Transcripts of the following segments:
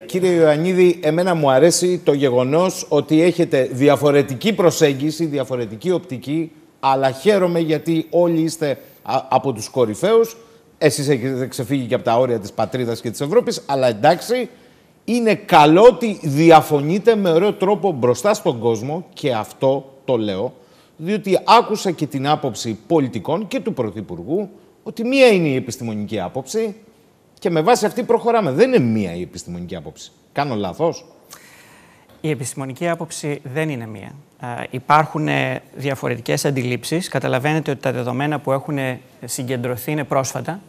Κύριε Ιωαννίδη, εμένα μου αρέσει το γεγονός ότι έχετε διαφορετική προσέγγιση, διαφορετική οπτική, αλλά χαίρομαι γιατί όλοι είστε από τους κορυφαίους. Εσείς έχετε ξεφύγει και από τα όρια της πατρίδας και της Ευρώπης, αλλά εντάξει, είναι καλό ότι διαφωνείτε με ωραίο τρόπο μπροστά στον κόσμο και αυτό το λέω, διότι άκουσα και την άποψη πολιτικών και του Πρωθυπουργού ότι μία είναι η επιστημονική άποψη και με βάση αυτή προχωράμε. Δεν είναι μία η επιστημονική άποψη. Κάνω λάθος? Η επιστημονική άποψη δεν είναι μία. Υπάρχουν διαφορετικές αντιλήψεις. Καταλαβαίνετε ότι τα δεδομένα που έχουν συγκεντρωθεί είναι πρόσφατα.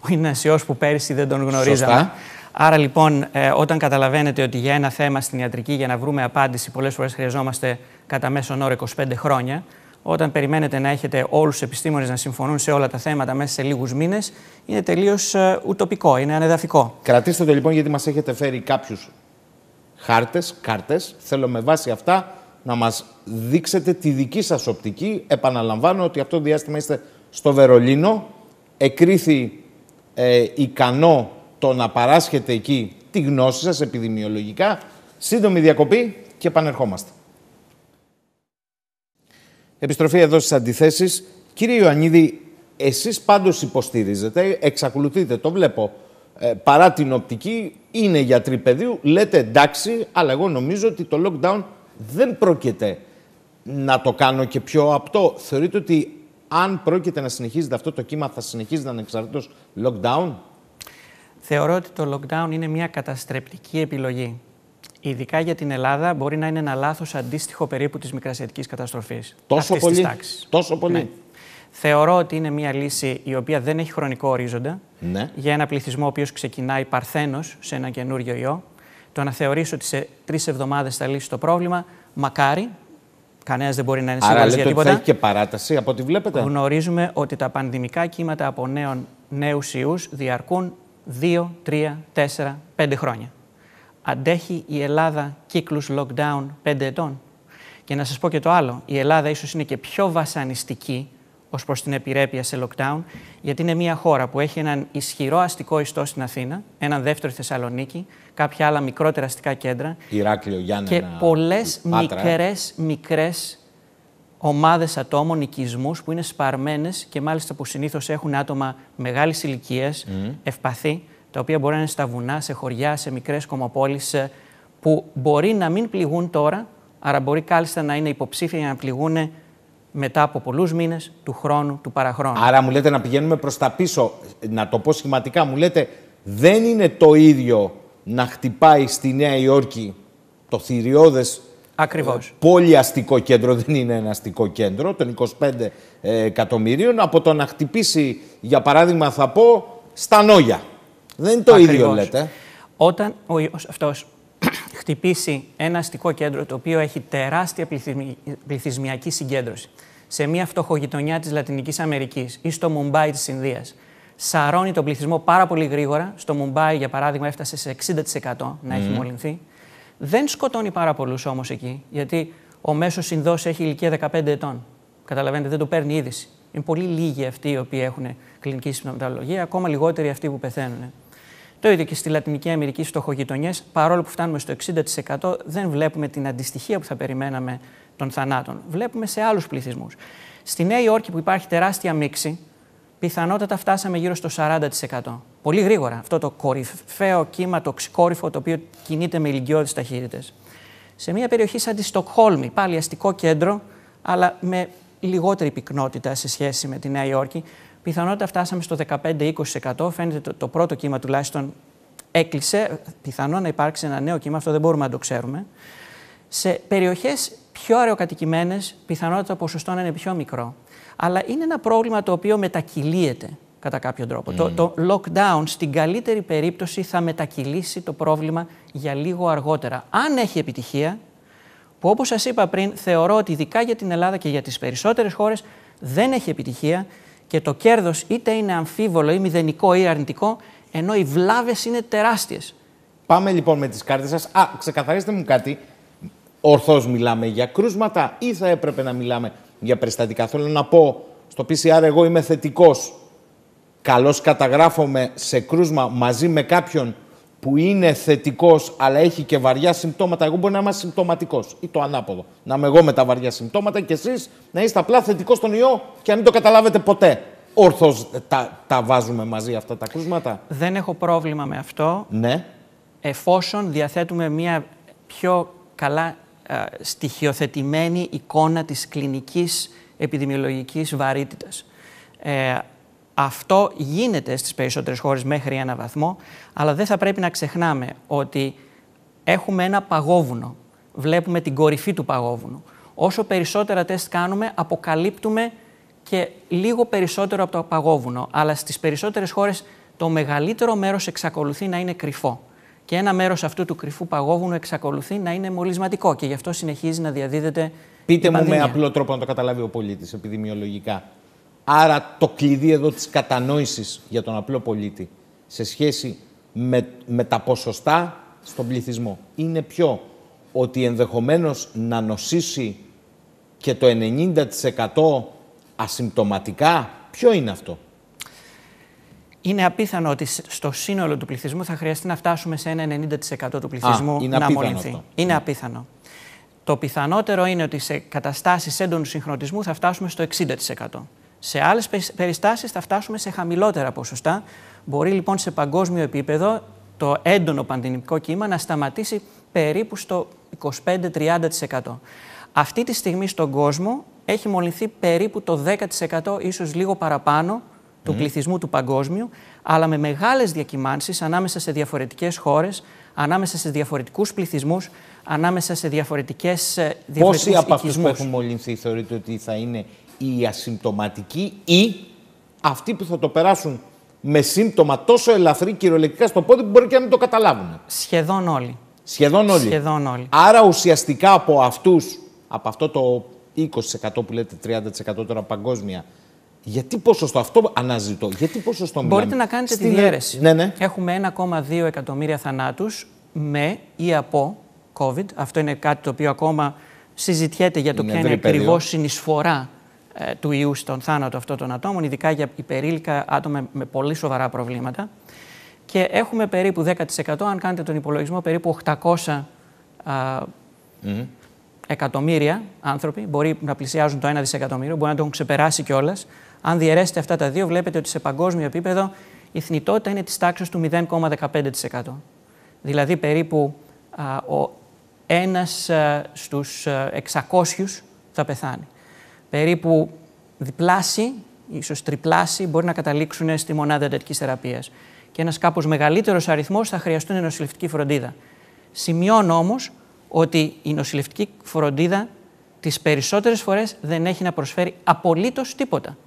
Είναι ένας ιός που πέρυσι δεν τον γνωρίζαμε. Σωστά. Άρα λοιπόν, όταν καταλαβαίνετε ότι για ένα θέμα στην ιατρική, για να βρούμε απάντηση, πολλές φορές χρειαζόμαστε κατά μέσον όρο 25 χρόνια, όταν περιμένετε να έχετε όλους τους επιστήμονες να συμφωνούν σε όλα τα θέματα μέσα σε λίγους μήνες, είναι τελείως ουτοπικό, είναι ανεδαφικό. Κρατήστε το λοιπόν, γιατί μας έχετε φέρει κάποιους κάρτες. Θέλω με βάση αυτά να μας δείξετε τη δική σας οπτική. Επαναλαμβάνω ότι αυτό το διάστημα είστε στο Βερολίνο. Εκρίθη ικανό το να παράσχετε εκεί τη γνώση σας επιδημιολογικά. Σύντομη διακοπή και επανερχόμαστε. Επιστροφή εδώ στις αντιθέσεις. Κύριε Ιωαννίδη, εσείς πάντως υποστηρίζετε, εξακολουθείτε, το βλέπω, παρά την οπτική, είναι γιατροί παιδείου, λέτε εντάξει, αλλά εγώ νομίζω ότι το lockdown δεν πρόκειται να το κάνω και πιο απτό. Θεωρείτε ότι αν πρόκειται να συνεχίζεται αυτό το κύμα, θα συνεχίζεται ανεξαρτήτως lockdown? Θεωρώ ότι το lockdown είναι μια καταστρεπτική επιλογή. Ειδικά για την Ελλάδα μπορεί να είναι ένα λάθος αντίστοιχο περίπου της μικρασιατικής καταστροφής. Τόσο πολύ. Ναι. Θεωρώ ότι είναι μια λύση η οποία δεν έχει χρονικό ορίζοντα. Ναι. Για ένα πληθυσμό ο οποίος ξεκινάει παρθένος σε ένα καινούριο ιό. Το να θεωρήσω ότι σε 3 εβδομάδες θα λύσει το πρόβλημα, μακάρι. Κανένας δεν μπορεί να είναι σίγουρος για τίποτα. Άρα θα έχει και παράταση από ό,τι βλέπετε? Γνωρίζουμε ότι τα πανδημικά κύματα από νέους ιούς διαρκούν 2, 3, 4, 5 χρόνια. Αντέχει η Ελλάδα κύκλους lockdown 5 ετών? Και να σας πω και το άλλο, η Ελλάδα ίσως είναι και πιο βασανιστική ως προς την επιρρέπεια σε lockdown, γιατί είναι μια χώρα που έχει έναν ισχυρό αστικό ιστό στην Αθήνα, έναν δεύτερο Θεσσαλονίκη, κάποια άλλα μικρότερα αστικά κέντρα, Ηράκλειο, Γιάννενα, και πολλές Πάτρα, μικρές ομάδες ατόμων, οικισμούς που είναι σπαρμένες και μάλιστα που συνήθως έχουν άτομα μεγάλης ηλικίας, ευπαθή, τα οποία μπορεί να είναι στα βουνά, σε χωριά, σε μικρές κομμοπόλεις, που μπορεί να μην πληγούν τώρα, άρα μπορεί κάλλιστα να είναι υποψήφια για να πληγούν μετά από πολλούς μήνες, του χρόνου, του παραχρόνου. Άρα μου λέτε να πηγαίνουμε προς τα πίσω. Να το πω σχηματικά, μου λέτε δεν είναι το ίδιο να χτυπάει στη Νέα Υόρκη το θηριώδες πολυαστικό κέντρο, δεν είναι ένα αστικό κέντρο, των 25 εκατομμυρίων, από το να χτυπήσει, για παράδειγμα θα πω, στα Νόγια. Δεν είναι το ίδιο, λέτε. Όταν ο ιός αυτός χτυπήσει ένα αστικό κέντρο το οποίο έχει τεράστια πληθυσμιακή συγκέντρωση σε μια φτωχογειτονιά της Λατινικής Αμερικής ή στο Μουμπάι της Ινδίας, σαρώνει τον πληθυσμό πάρα πολύ γρήγορα. Στο Μουμπάι, για παράδειγμα, έφτασε σε 60% να έχει μολυνθεί. Δεν σκοτώνει πάρα πολλούς όμως εκεί, γιατί ο μέσος Ινδός έχει ηλικία 15 ετών. Καταλαβαίνετε, δεν το παίρνει είδηση. Είναι πολύ λίγοι αυτοί οι οποίοι έχουν κλινική συμπτωματολογία, ακόμα λιγότεροι αυτοί που πεθαίνουν. Το ίδιο και στη Λατινική Αμερική, στις φτωχογειτονιές, παρόλο που φτάνουμε στο 60%, δεν βλέπουμε την αντιστοιχία που θα περιμέναμε των θανάτων. Βλέπουμε σε άλλους πληθυσμούς. Στη Νέα Υόρκη, που υπάρχει τεράστια μίξη, πιθανότατα φτάσαμε γύρω στο 40%. Πολύ γρήγορα. Αυτό το κορυφαίο κύμα, το οξυκόρυφο, το οποίο κινείται με ηλικιώδεις ταχύτητες. Σε μια περιοχή σαν τη Στοκχόλμη, πάλι αστικό κέντρο, αλλά με λιγότερη πυκνότητα σε σχέση με τη Νέα Υόρκη, πιθανότατα φτάσαμε στο 15-20%. Φαίνεται το πρώτο κύμα τουλάχιστον έκλεισε. Πιθανό να υπάρξει ένα νέο κύμα, αυτό δεν μπορούμε να το ξέρουμε. Σε περιοχές πιο αεροκατοικημένες, πιθανότατα το ποσοστό να είναι πιο μικρό. Αλλά είναι ένα πρόβλημα το οποίο μετακυλίεται κατά κάποιο τρόπο. Το lockdown στην καλύτερη περίπτωση θα μετακυλήσει το πρόβλημα για λίγο αργότερα. Αν έχει επιτυχία, που όπως σας είπα πριν, θεωρώ ότι ειδικά για την Ελλάδα και για τις περισσότερες χώρες δεν έχει επιτυχία και το κέρδος είτε είναι αμφίβολο ή μηδενικό ή αρνητικό, ενώ οι βλάβες είναι τεράστιες. Πάμε λοιπόν με τις κάρτες σας. Ξεκαθαρίστε μου κάτι. Ορθώς μιλάμε για κρούσματα ή θα έπρεπε να μιλάμε για περιστατικά? Θέλω να πω, στο PCR εγώ είμαι θετικός. Καλώς καταγράφομαι σε κρούσμα μαζί με κάποιον που είναι θετικός αλλά έχει και βαριά συμπτώματα, εγώ μπορεί να είμαι συμπτωματικός ή το ανάποδο. Να είμαι εγώ με τα βαριά συμπτώματα και εσείς να είστε απλά θετικός στον ιό και να μην το καταλάβετε ποτέ. Όρθως τα βάζουμε μαζί αυτά τα κρούσματα. Δεν έχω πρόβλημα με αυτό. Ναι. Εφόσον διαθέτουμε μια πιο καλά στοιχειοθετημένη εικόνα της κλινικής επιδημιολογικής βαρύτητας. Αυτό γίνεται στις περισσότερες χώρες μέχρι ένα βαθμό, αλλά δεν θα πρέπει να ξεχνάμε ότι έχουμε ένα παγόβουνο. Βλέπουμε την κορυφή του παγόβουνου. Όσο περισσότερα τεστ κάνουμε, αποκαλύπτουμε και λίγο περισσότερο από το παγόβουνο. Αλλά στις περισσότερες χώρες το μεγαλύτερο μέρος εξακολουθεί να είναι κρυφό. Και ένα μέρος αυτού του κρυφού παγόβουνου εξακολουθεί να είναι μολυσματικό και γι' αυτό συνεχίζει να διαδίδεται. Πείτε μου με απλό τρόπο να το καταλάβει ο πολίτης επιδημιολογικά. Άρα το κλειδί εδώ της κατανόησης για τον απλό πολίτη σε σχέση με τα ποσοστά στον πληθυσμό είναι ποιο? Ότι ενδεχομένως να νοσήσει και το 90% ασυμπτωματικά. Ποιο είναι αυτό? Είναι απίθανο ότι στο σύνολο του πληθυσμού θα χρειαστεί να φτάσουμε σε ένα 90% του πληθυσμού να μολυνθεί. Αυτό. Είναι απίθανο. Το πιθανότερο είναι ότι σε καταστάσεις έντονου συγχρονισμού θα φτάσουμε στο 60%. Σε άλλες περιστάσεις θα φτάσουμε σε χαμηλότερα ποσοστά. Μπορεί λοιπόν σε παγκόσμιο επίπεδο το έντονο πανδημικό κύμα να σταματήσει περίπου στο 25-30%. Αυτή τη στιγμή στον κόσμο έχει μολυνθεί περίπου το 10%, ίσως λίγο παραπάνω, του πληθυσμού του παγκόσμιου, αλλά με μεγάλες διακυμάνσεις ανάμεσα σε διαφορετικές χώρες, ανάμεσα σε διαφορετικούς πληθυσμούς, ανάμεσα σε διαφορετικούς Πόσοι από αυτούς που έχουν μολυνθεί θεωρείτε ότι θα είναι οι ασυμπτωματικοί ή αυτοί που θα το περάσουν με σύμπτωμα τόσο ελαφρύ κυριολεκτικά στο πόδι που μπορεί και να μην το καταλάβουν? Σχεδόν όλοι. Σχεδόν όλοι. Σχεδόν όλοι. Άρα ουσιαστικά από αυτούς, από αυτό το 20% που λέτε 30% τώρα παγκόσμια, γιατί ποσοστό αυτό αναζητώ, γιατί ποσοστό μιλάμε? Μπορείτε να κάνετε τη διαίρεση. Ναι. Έχουμε 1,2 εκατομμύρια θανάτους με ή από COVID. Αυτό είναι κάτι το οποίο ακόμα συζητιέται για το ποια είναι ακριβώς συνεισφορά του ιού στον θάνατο αυτών των ατόμων, ειδικά για υπερήλικα άτομα με πολύ σοβαρά προβλήματα. Και έχουμε περίπου 10%, αν κάνετε τον υπολογισμό, περίπου 800 εκατομμύρια άνθρωποι, μπορεί να πλησιάζουν το 1 δισεκατομμύριο, μπορεί να το έχουν ξεπεράσει κιόλας. Αν διαιρέσετε αυτά τα δύο, βλέπετε ότι σε παγκόσμιο επίπεδο η θνητότητα είναι της τάξης του 0,15%. Δηλαδή περίπου ο ένας στους 600 θα πεθάνει. Περίπου διπλάσιοι, ίσως τριπλάσιοι, μπορεί να καταλήξουν στη μονάδα εντατικής θεραπείας. Και ένας κάπως μεγαλύτερος αριθμός θα χρειαστούν νοσηλευτική φροντίδα. Σημειώνω όμως ότι η νοσηλευτική φροντίδα τις περισσότερες φορές δεν έχει να προσφέρει απολύτως τίποτα.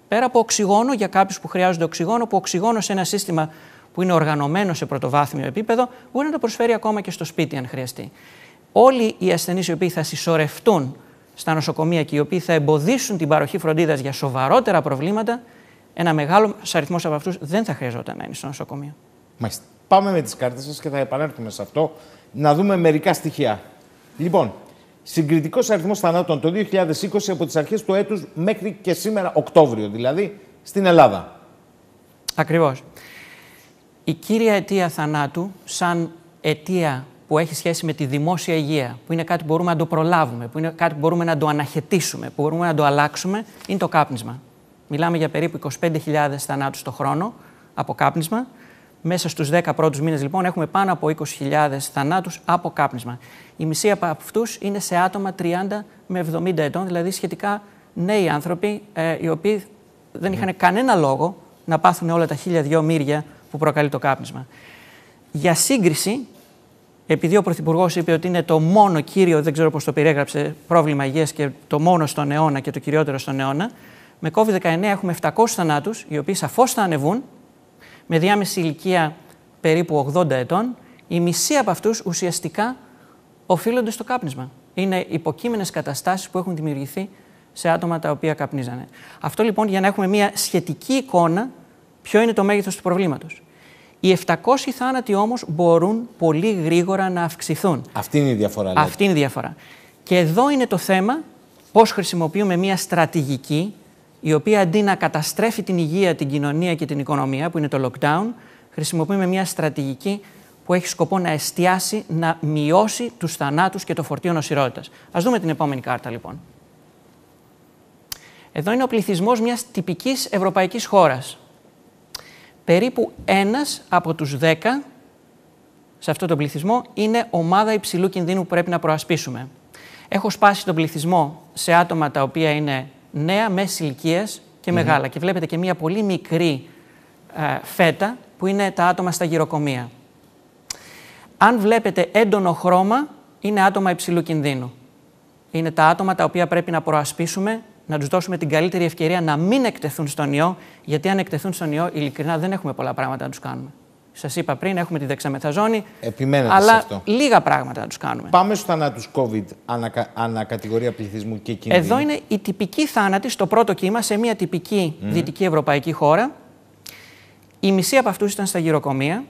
Πέρα από οξυγόνο, για κάποιους που χρειάζονται οξυγόνο, που οξυγόνο σε ένα σύστημα που είναι οργανωμένο σε πρωτοβάθμιο επίπεδο, μπορεί να το προσφέρει ακόμα και στο σπίτι, αν χρειαστεί. Όλοι οι ασθενείς οι οποίοι θα συσσωρευτούν στα νοσοκομεία και οι οποίοι θα εμποδίσουν την παροχή φροντίδας για σοβαρότερα προβλήματα, ένα μεγάλο αριθμό από αυτούς δεν θα χρειαζόταν να είναι στο νοσοκομείο. Μάλιστα. Πάμε με τις κάρτες σας και θα επανέλθουμε σε αυτό, να δούμε μερικά στοιχεία. Λοιπόν, συγκριτικός αριθμός θανάτων το 2020 από τις αρχές του έτους μέχρι και σήμερα, Οκτώβριο, δηλαδή, στην Ελλάδα. Ακριβώς. Η κύρια αιτία θανάτου, σαν αιτία που έχει σχέση με τη δημόσια υγεία, που είναι κάτι που μπορούμε να το προλάβουμε, που είναι κάτι που μπορούμε να το αναχαιτήσουμε, που μπορούμε να το αλλάξουμε, είναι το κάπνισμα. Μιλάμε για περίπου 25.000 θανάτους το χρόνο από κάπνισμα. Μέσα στους 10 πρώτους μήνες, λοιπόν, έχουμε πάνω από 20.000 θανάτους από κάπνισμα. Η μισή από αυτούς είναι σε άτομα 30 με 70 ετών, δηλαδή σχετικά νέοι άνθρωποι, οι οποίοι δεν είχαν κανένα λόγο να πάθουν όλα τα 1.002 μύρια που προκαλεί το κάπνισμα. Για σύγκριση, επειδή ο Πρωθυπουργός είπε ότι είναι το μόνο κύριο, δεν ξέρω πώς το περιέγραψε, πρόβλημα υγείας και το μόνο στον αιώνα και το κυριότερο στον αιώνα, με COVID-19 έχουμε 700 θανάτους, οι οποίοι σαφώς θα ανεβούν, με διάμεση ηλικία περίπου 80 ετών. Η μισή από αυτούς ουσιαστικά οφείλονται στο κάπνισμα. Είναι υποκείμενες καταστάσεις που έχουν δημιουργηθεί σε άτομα τα οποία καπνίζανε. Αυτό λοιπόν για να έχουμε μια σχετική εικόνα ποιο είναι το μέγεθος του προβλήματος. Οι 700 θάνατοι όμως μπορούν πολύ γρήγορα να αυξηθούν. Αυτή είναι η διαφορά. Αυτή είναι η διαφορά. Και εδώ είναι το θέμα πώς χρησιμοποιούμε μια στρατηγική η οποία αντί να καταστρέφει την υγεία, την κοινωνία και την οικονομία, που είναι το lockdown, χρησιμοποιούμε μια στρατηγική που έχει σκοπό να εστιάσει, να μειώσει τους θανάτους και το φορτίο νοσηρότητας. Ας δούμε την επόμενη κάρτα, λοιπόν. Εδώ είναι ο πληθυσμός μιας τυπικής ευρωπαϊκής χώρας. Περίπου 1 από τους 10 σε αυτό τον πληθυσμό είναι ομάδα υψηλού κινδύνου που πρέπει να προασπίσουμε. Έχω σπάσει τον πληθυσμό σε άτομα τα οποία είναι νέα, μέσης ηλικίας και μεγάλα. Και βλέπετε και μια πολύ μικρή φέτα που είναι τα άτομα στα γυροκομεία. Αν βλέπετε έντονο χρώμα, είναι άτομα υψηλού κινδύνου. Είναι τα άτομα τα οποία πρέπει να προασπίσουμε, να τους δώσουμε την καλύτερη ευκαιρία να μην εκτεθούν στον ιό, γιατί αν εκτεθούν στον ιό, ειλικρινά δεν έχουμε πολλά πράγματα να τους κάνουμε. Σας είπα πριν, έχουμε τη δεξαμεθαζόνη, αλλά σε αυτό. λίγα πράγματα να τους κάνουμε. Πάμε στους θανάτους COVID, ανακατηγορία πληθυσμού και κινδύνου. Εδώ είναι η τυπική θάνατη στο πρώτο κύμα σε μια τυπική δυτική ευρωπαϊκή χώρα. Η μισή από αυτούς ήταν στα γυροκομεία,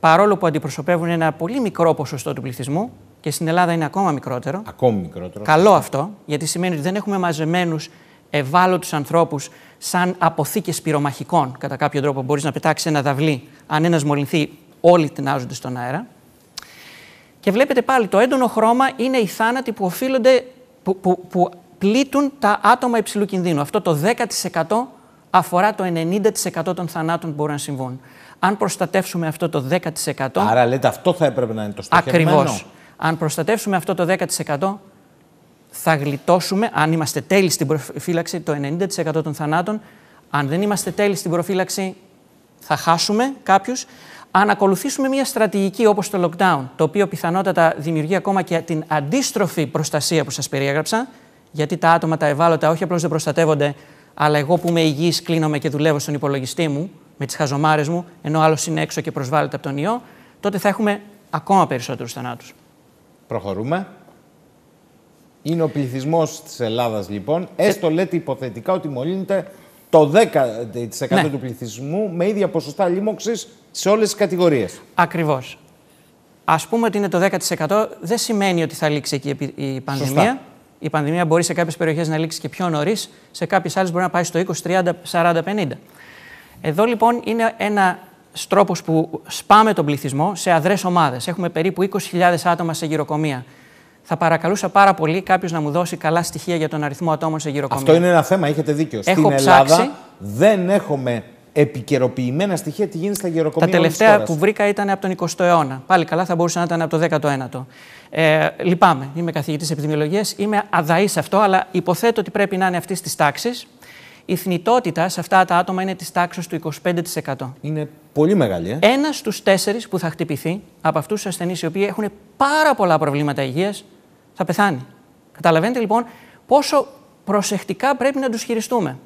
παρόλο που αντιπροσωπεύουν ένα πολύ μικρό ποσοστό του πληθυσμού και στην Ελλάδα είναι ακόμα μικρότερο. Ακόμη μικρότερο. Καλό αυτό, γιατί σημαίνει ότι δεν έχουμε μαζεμένους ευάλωτους ανθρώπους σαν αποθήκες πυρομαχικών. Κατά κάποιο τρόπο μπορείς να πετάξεις ένα δαυλί. Αν ένας μολυνθεί, όλοι τεινάζονται στον αέρα. Και βλέπετε πάλι, το έντονο χρώμα είναι οι θάνατοι που οφείλονται, που πλήττουν τα άτομα υψηλού κινδύνου. Αυτό το 10% αφορά το 90% των θανάτων που μπορούν να συμβούν. Αν προστατεύσουμε αυτό το 10%. Άρα λέτε αυτό θα έπρεπε να είναι το στοχευμένο. Ακριβώς. Αν προστατεύσουμε αυτό το 10%, θα γλιτώσουμε, αν είμαστε τέλειοι στην προφύλαξη, το 90% των θανάτων. Αν δεν είμαστε τέλειοι στην προφύλαξη, θα χάσουμε κάποιους. Αν ακολουθήσουμε μια στρατηγική όπως το lockdown, το οποίο πιθανότατα δημιουργεί ακόμα και την αντίστροφη προστασία που σας περιέγραψα, γιατί τα άτομα τα ευάλωτα όχι απλώς δεν προστατεύονται, αλλά εγώ που είμαι υγιής κλείνομαι και δουλεύω στον υπολογιστή μου, με τις χαζομάρες μου, ενώ άλλος είναι έξω και προσβάλλεται από τον ιό, τότε θα έχουμε ακόμα περισσότερους θανάτους. Προχωρούμε. Είναι ο πληθυσμός της Ελλάδας, λοιπόν. Έστω λέτε υποθετικά ότι μολύνεται το 10% του πληθυσμού με ίδια ποσοστά λίμωξης σε όλες τις κατηγορίες. Ακριβώς. Ας πούμε ότι είναι το 10%, δεν σημαίνει ότι θα λήξει εκεί η πανδημία. Σωστά. Η πανδημία μπορεί σε κάποιες περιοχές να λήξει και πιο νωρίς, σε κάποιες άλλες μπορεί να πάει στο 20, 30, 40, 50. Εδώ λοιπόν είναι ένα τρόπος που σπάμε τον πληθυσμό σε αδρές ομάδες. Έχουμε περίπου 20.000 άτομα σε γυροκομεία. Θα παρακαλούσα πάρα πολύ κάποιος να μου δώσει καλά στοιχεία για τον αριθμό ατόμων σε γυροκομεία. Αυτό είναι ένα θέμα, έχετε δίκιο. Στην Ελλάδα δεν έχουμε επικαιροποιημένα στοιχεία τι γίνεται στα γυροκομεία. Τα τελευταία που βρήκα ήταν από τον 20ο αιώνα. Πάλι καλά, θα μπορούσε να ήταν από το 19ο. Λυπάμαι, είμαι καθηγητής επιδημιολογίας, είμαι αδαής αυτό, αλλά υποθέτω ότι πρέπει να είναι αυτής της τάξης. Η θνητότητα σε αυτά τα άτομα είναι της τάξης του 25%. Είναι πολύ μεγάλη. Ένας στους 4 που θα χτυπηθεί από αυτούς τους ασθενείς οι οποίοι έχουν πάρα πολλά προβλήματα υγείας θα πεθάνει. Καταλαβαίνετε λοιπόν πόσο προσεκτικά πρέπει να τους χειριστούμε.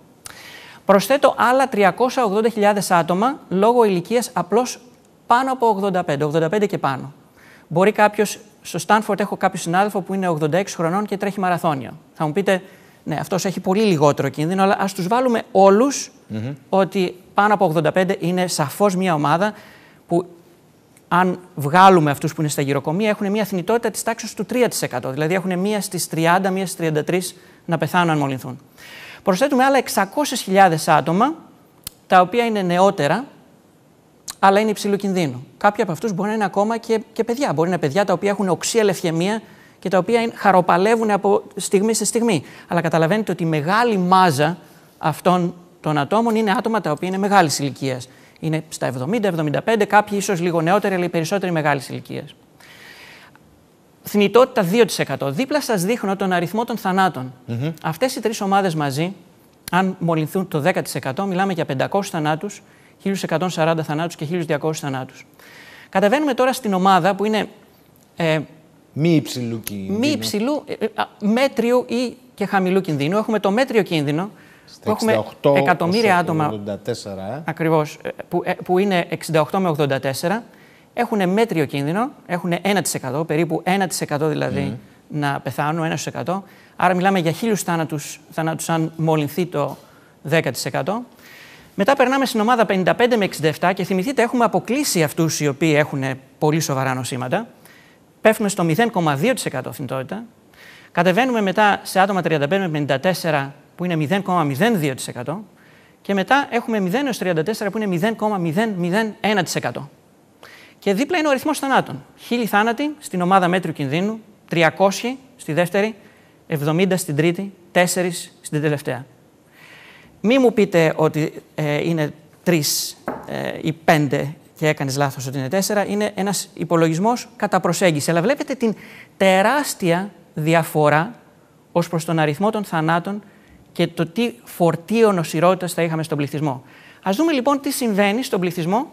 Προσθέτω άλλα 380.000 άτομα λόγω ηλικίας απλώς πάνω από 85 και πάνω. Μπορεί κάποιος, στο Στάνφορντ έχω κάποιο συνάδελφο που είναι 86 χρονών και τρέχει μαραθώνιο. Θα μου πείτε, ναι, αυτός έχει πολύ λιγότερο κίνδυνο, αλλά ας τους βάλουμε όλους ότι πάνω από 85 είναι σαφώς μια ομάδα που αν βγάλουμε αυτούς που είναι στα γυροκομεία έχουν μια θνητότητα της τάξης του 3%. Δηλαδή έχουν μία στις 30, μία στις 33 να πεθάνουν αν μολυνθούν. Προσθέτουμε άλλα 600.000 άτομα, τα οποία είναι νεότερα, αλλά είναι υψηλού κινδύνου. Κάποιοι από αυτούς μπορεί να είναι ακόμα και παιδιά. Μπορεί να είναι παιδιά τα οποία έχουν οξία λευκαιμία και τα οποία χαροπαλεύουν από στιγμή σε στιγμή. Αλλά καταλαβαίνετε ότι η μεγάλη μάζα αυτών των ατόμων είναι άτομα τα οποία είναι μεγάλης ηλικίας. Είναι στα 70-75, κάποιοι ίσως λίγο νεότεροι, αλλά οι περισσότεροι μεγάλης ηλικίας. Θνητότητα 2%. Δίπλα σας δείχνω τον αριθμό των θανάτων. Αυτές οι τρεις ομάδες μαζί, αν μολυνθούν το 10%, μιλάμε για 500 θανάτους, 1.140 θανάτους και 1.200 θανάτους. Καταβαίνουμε τώρα στην ομάδα που είναι μη υψηλού κινδύνου. Μη υψηλού, μέτριου ή και χαμηλού κινδύνου. Έχουμε το μέτριο κίνδυνο, που έχουμε εκατομμύρια άτομα, 84, ακριβώς, που είναι 68 με 84, έχουν μέτριο κίνδυνο, έχουν 1%, περίπου 1% δηλαδή να πεθάνουν, 1%. Άρα μιλάμε για 1.000 θανάτους αν μολυνθεί το 10%. Μετά περνάμε στην ομάδα 55 με 67 και θυμηθείτε έχουμε αποκλείσει αυτούς οι οποίοι έχουν πολύ σοβαρά νοσήματα. Πέφτουμε στο 0,2% θνητότητα. Κατεβαίνουμε μετά σε άτομα 35 με 54 που είναι 0,02% και μετά έχουμε 0 έως 34 που είναι 0,001%. Και δίπλα είναι ο αριθμός θανάτων. 1.000 θάνατοι στην ομάδα μέτριου κινδύνου, 300 στη δεύτερη, 70 στην τρίτη, 4 στην τελευταία. Μη μου πείτε ότι είναι 3 ή 5 και έκανες λάθος ότι είναι 4. Είναι ένας υπολογισμός κατά προσέγγιση. Αλλά βλέπετε την τεράστια διαφορά ως προς τον αριθμό των θανάτων και το τι φορτίο νοσηρότητας θα είχαμε στον πληθυσμό. Ας δούμε λοιπόν τι συμβαίνει στον πληθυσμό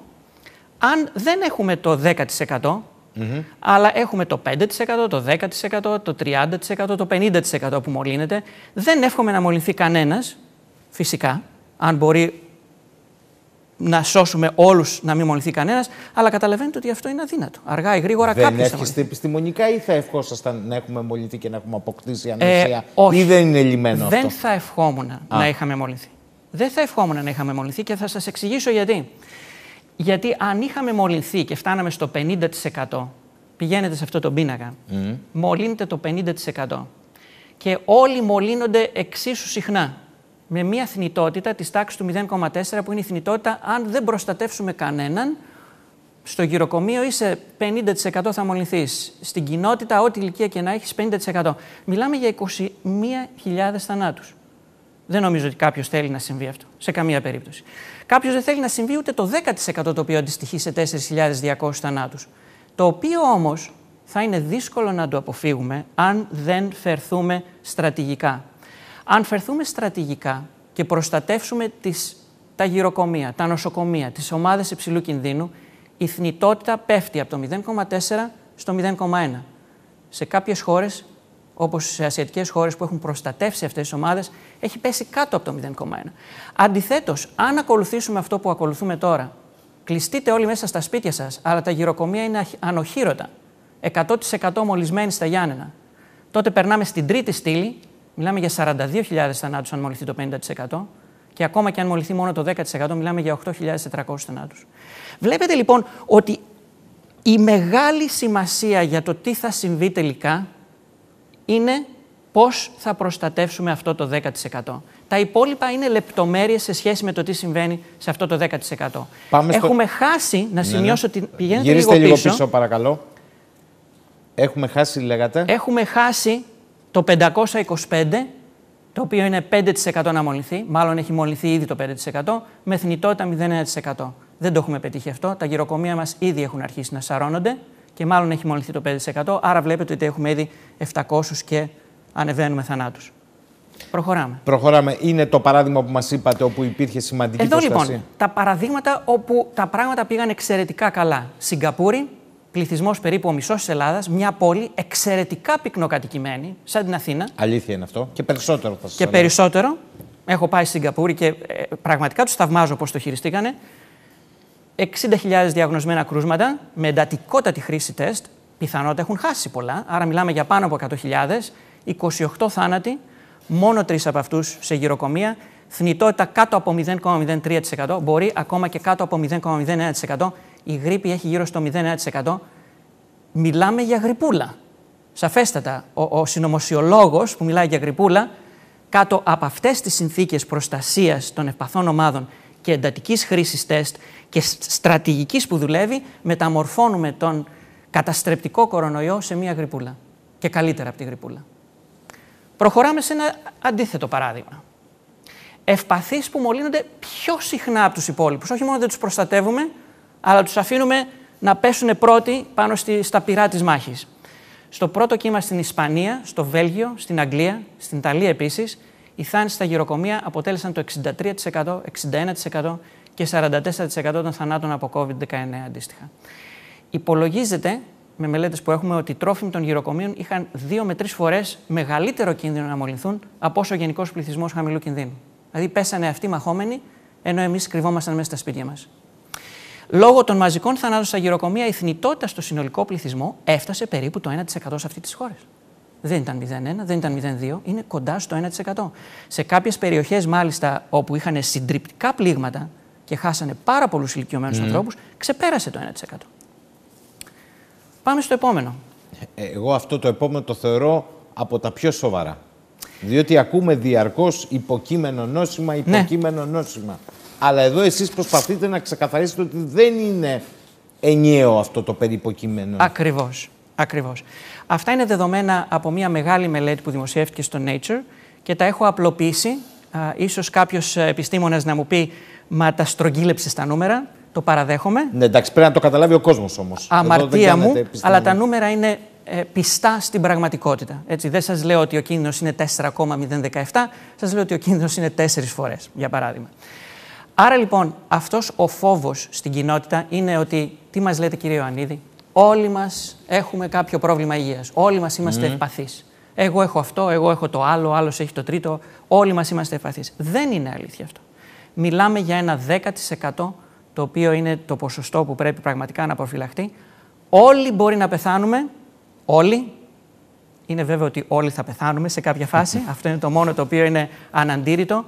αν δεν έχουμε το 10%, αλλά έχουμε το 5%, το 10%, το 30%, το 50% που μολύνεται. Δεν εύχομαι να μολυνθεί κανένας, φυσικά, αν μπορεί να σώσουμε όλους να μην μολυνθεί κανένας, αλλά καταλαβαίνετε ότι αυτό είναι αδύνατο. Αργά ή γρήγορα κάποιος θα μολυνθεί. Δεν έρχεστε επιστημονικά ή θα ευχόσασταν να έχουμε μολυνθεί και να έχουμε αποκτήσει ανοσία, ή δεν είναι λυμμένο αυτό? Δεν θα ευχόμουν να είχαμε μολυνθεί. Δεν θα ευχόμουν να είχαμε μολυνθεί και θα σας εξηγήσω γιατί. Γιατί αν είχαμε μολυνθεί και φτάναμε στο 50%, πηγαίνετε σε αυτό το πίνακα, μολύνεται το 50%. Και όλοι μολύνονται εξίσου συχνά. Με μια θνητότητα της τάξης του 0,4 που είναι η θνητότητα αν δεν προστατεύσουμε κανέναν. Στο γυροκομείο είσαι 50% θα μολυνθείς. Στην κοινότητα, ό,τι ηλικία και να έχεις, 50%. Μιλάμε για 21.000 θανάτους. Δεν νομίζω ότι κάποιος θέλει να συμβεί αυτό, σε καμία περίπτωση. Κάποιος δεν θέλει να συμβεί ούτε το 10% το οποίο αντιστοιχεί σε 4.200 θανάτους. Το οποίο όμως θα είναι δύσκολο να το αποφύγουμε αν δεν φερθούμε στρατηγικά. Αν φερθούμε στρατηγικά και προστατεύσουμε τα γυροκομεία, τα νοσοκομεία, τις ομάδες υψηλού κινδύνου, η θνητότητα πέφτει από το 0,4 στο 0,1. Σε κάποιες χώρες, όπως σε ασιατικές χώρες που έχουν προστατεύσει αυτές τις ομάδες, έχει πέσει κάτω από το 0,1. Αντιθέτως, αν ακολουθήσουμε αυτό που ακολουθούμε τώρα, κλειστείτε όλοι μέσα στα σπίτια σας, αλλά τα γυροκομεία είναι ανοχήρωτα, 100% μολυσμένοι στα Γιάννενα, τότε περνάμε στην τρίτη στήλη. Μιλάμε για 42.000 θανάτους αν μολυθεί το 50% και ακόμα και αν μολυθεί μόνο το 10% μιλάμε για 8.400 θανάτους. Βλέπετε λοιπόν ότι η μεγάλη σημασία για το τι θα συμβεί τελικά είναι πώς θα προστατεύσουμε αυτό το 10%. Τα υπόλοιπα είναι λεπτομέρειες σε σχέση με το τι συμβαίνει σε αυτό το 10%. Έχουμε χάσει, να σημειώσω ότι πηγαίνετε γυρίστε λίγο πίσω παρακαλώ. Έχουμε χάσει, λέγατε. Έχουμε χάσει το 525, το οποίο είναι 5% να μολυνθεί, μάλλον έχει μολυνθεί ήδη το 5%, με θνητότητα 0,1%. Δεν το έχουμε πετύχει αυτό. Τα γυροκομεία μας ήδη έχουν αρχίσει να σαρώνονται και μάλλον έχει μολυνθεί το 5%. Άρα βλέπετε ότι έχουμε ήδη 700 και ανεβαίνουμε θανάτους. Προχωράμε. Είναι το παράδειγμα που μας είπατε όπου υπήρχε σημαντική προστασία. Εδώ λοιπόν τα παραδείγματα όπου τα πράγματα πήγαν εξαιρετικά καλά. Σιγκαπούρη. Πληθυσμός περίπου ο μισός της Ελλάδας, μια πόλη εξαιρετικά πυκνοκατοικημένη, σαν την Αθήνα. Αλήθεια είναι αυτό. Και περισσότερο θα σας Και περισσότερο. Έχω πάει στη Σιγκαπούρη και πραγματικά τους θαυμάζω πώς το χειριστήκανε. 60.000 διαγνωσμένα κρούσματα με εντατικότατη χρήση τεστ. Πιθανότητα έχουν χάσει πολλά, άρα μιλάμε για πάνω από 100.000. 28 θάνατοι, μόνο 3 από αυτούς σε γυροκομεία. Θνητότητα κάτω από 0,03%, μπορεί ακόμα και κάτω από 0,01%. Η γρίπη έχει γύρω στο 0,1%. Μιλάμε για γρυπούλα. Σαφέστατα, ο συνωμοσιολόγος που μιλάει για γρυπούλα, κάτω από αυτές τις συνθήκες προστασίας των ευπαθών ομάδων και εντατικής χρήσης τεστ και στρατηγικής που δουλεύει, μεταμορφώνουμε τον καταστρεπτικό κορονοϊό σε μια γρυπούλα. Και καλύτερα από τη γρυπούλα. Προχωράμε σε ένα αντίθετο παράδειγμα. Ευπαθείς που μολύνονται πιο συχνά από τους υπόλοιπους. Όχι μόνο δεν τους προστατεύουμε, αλλά τους αφήνουμε να πέσουν πρώτοι πάνω στα πυρά της μάχης. Στο πρώτο κύμα στην Ισπανία, στο Βέλγιο, στην Αγγλία, στην Ιταλία επίσης, οι θάνατοι στα γυροκομεία αποτέλεσαν το 63%, 61% και 44% των θανάτων από COVID-19 αντίστοιχα. Υπολογίζεται, με μελέτες που έχουμε, ότι οι τρόφιμοι των γυροκομείων είχαν 2 με 3 φορές μεγαλύτερο κίνδυνο να μολυνθούν από όσο ο γενικός πληθυσμός χαμηλού κινδύνου. Δηλαδή πέσανε αυτοί μαχόμενοι, ενώ εμείς κρυβόμασταν μέσα στα σπίτια μας. Λόγω των μαζικών θανάτων στα γυροκομεία, η θνητότητα στο συνολικό πληθυσμό έφτασε περίπου το 1% σε αυτή τις χώρες. Δεν ήταν 0,1, δεν ήταν 0,2, είναι κοντά στο 1%. Σε κάποιες περιοχές, μάλιστα, όπου είχαν συντριπτικά πλήγματα και χάσανε πάρα πολλούς ηλικιωμένους ανθρώπους, ξεπέρασε το 1%. Πάμε στο επόμενο. Εγώ αυτό το επόμενο το θεωρώ από τα πιο σοβαρά. Διότι ακούμε διαρκώς υποκείμενο νόσημα. Αλλά εδώ εσείς προσπαθείτε να ξεκαθαρίσετε ότι δεν είναι ενιαίο αυτό το περίποκείμενο. Ακριβώς. Αυτά είναι δεδομένα από μια μεγάλη μελέτη που δημοσιεύτηκε στο Nature και τα έχω απλοποιήσει. Ίσως κάποιος επιστήμονας να μου πει «Μα τα στρογγύλεψες τα νούμερα». Το παραδέχομαι. Ναι, εντάξει, πρέπει να το καταλάβει ο κόσμος όμως. Αμαρτία μου, αλλά τα νούμερα είναι πιστά στην πραγματικότητα. Έτσι, δεν σας λέω ότι ο κίνδυνος είναι 4,017, σας λέω ότι ο κίνδυνος είναι 4 φορές, για παράδειγμα. Άρα λοιπόν, αυτός ο φόβος στην κοινότητα είναι ότι, τι μας λέτε κύριε Ιωαννίδη, όλοι μας έχουμε κάποιο πρόβλημα υγείας, όλοι μας είμαστε ευπαθείς. Εγώ έχω αυτό, εγώ έχω το άλλο, ο άλλος έχει το τρίτο, όλοι μας είμαστε ευπαθείς. Δεν είναι αλήθεια αυτό. Μιλάμε για ένα 10%, το οποίο είναι το ποσοστό που πρέπει πραγματικά να προφυλαχτεί. Όλοι μπορεί να πεθάνουμε, όλοι. Είναι βέβαιο ότι όλοι θα πεθάνουμε σε κάποια φάση. Αυτό είναι το μόνο το οποίο είναι αναντήρητο.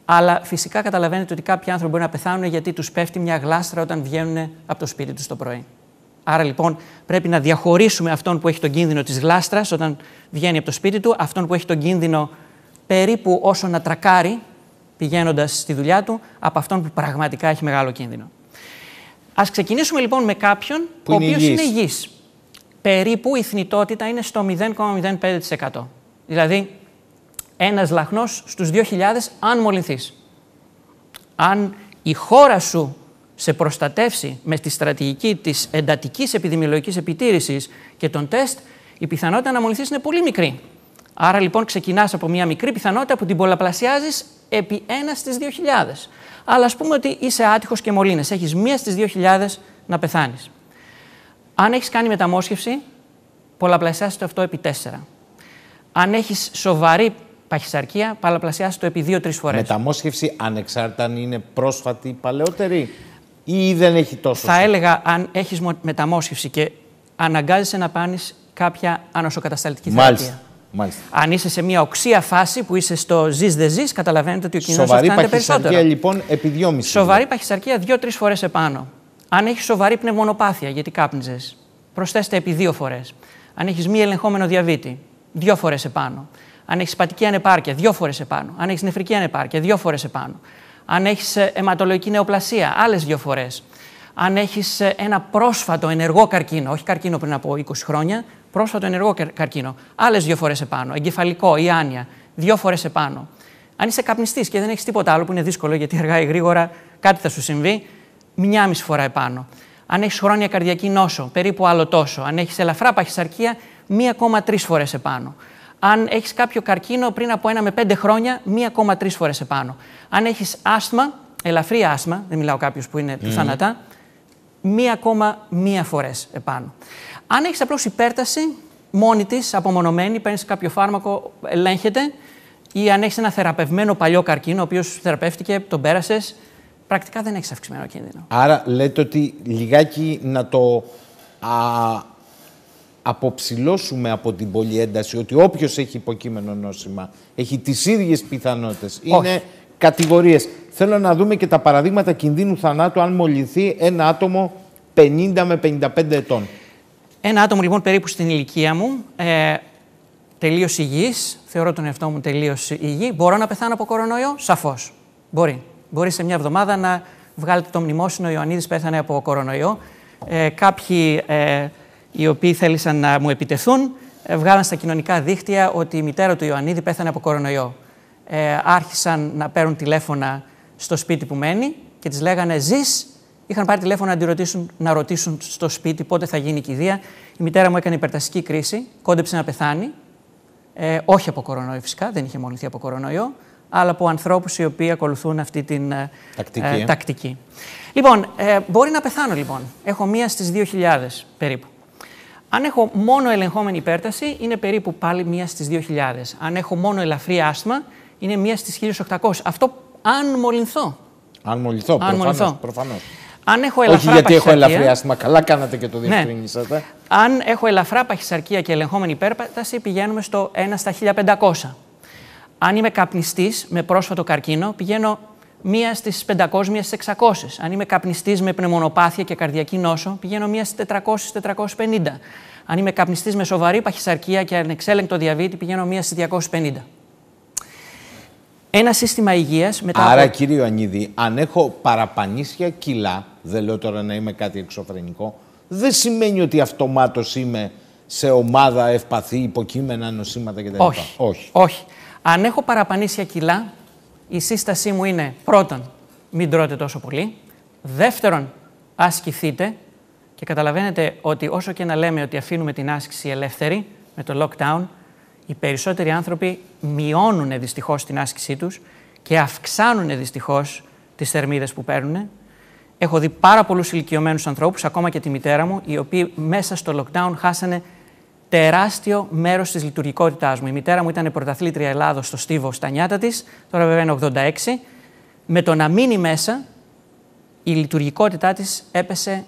Αλλά φυσικά καταλαβαίνετε ότι κάποιοι άνθρωποι μπορεί να πεθάνουν γιατί τους πέφτει μια γλάστρα όταν βγαίνουν από το σπίτι τους το πρωί. Άρα λοιπόν πρέπει να διαχωρίσουμε αυτόν που έχει τον κίνδυνο της γλάστρας όταν βγαίνει από το σπίτι του, αυτόν που έχει τον κίνδυνο περίπου όσο να τρακάρει πηγαίνοντας στη δουλειά του, από αυτόν που πραγματικά έχει μεγάλο κίνδυνο. Ας ξεκινήσουμε λοιπόν με κάποιον ο οποίος είναι υγιής. Περίπου η θνητότητα είναι στο 0,05%. Δηλαδή, ένας λαχνός στους 2.000 αν μολυνθείς. Αν η χώρα σου σε προστατεύσει με τη στρατηγική της εντατικής επιδημιολογικής επιτήρησης και των τεστ, η πιθανότητα να μολυνθείς είναι πολύ μικρή. Άρα λοιπόν ξεκινάς από μια μικρή πιθανότητα που την πολλαπλασιάζεις επί 1 στις 2.000. Αλλά ας πούμε ότι είσαι άτυχος και μολύνεσαι, έχεις 1 στις 2.000 να πεθάνεις. Αν έχεις κάνει μεταμόσχευση, πολλαπλασιάσεις το αυτό επί 4. Αν έχεις σοβαρή παχυσαρκία, πολλαπλασιάσεις το επί 2-3 φορές. Μεταμόσχευση ανεξάρτητα αν είναι πρόσφατη ή παλαιότερη ή δεν έχει τόσο. Θα έλεγα αν έχεις μεταμόσχευση και αναγκάζεσαι να πάρεις κάποια ανοσοκατασταλτική θεραπεία. Μάλιστα. Αν είσαι σε μια οξία φάση που είσαι στο ζεις δεν ζεις, καταλαβαίνετε ότι ο κίνδυνος αυξάνεται περισσότερο. Σοβαρή παχυσαρκία λοιπόν επί 2,5. Σοβαρή παχυσαρκία 2-3 φορές επάνω. Αν έχεις σοβαρή πνευμονοπάθεια, γιατί κάπνιζες, προσθέστε επί 2 φορές. Αν έχεις μη ελεγχόμενο διαβήτη, 2 φορές επάνω. Αν έχεις πατική ανεπάρκεια, 2 φορές επάνω. Αν έχεις νεφρική ανεπάρκεια, 2 φορές επάνω. Αν έχεις αιματολογική νεοπλασία, άλλες 2 φορές. Αν έχεις ένα πρόσφατο ενεργό καρκίνο, όχι καρκίνο πριν από 20 χρόνια, πρόσφατο ενεργό καρκίνο, άλλες 2 φορές επάνω. Εγκεφαλικό ή άνοια, 2 φορές επάνω. Αν είσαι καπνιστής και δεν έχεις τίποτα άλλο που είναι δύσκολο γιατί αργά ή γρήγορα κάτι θα σου συμβεί, 1,5 φορά επάνω. Αν έχεις χρόνια καρδιακή νόσο, περίπου άλλο τόσο. Αν έχεις ελαφρά παχυσαρκία, 1,3 φορές επάνω. Αν έχεις κάποιο καρκίνο πριν από 1 με 5 χρόνια, 1,3 φορές επάνω. Αν έχεις άσθμα, ελαφρύ άσθμα, δεν μιλάω κάποιος που είναι του θάνατα, 1,1 φορές επάνω. Αν έχεις απλώς υπέρταση, μόνη της, απομονωμένη, παίρνεις κάποιο φάρμακο, ελέγχεται, ή αν έχεις ένα θεραπευμένο παλιό καρκίνο, ο οποίος θεραπεύτηκε, τον πέρασες, πρακτικά δεν έχεις αυξημένο κίνδυνο. Άρα λέτε ότι λιγάκι να το αποψηλώσουμε από την πολυένταση, ότι όποιος έχει υποκείμενο νόσημα έχει τις ίδιες πιθανότητες. Είναι κατηγορίες. Θέλω να δούμε και τα παραδείγματα κινδύνου θανάτου αν μολυνθεί ένα άτομο 50 με 55 ετών. Ένα άτομο λοιπόν περίπου στην ηλικία μου, τελείως υγιής, θεωρώ τον εαυτό μου τελείως υγιή. Μπορώ να πεθάνω από κορονοϊό? Σαφώς. Μπορεί σε μια εβδομάδα να βγάλετε το μνημόσυνο Ιωαννίδης πέθανε από κορονοϊό. Κάποιοι οι οποίοι θέλησαν να μου επιτεθούν βγάλαν στα κοινωνικά δίκτυα ότι η μητέρα του Ιωαννίδη πέθανε από κορονοϊό. Άρχισαν να παίρνουν τηλέφωνα στο σπίτι που μένει και τις λέγανε «Ζεις?» Είχαν πάρει τηλέφωνο να ρωτήσουν στο σπίτι πότε θα γίνει η κηδεία. Η μητέρα μου έκανε υπερτασική κρίση, κόντεψε να πεθάνει. Όχι από κορονοϊό φυσικά, δεν είχε μολυνθεί από κορονοϊό, αλλά από ανθρώπους οι οποίοι ακολουθούν αυτή την τακτική. Λοιπόν, μπορεί να πεθάνω λοιπόν. Έχω 1 στις 2.000 περίπου. Αν έχω μόνο ελεγχόμενη υπέρταση, είναι περίπου πάλι 1 στις 2.000. Αν έχω μόνο ελαφρύ άσθμα, είναι 1 στις 1.800. Αυτό αν μολυνθώ. Αν μολυνθώ, προφανώς. Αν έχω ελαφρά όχι γιατί έχω ελαφρύ άσθμα, καλά κάνατε και το διευκρινίσατε. Ναι. Αν έχω ελαφρά παχυσαρκία και ελεγχόμενη υπέρταση, πηγαίνουμε στο 1 στα 1.500. Αν είμαι καπνιστής με πρόσφατο καρκίνο, πηγαίνω 1 στις 500, 1 στις 600. Αν είμαι καπνιστής με πνευμονοπάθεια και καρδιακή νόσο, πηγαίνω 1 στις 400-450. Αν είμαι καπνιστής με σοβαρή παχυσαρκία και ανεξέλεγκτο διαβήτη, πηγαίνω 1 στις 250. Ένα σύστημα υγείας μετά. Άρα, κύριε Ιωαννίδη, αν έχω παραπανήσια κιλά, δεν λέω τώρα να είμαι κάτι εξωφρενικό, δεν σημαίνει ότι αυτομάτως είμαι σε ομάδα ευπαθή, υποκείμενα, νοσήματα κτλ. Όχι. Αν έχω παραπανήσια κιλά, η σύστασή μου είναι πρώτον, μην τρώτε τόσο πολύ. Δεύτερον, ασκηθείτε. Και καταλαβαίνετε ότι όσο και να λέμε ότι αφήνουμε την άσκηση ελεύθερη με το lockdown, οι περισσότεροι άνθρωποι μειώνουν δυστυχώς την άσκησή τους και αυξάνουν δυστυχώς τις θερμίδες που παίρνουν. Έχω δει πάρα πολλούς ηλικιωμένους ανθρώπους, ακόμα και τη μητέρα μου, οι οποίοι μέσα στο lockdown χάσανε τεράστιο μέρος της λειτουργικότητάς μου. Η μητέρα μου ήταν πρωταθλήτρια Ελλάδος στο στίβο στα νιάτα της, τώρα βέβαια είναι 86. Με το να μείνει μέσα, η λειτουργικότητά της έπεσε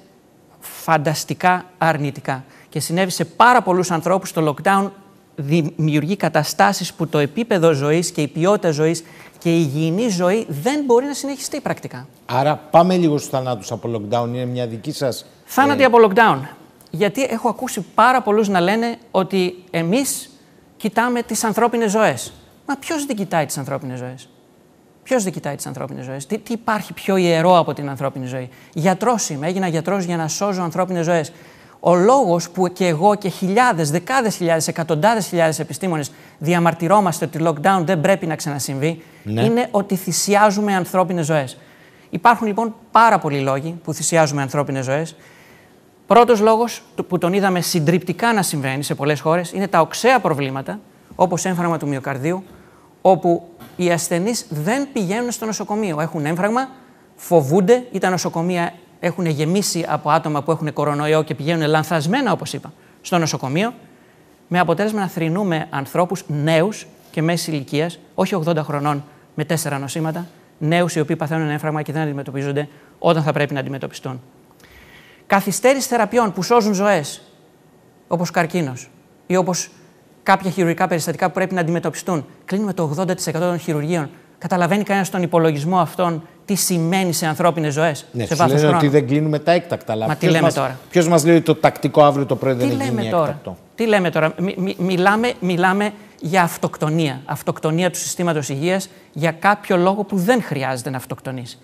φανταστικά αρνητικά. Και συνέβη σε πάρα πολλούς ανθρώπους. Το lockdown δημιουργεί καταστάσεις που το επίπεδο ζωής και η ποιότητα ζωής και η υγιεινή ζωή δεν μπορεί να συνεχιστεί πρακτικά. Άρα πάμε λίγο στους θανάτους από lockdown. Είναι μια δική σας... Θάνατοι από lockdown. Γιατί έχω ακούσει πάρα πολλούς να λένε ότι εμείς κοιτάμε τις ανθρώπινες ζωές. Μα ποιος δεν κοιτάει τις ανθρώπινες ζωές? Ποιος δεν κοιτάει τις ανθρώπινες ζωές? Τι υπάρχει πιο ιερό από την ανθρώπινη ζωή? Γιατρός είμαι, έγινα γιατρός για να σώζω ανθρώπινες ζωές. Ο λόγος που και εγώ και χιλιάδες, δεκάδες χιλιάδες, εκατοντάδες χιλιάδες επιστήμονες διαμαρτυρόμαστε ότι lockdown δεν πρέπει να ξανασυμβεί, είναι ότι θυσιάζουμε ανθρώπινες ζωές. Υπάρχουν λοιπόν πάρα πολλοί λόγοι που θυσιάζουμε ανθρώπινες ζωές. Πρώτος λόγος που τον είδαμε συντριπτικά να συμβαίνει σε πολλές χώρες είναι τα οξέα προβλήματα, όπως έμφραγμα του μυοκαρδίου, όπου οι ασθενείς δεν πηγαίνουν στο νοσοκομείο. Έχουν έμφραγμα, φοβούνται, ή τα νοσοκομεία έχουν γεμίσει από άτομα που έχουν κορονοϊό και πηγαίνουν λανθασμένα, όπως είπα, στο νοσοκομείο, με αποτέλεσμα να θρηνούμε ανθρώπους νέους και μέσης ηλικίας, όχι 80 χρονών με 4 νοσήματα, νέους οι οποίοι παθαίνουν έμφραγμα και δεν αντιμετωπίζονται όταν θα πρέπει να αντιμετωπιστούν. Καθυστέρηση θεραπείων που σώζουν ζωές, όπως καρκίνος ή όπως κάποια χειρουργικά περιστατικά που πρέπει να αντιμετωπιστούν. Κλείνουμε το 80% των χειρουργείων. Καταλαβαίνει κανένας τον υπολογισμό αυτόν τι σημαίνει σε ανθρώπινες ζωές, σε βάθος χρόνου? Ότι δεν κλείνουμε τα έκτακτα. Μα τι λέμε τώρα? Ποιος μας λέει ότι το τακτικό αύριο το πρωί δεν γίνει έκτακτο? Τι λέμε τώρα? Μιλάμε για αυτοκτονία. Αυτοκτονία του συστήματος υγείας για κάποιο λόγο που δεν χρειάζεται να αυτοκτονήσει.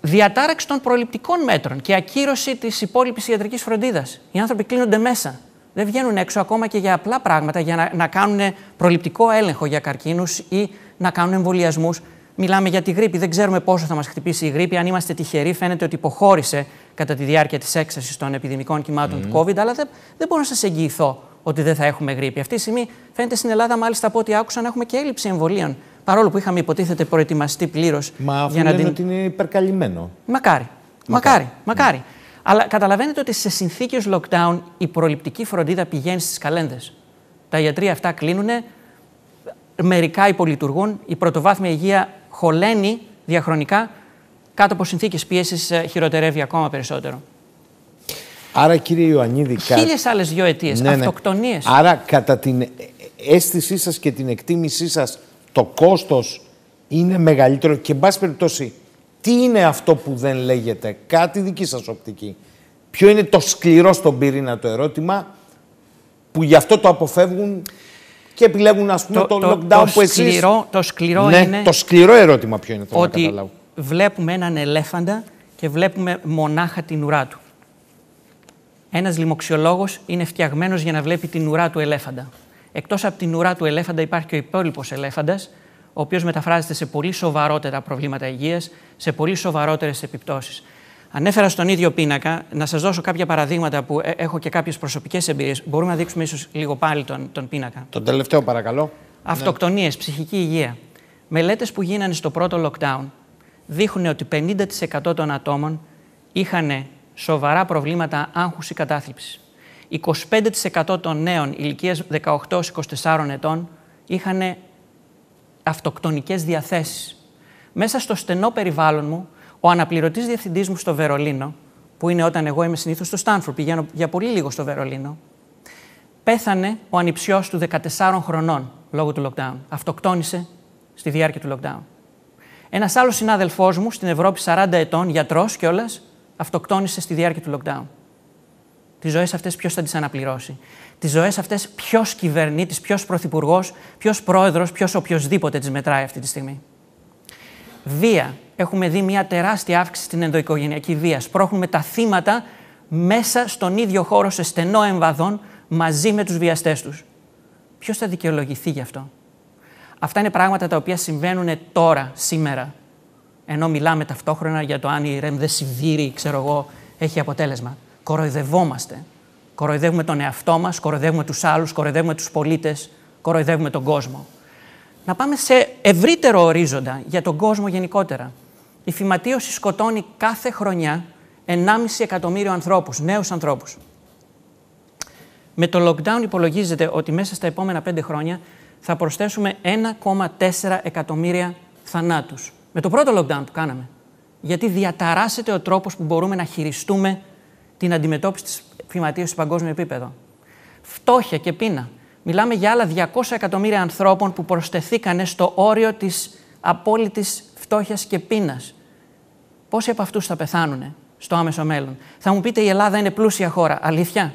Διατάραξη των προληπτικών μέτρων και ακύρωση της υπόλοιπης ιατρικής φροντίδας. Οι άνθρωποι κλείνονται μέσα. Δεν βγαίνουν έξω ακόμα και για απλά πράγματα, για να κάνουν προληπτικό έλεγχο για καρκίνους ή να κάνουν εμβολιασμούς. Μιλάμε για τη γρίπη. Δεν ξέρουμε πόσο θα μας χτυπήσει η γρίπη. Αν είμαστε τυχεροί, φαίνεται ότι υποχώρησε κατά τη διάρκεια της έξαρσης των επιδημικών κυμάτων του COVID, αλλά δεν μπορώ να σας εγγυηθώ ότι δεν θα έχουμε γρίπη. Αυτή τη στιγμή φαίνεται στην Ελλάδα, μάλιστα από ό,τι άκουσα, να έχουμε και έλλειψη εμβολίων. Παρόλο που είχαμε υποτίθεται προετοιμαστεί πλήρως. Μα αφού λένε ότι είναι υπερκαλυμμένο. Μακάρι. Αλλά καταλαβαίνετε ότι σε συνθήκες lockdown η προληπτική φροντίδα πηγαίνει στις καλένδες. Τα ιατρεία αυτά κλείνουν, μερικά υπολειτουργούν, η πρωτοβάθμια υγεία χωλαίνει διαχρονικά, κάτω από συνθήκες πίεσης χειροτερεύει ακόμα περισσότερο. Άρα, κύριε Ιωαννίδη, χίλιες άλλες δύο αιτίες, αυτοκτονίες. Άρα, κατά την αίσθησή σας και την εκτίμησή σας, το κόστος είναι μεγαλύτερο και, εν πάση περιπτώσει, τι είναι αυτό που δεν λέγεται, κάτι δική σας οπτική? Ποιο είναι το σκληρό στον πυρήνα το ερώτημα που γι' αυτό το αποφεύγουν και επιλέγουν, ας πούμε, το lockdown που εσείς... Το σκληρό είναι... Το σκληρό ερώτημα ποιο είναι, θέλω να καταλάβω. Βλέπουμε έναν ελέφαντα και βλέπουμε μονάχα την ουρά του. Ένας λοιμοξιολόγος είναι φτιαγμένος για να βλέπει την ουρά του ελέφαντα. Εκτός από την ουρά του ελέφαντα υπάρχει και ο υπόλοιπος ελέφαντας, ο οποίος μεταφράζεται σε πολύ σοβαρότερα προβλήματα υγείας, σε πολύ σοβαρότερες επιπτώσεις. Ανέφερα στον ίδιο πίνακα, να σας δώσω κάποια παραδείγματα που έχω και κάποιες προσωπικές εμπειρίες. Μπορούμε να δείξουμε ίσως λίγο πάλι τον πίνακα. Τον τελευταίο, παρακαλώ. Αυτοκτονίες, ψυχική υγεία. Μελέτες που γίνανε στο πρώτο lockdown δείχνουν ότι 50% των ατόμων είχαν σοβαρά προβλήματα άγχους ή κατάθλιψης. 25% των νέων ηλικίας 18-24 ετών είχαν αυτοκτονικές διαθέσεις. Μέσα στο στενό περιβάλλον μου, ο αναπληρωτής διευθυντής μου στο Βερολίνο, που είναι όταν εγώ είμαι συνήθως στο Στάνφορντ, πηγαίνω για πολύ λίγο στο Βερολίνο, πέθανε ο ανιψιός του 14 χρονών λόγω του lockdown. Αυτοκτόνησε στη διάρκεια του lockdown. Ένας άλλος συνάδελφός μου στην Ευρώπη, 40 ετών, γιατρός κιόλας, αυτοκτόνησε στη διάρκεια του lockdown. Τις ζωές αυτές ποιος θα τις αναπληρώσει? Τις ζωές αυτές ποιος κυβερνήτης, ποιος πρωθυπουργός, ποιος πρόεδρος, ποιος οποιοσδήποτε τις μετράει αυτή τη στιγμή? Βία. Έχουμε δει μια τεράστια αύξηση στην ενδοοικογενειακή βία. Σπρώχνουμε τα θύματα μέσα στον ίδιο χώρο, σε στενό εμβαδόν, μαζί με τους βιαστές τους. Ποιος θα δικαιολογηθεί γι' αυτό? Αυτά είναι πράγματα τα οποία συμβαίνουν τώρα, σήμερα. Ενώ μιλάμε ταυτόχρονα για το αν η Ρεμδεσιβίρη, ξέρω εγώ, έχει αποτέλεσμα. Κοροϊδευόμαστε. Κοροϊδεύουμε τον εαυτό μας, κοροϊδεύουμε τους άλλους, κοροϊδεύουμε τους πολίτες, κοροϊδεύουμε τον κόσμο. Να πάμε σε ευρύτερο ορίζοντα για τον κόσμο γενικότερα. Η φυματίωση σκοτώνει κάθε χρονιά 1,5 εκατομμύριο ανθρώπους, νέους ανθρώπους. Με το lockdown υπολογίζεται ότι μέσα στα επόμενα 5 χρόνια θα προσθέσουμε 1,4 εκατομμύρια θανάτους. Με το πρώτο lockdown που κάναμε. Γιατί διαταράσσεται ο τρόπος που μπορούμε να χειριστούμε την αντιμετώπιση της φυματίωσης σε παγκόσμιο επίπεδο. Φτώχεια και πείνα. Μιλάμε για άλλα 200 εκατομμύρια ανθρώπων που προσθεθήκανε στο όριο της απόλυτης φτώχειας και πείνας. Πόσοι από αυτούς θα πεθάνουνε στο άμεσο μέλλον? Θα μου πείτε, η Ελλάδα είναι πλούσια χώρα. Αλήθεια?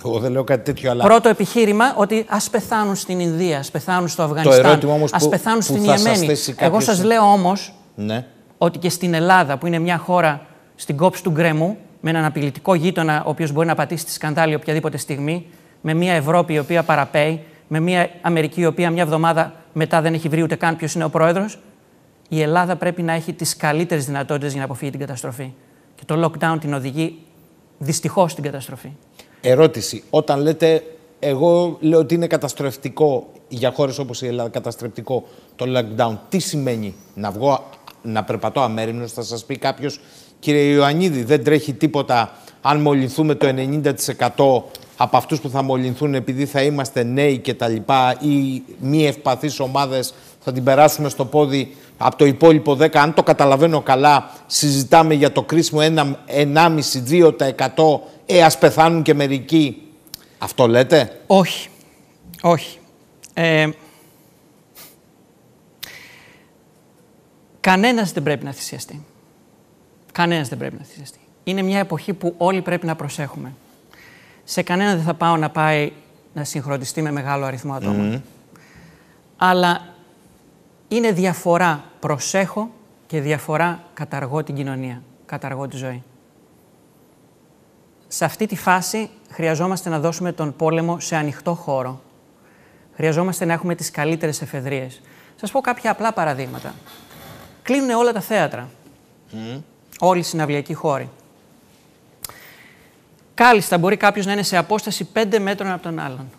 Εγώ δεν λέω κάτι τέτοιο, αλλά... Πρώτο επιχείρημα, ότι ας πεθάνουν στην Ινδία, ας πεθάνουν στο Αφγανιστάν, ας πεθάνουν στην Ιεμένη. Κάποιος... Εγώ σας λέω όμως, ναι, ότι και στην Ελλάδα, που είναι μια χώρα στην κόψη του γκρεμού, με έναν απειλητικό γείτονα, ο οποίος μπορεί να πατήσει τη σκανδάλη οποιαδήποτε στιγμή, με μια Ευρώπη η οποία παραπέει, με μια Αμερική η οποία μια εβδομάδα μετά δεν έχει βρει ούτε καν ποιος είναι ο πρόεδρος, η Ελλάδα πρέπει να έχει τις καλύτερες δυνατότητες για να αποφύγει την καταστροφή. Και το lockdown την οδηγεί δυστυχώς στην καταστροφή. Ερώτηση. Όταν λέτε, εγώ λέω ότι είναι καταστροφικό για χώρες όπως η Ελλάδα, καταστρεπτικό το lockdown, τι σημαίνει? Να βγω να περπατώ αμέριμνος? Θα σας πει κάποιος, κύριε Ιωαννίδη, δεν τρέχει τίποτα αν μολυνθούμε το 90% από αυτούς που θα μολυνθούν επειδή θα είμαστε νέοι και τα λοιπά, ή μη ευπαθείς ομάδες θα την περάσουμε στο πόδι από το υπόλοιπο 10%. Αν το καταλαβαίνω καλά, συζητάμε για το κρίσιμο 1,5-2%. Ας πεθάνουν και μερικοί. Αυτό λέτε? Όχι. Όχι. Κανένας δεν πρέπει να θυσιαστεί. Κανένας δεν πρέπει να θυσιαστεί. Είναι μια εποχή που όλοι πρέπει να προσέχουμε. Σε κανέναν δεν θα πάω να πάει να συγχρονιστεί με μεγάλο αριθμό ατόμων. Αλλά είναι διαφορά προσέχω και διαφορά καταργώ την κοινωνία, καταργώ τη ζωή. Σε αυτή τη φάση χρειαζόμαστε να δώσουμε τον πόλεμο σε ανοιχτό χώρο. Χρειαζόμαστε να έχουμε τις καλύτερες εφεδρίες. Σας πω κάποια απλά παραδείγματα. Κλείνουν όλα τα θέατρα. Όλοι οι συναυλιακοί χώροι. Κάλλιστα μπορεί κάποιος να είναι σε απόσταση 5 μέτρων από τον άλλον.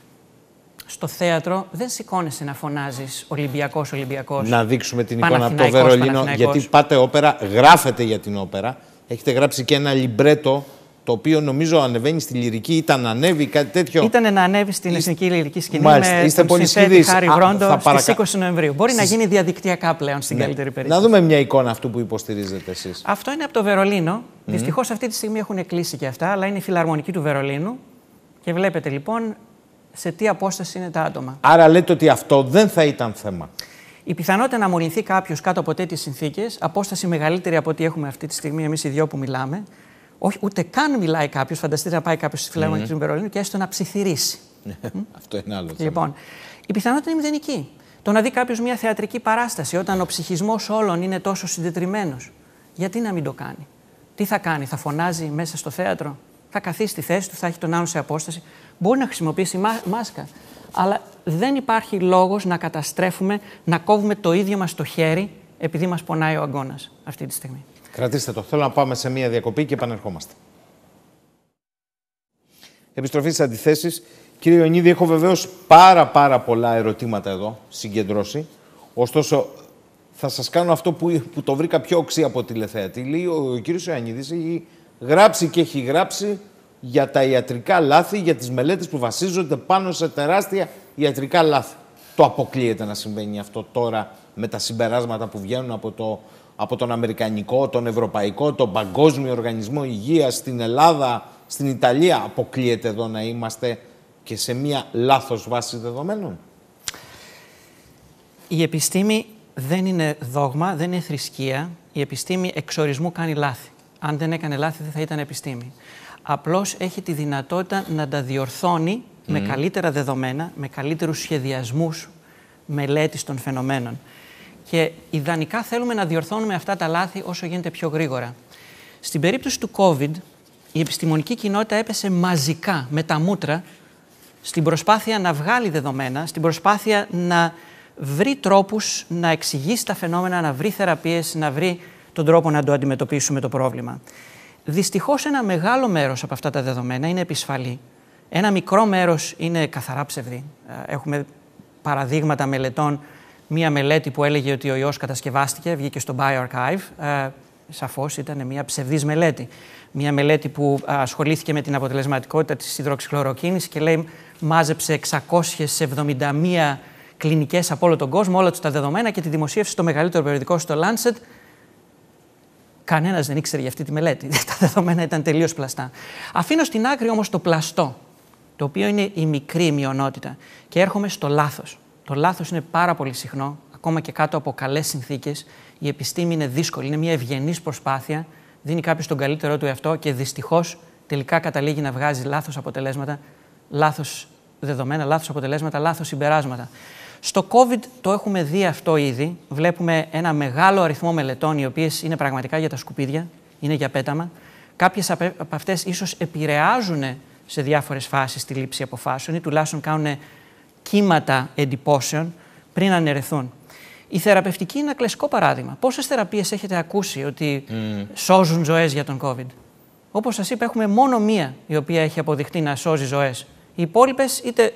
Στο θέατρο δεν σηκώνεσαι να φωνάζεις Ολυμπιακός, Ολυμπιακός. Να δείξουμε την εικόνα από το Βερολίνο, γιατί πάτε όπερα, γράφετε για την όπερα. Έχετε γράψει και ένα λιμπρέτο, το οποίο νομίζω ανεβαίνει στη λυρική, ήταν να ανέβει, κάτι τέτοιο. Ήταν να ανέβει στην Εθνική Λυρική Σκηνή με τον συνθέτη Χάρη Βρόντο στις 20 Νοεμβρίου. Μπορεί να γίνει διαδικτυακά πλέον στην καλύτερη περίπτωση. Να δούμε μια εικόνα αυτού που υποστηρίζετε εσείς. Αυτό είναι από το Βερολίνο. Δυστυχώς αυτή τη στιγμή έχουν κλείσει και αυτά, αλλά είναι η Φιλαρμονική του Βερολίνου. Και βλέπετε λοιπόν σε τι απόσταση είναι τα άτομα. Άρα λέτε ότι αυτό δεν θα ήταν θέμα? Η πιθανότητα να μολυνθεί κάποιος κάτω από τέτοιες συνθήκες, απόσταση μεγαλύτερη από ό,τι έχουμε αυτή τη στιγμή εμείς οι δυο που μιλάμε, όχι, ούτε καν μιλάει κάποιος, φανταστείτε να πάει κάποιος στη Φιλαρμονική του Βερολίνου και έστω να ψιθυρίσει. Αυτό είναι άλλο θέμα. Λοιπόν, η πιθανότητα είναι μηδενική. Το να δει κάποιος μια θεατρική παράσταση όταν ο ψυχισμός όλων είναι τόσο συντετριμμένος, γιατί να μην το κάνει? Τι θα κάνει, θα φωνάζει μέσα στο θέατρο, θα καθίσει στη θέση του, θα έχει τον άλλον σε απόσταση, μπορεί να χρησιμοποιήσει μάσκα. Αλλά δεν υπάρχει λόγος να καταστρέφουμε, να κόβουμε το ίδιο μας το χέρι επειδή μας πονάει ο αγκώνας αυτή τη στιγμή. Κρατήστε το. Θέλω να πάμε σε μία διακοπή και επανερχόμαστε. Επιστροφή στις αντιθέσεις. Κύριε Ιωαννίδη, έχω βεβαίως πάρα πολλά ερωτήματα εδώ συγκεντρώσει. Ωστόσο, θα σας κάνω αυτό που το βρήκα πιο οξύ από τηλεθέατη. Λέει, ο κύριος Ιωαννίδης έχει γράψει και έχει γράψει για τα ιατρικά λάθη, για τις μελέτες που βασίζονται πάνω σε τεράστια ιατρικά λάθη. Το αποκλείεται να συμβαίνει αυτό τώρα με τα συμπεράσματα που βγαίνουν από τον Αμερικανικό, τον Ευρωπαϊκό, τον Παγκόσμιο Οργανισμό Υγείας στην Ελλάδα, στην Ιταλία? Αποκλείεται εδώ να είμαστε και σε μία λάθος βάση δεδομένων? Η επιστήμη δεν είναι δόγμα, δεν είναι θρησκεία. Η επιστήμη εξορισμού κάνει λάθη. Αν δεν έκανε λάθη δεν θα ήταν επιστήμη. Απλώς έχει τη δυνατότητα να τα διορθώνει με καλύτερα δεδομένα, με καλύτερους σχεδιασμούς μελέτης των φαινομένων. και ιδανικά θέλουμε να διορθώνουμε αυτά τα λάθη όσο γίνεται πιο γρήγορα. Στην περίπτωση του COVID, η επιστημονική κοινότητα έπεσε μαζικά με τα μούτρα στην προσπάθεια να βγάλει δεδομένα, στην προσπάθεια να βρει τρόπους να εξηγήσει τα φαινόμενα, να βρει θεραπείες, να βρει τον τρόπο να το αντιμετωπίσουμε το πρόβλημα. Δυστυχώς ένα μεγάλο μέρος από αυτά τα δεδομένα είναι επισφαλή. Ένα μικρό μέρος είναι καθαρά ψευδή. Έχουμε παραδείγματα μελετών. Μία μελέτη που έλεγε ότι ο ιός κατασκευάστηκε, βγήκε στο bioRxiv. Σαφώς ήταν μια ψευδής μελέτη. Μια μελέτη που ασχολήθηκε με την αποτελεσματικότητα της υδροξυχλωροκίνης και λέει μάζεψε 671 κλινικές από όλο τον κόσμο, όλα τους τα δεδομένα και τη δημοσίευσε στο μεγαλύτερο περιοδικό, στο Lancet. Κανένας δεν ήξερε για αυτή τη μελέτη. Τα δεδομένα ήταν τελείως πλαστά. Αφήνω στην άκρη όμως το πλαστό, το οποίο είναι η μικρή μειονότητα. Και έρχομαι στο λάθος. Το λάθος είναι πάρα πολύ συχνό, ακόμα και κάτω από καλές συνθήκες. Η επιστήμη είναι δύσκολη, είναι μια ευγενής προσπάθεια. Δίνει κάποιος τον καλύτερό του εαυτό και δυστυχώς τελικά καταλήγει να βγάζει λάθος αποτελέσματα, λάθος δεδομένα, λάθος αποτελέσματα, λάθος συμπεράσματα. Στο COVID το έχουμε δει αυτό ήδη. Βλέπουμε ένα μεγάλο αριθμό μελετών, οι οποίες είναι πραγματικά για τα σκουπίδια, είναι για πέταμα. Κάποιες από αυτές ίσως επηρεάζουν σε διάφορες φάσεις τη λήψη αποφάσεων ή τουλάχιστον κάνουν κύματα εντυπώσεων πριν αναιρεθούν. Η θεραπευτική είναι ένα κλασικό παράδειγμα. Πόσες θεραπείες έχετε ακούσει ότι σώζουν ζωές για τον COVID? Όπως σας είπα, έχουμε μόνο μία η οποία έχει αποδειχτεί να σώζει ζωές. Οι υπόλοιπες είτε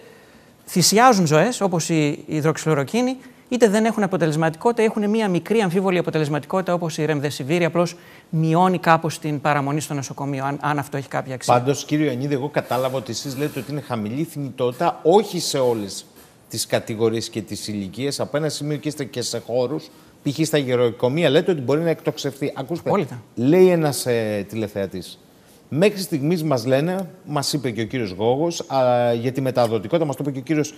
θυσιάζουν ζωές, όπως η υδροξυλωροκίνη, είτε δεν έχουν αποτελεσματικότητα, έχουν μία μικρή αμφίβολη αποτελεσματικότητα, όπως η Remdesivir, απλώς μειώνει κάπως την παραμονή στο νοσοκομείο, αν αυτό έχει κάποια αξία. Πάντως, κύριο Ιωαννίδη, εγώ κατάλαβα ότι εσείς λέτε ότι είναι χαμηλή θνητότητα, όχι σε όλες τις κατηγορίες και τις ηλικίες. Από ένα σημείο και είστε και σε χώρους, π.χ. στα γεροκομεία, λέτε ότι μπορεί να εκτοξευθεί. Ακούστε, λέει ένας τηλεθεατής. Μέχρι στιγμής μας λένε, μας είπε και ο κύριος Γόγος, για τη μεταδοτικότητα, μας το είπε και ο κύριος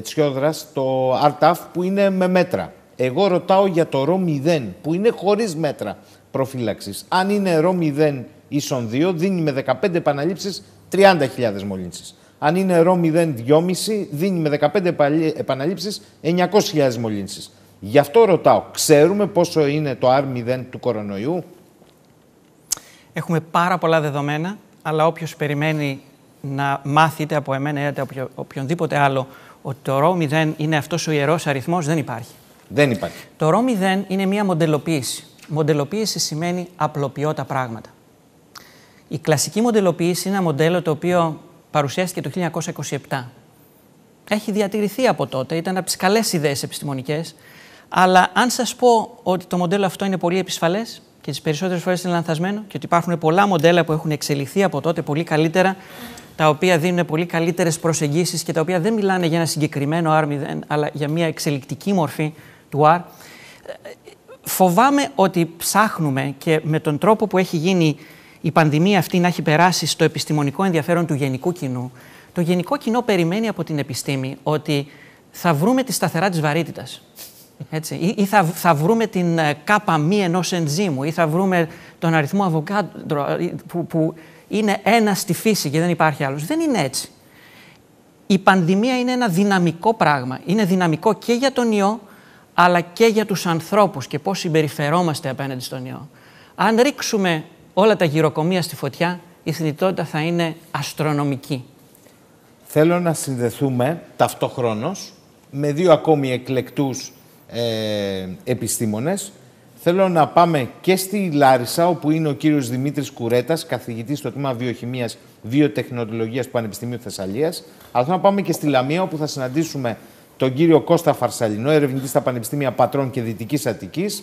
Τσιόδρας, το RTAF που είναι με μέτρα. Εγώ ρωτάω για το ρο0 που είναι χωρίς μέτρα προφύλαξης. Αν είναι ρο0 ίσον 2, δίνει με 15 επαναλήψεις 30.000 μολύνσεις. Αν είναι ρο0 2,5, δίνει με 15 επαναλήψεις 900.000 μολύνσεις. Γι' αυτό ρωτάω, ξέρουμε πόσο είναι το R0 του κορονοϊού? Έχουμε πάρα πολλά δεδομένα, αλλά όποιος περιμένει να μάθει είτε από εμένα είτε από οποιονδήποτε άλλο ότι το ρο0 είναι αυτός ο ιερός αριθμός, δεν υπάρχει. Δεν υπάρχει. Το ρο0 είναι μια μοντελοποίηση. Μοντελοποίηση σημαίνει απλοποιώ τα πράγματα. Η κλασική μοντελοποίηση είναι ένα μοντέλο το οποίο παρουσιάστηκε το 1927. Έχει διατηρηθεί από τότε, ήταν από τις καλές ιδέες επιστημονικές, αλλά αν σας πω ότι το μοντέλο αυτό είναι πολύ επισφαλές και τις περισσότερες φορές είναι λανθασμένο και ότι υπάρχουν πολλά μοντέλα που έχουν εξελιχθεί από τότε πολύ καλύτερα, τα οποία δίνουν πολύ καλύτερες προσεγγίσεις και τα οποία δεν μιλάνε για ένα συγκεκριμένο R0, αλλά για μια εξελικτική μορφή του R. Φοβάμαι ότι ψάχνουμε και με τον τρόπο που έχει γίνει η πανδημία αυτή να έχει περάσει στο επιστημονικό ενδιαφέρον του γενικού κοινού. Το γενικό κοινό περιμένει από την επιστήμη ότι θα βρούμε τη σταθερά της βαρύτητας. Έτσι, ή θα βρούμε την κάπα μη ενός ενζήμου ή θα βρούμε τον αριθμό Αβοκάντρο που είναι ένα στη φύση και δεν υπάρχει άλλος. Δεν είναι έτσι. Η πανδημία είναι ένα δυναμικό πράγμα. Είναι δυναμικό και για τον ιό, αλλά και για τους ανθρώπους και πώς συμπεριφερόμαστε απέναντι στον ιό. Αν ρίξουμε όλα τα γυροκομεία στη φωτιά, η θνητότητα θα είναι αστρονομική. Θέλω να συνδεθούμε ταυτόχρονος με δύο ακόμη εκλεκτούς επιστήμονες. Θέλω να πάμε και στη Λάρισα, όπου είναι ο κύριος Δημήτρης Κουρέτας, καθηγητής στο τμήμα Βιοχημίας Βιοτεχνολογίας του Πανεπιστημίου Θεσσαλίας. Αλλά θέλω να πάμε και στη Λαμία, όπου θα συναντήσουμε τον κύριο Κώστα Φαρσαλινό, ερευνητή στα Πανεπιστήμια Πατρών και Δυτικής Αττικής.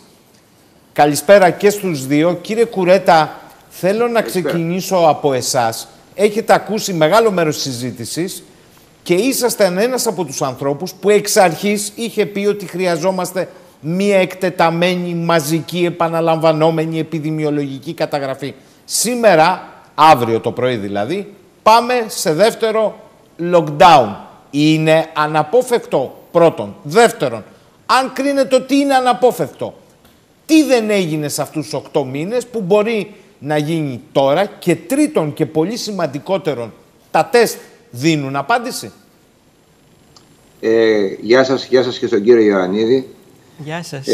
Καλησπέρα και στους δύο. Κύριε Κουρέτα, θέλω να ξεκινήσω από εσάς. Έχετε ακούσει μεγάλο μέρος της συζήτησης και ήσασταν ένας από τους ανθρώπους που εξ αρχής είχε πει ότι χρειαζόμαστε μία εκτεταμένη, μαζική, επαναλαμβανόμενη επιδημιολογική καταγραφή. Σήμερα, αύριο το πρωί δηλαδή, πάμε σε δεύτερο lockdown. Είναι αναπόφευκτο, πρώτον. Δεύτερον, αν κρίνετε ότι είναι αναπόφευκτο, τι δεν έγινε σε αυτούς τους 8 μήνες που μπορεί να γίνει τώρα? Και τρίτον και πολύ σημαντικότερον, τα τεστ δίνουν απάντηση? Γεια σας και στον κύριο Ιωαννίδη. Γεια σας.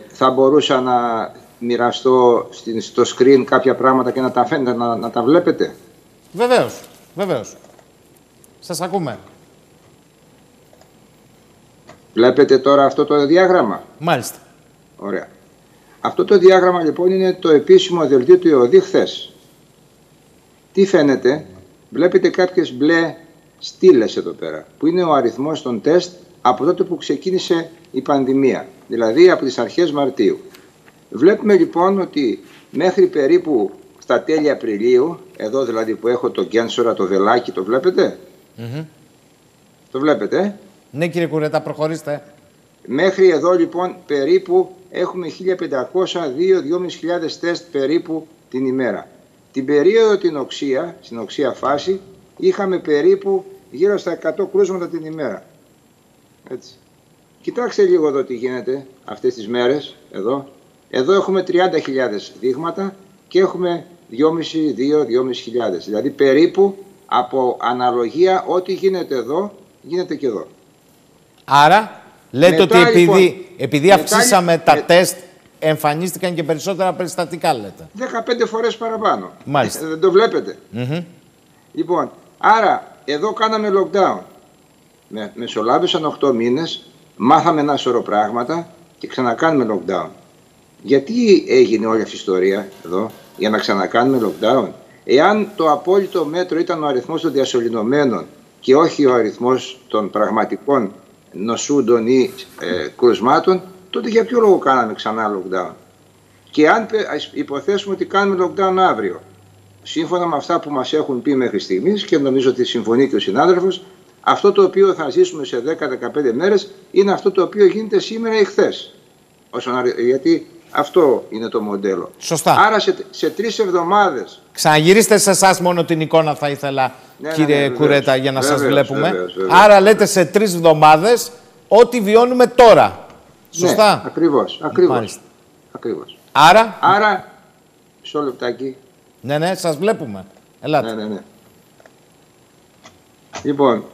Θα μπορούσα να μοιραστώ στο screen κάποια πράγματα και να τα φαίνεται, να τα βλέπετε. Βεβαίως, βεβαίως. Σας ακούμε. Βλέπετε τώρα αυτό το διάγραμμα. Μάλιστα. Ωραία. Αυτό το διάγραμμα λοιπόν είναι το επίσημο δελτίο του ΕΟΔΗ χθες. Τι φαίνεται? Βλέπετε κάποιες μπλε στήλες εδώ πέρα, που είναι ο αριθμός των τεστ από τότε που ξεκίνησε η πανδημία, δηλαδή από τις αρχές Μαρτίου. Βλέπουμε λοιπόν ότι μέχρι περίπου στα τέλη Απριλίου, εδώ δηλαδή που έχω το Γκένσορα, το βελάκι, το βλέπετε? Το βλέπετε? Ναι κύριε Κουρέτα, προχωρήστε. Μέχρι εδώ λοιπόν περίπου έχουμε 1.500-2.500 τεστ περίπου την ημέρα. Την περίοδο στην οξία φάση είχαμε περίπου γύρω στα 100 κρούσματα την ημέρα. Έτσι. Κοιτάξτε λίγο εδώ τι γίνεται αυτές τις μέρες. Εδώ έχουμε 30.000 δείγματα και έχουμε 2.500. Δηλαδή περίπου από αναλογία ό,τι γίνεται εδώ γίνεται και εδώ. Άρα λέτε μετά, ότι επειδή μετά, αυξήσαμε τα τεστ εμφανίστηκαν και περισσότερα περιστατικά, λέτε. 15 φορές παραπάνω. Μάλιστα. Δεν το βλέπετε. Λοιπόν, άρα εδώ κάναμε lockdown. Μεσολάβησαν 8 μήνες, μάθαμε ένα σωρό πράγματα και ξανακάνουμε lockdown. Γιατί έγινε όλη αυτή η ιστορία εδώ, για να ξανακάνουμε lockdown? Εάν το απόλυτο μέτρο ήταν ο αριθμός των διασωληνωμένων και όχι ο αριθμός των πραγματικών νοσούντων ή κρουσμάτων, τότε για ποιο λόγο κάναμε ξανά lockdown? Και αν υποθέσουμε ότι κάνουμε lockdown αύριο, σύμφωνα με αυτά που μας έχουν πει μέχρι στιγμής, και νομίζω ότι συμφωνεί και ο συνάδελφος, αυτό το οποίο θα ζήσουμε σε 10-15 μέρες είναι αυτό το οποίο γίνεται σήμερα ή χθες. Γιατί αυτό είναι το μοντέλο. Σωστά. Άρα σε 3 εβδομάδες... Ξαναγυρίστε σε εσάς μόνο την εικόνα θα ήθελα, κύριε Κουρέτα, για να σας βλέπουμε. Βεβαίως. Άρα λέτε σε 3 εβδομάδες ό,τι βιώνουμε τώρα. Σωστά. Ναι, ακριβώς. Άρα, μισό λεπτάκι. Ναι, σας βλέπουμε. Ελάτε. Ναι. Λοιπόν,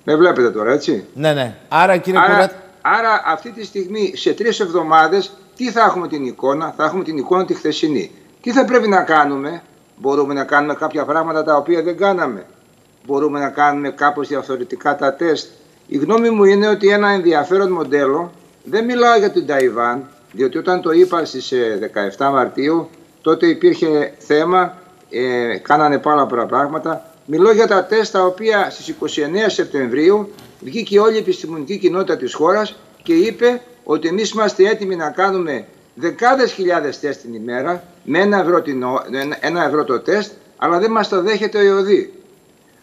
με βλέπετε τώρα, έτσι? Ναι. Άρα, κύριε Κουρέτα... Άρα αυτή τη στιγμή σε 3 εβδομάδες τι θα έχουμε την εικόνα? Θα έχουμε την εικόνα τη χθεσινή. Τι θα πρέπει να κάνουμε? Μπορούμε να κάνουμε κάποια πράγματα τα οποία δεν κάναμε. Μπορούμε να κάνουμε κάπως διαφορετικά τα τεστ. Η γνώμη μου είναι ότι ένα ενδιαφέρον μοντέλο, δεν μιλάω για την Ταϊβάν, διότι όταν το είπα στις 17 Μαρτίου, τότε υπήρχε θέμα, κάνανε πάρα πολλά πράγματα. Μιλώ για τα τεστ τα οποία στις 29 Σεπτεμβρίου βγήκε όλη η επιστημονική κοινότητα της χώρας και είπε ότι εμείς είμαστε έτοιμοι να κάνουμε δεκάδες χιλιάδες τεστ την ημέρα με ένα ευρώ το τεστ, αλλά δεν μας το δέχεται ο ΕΟΔΗ.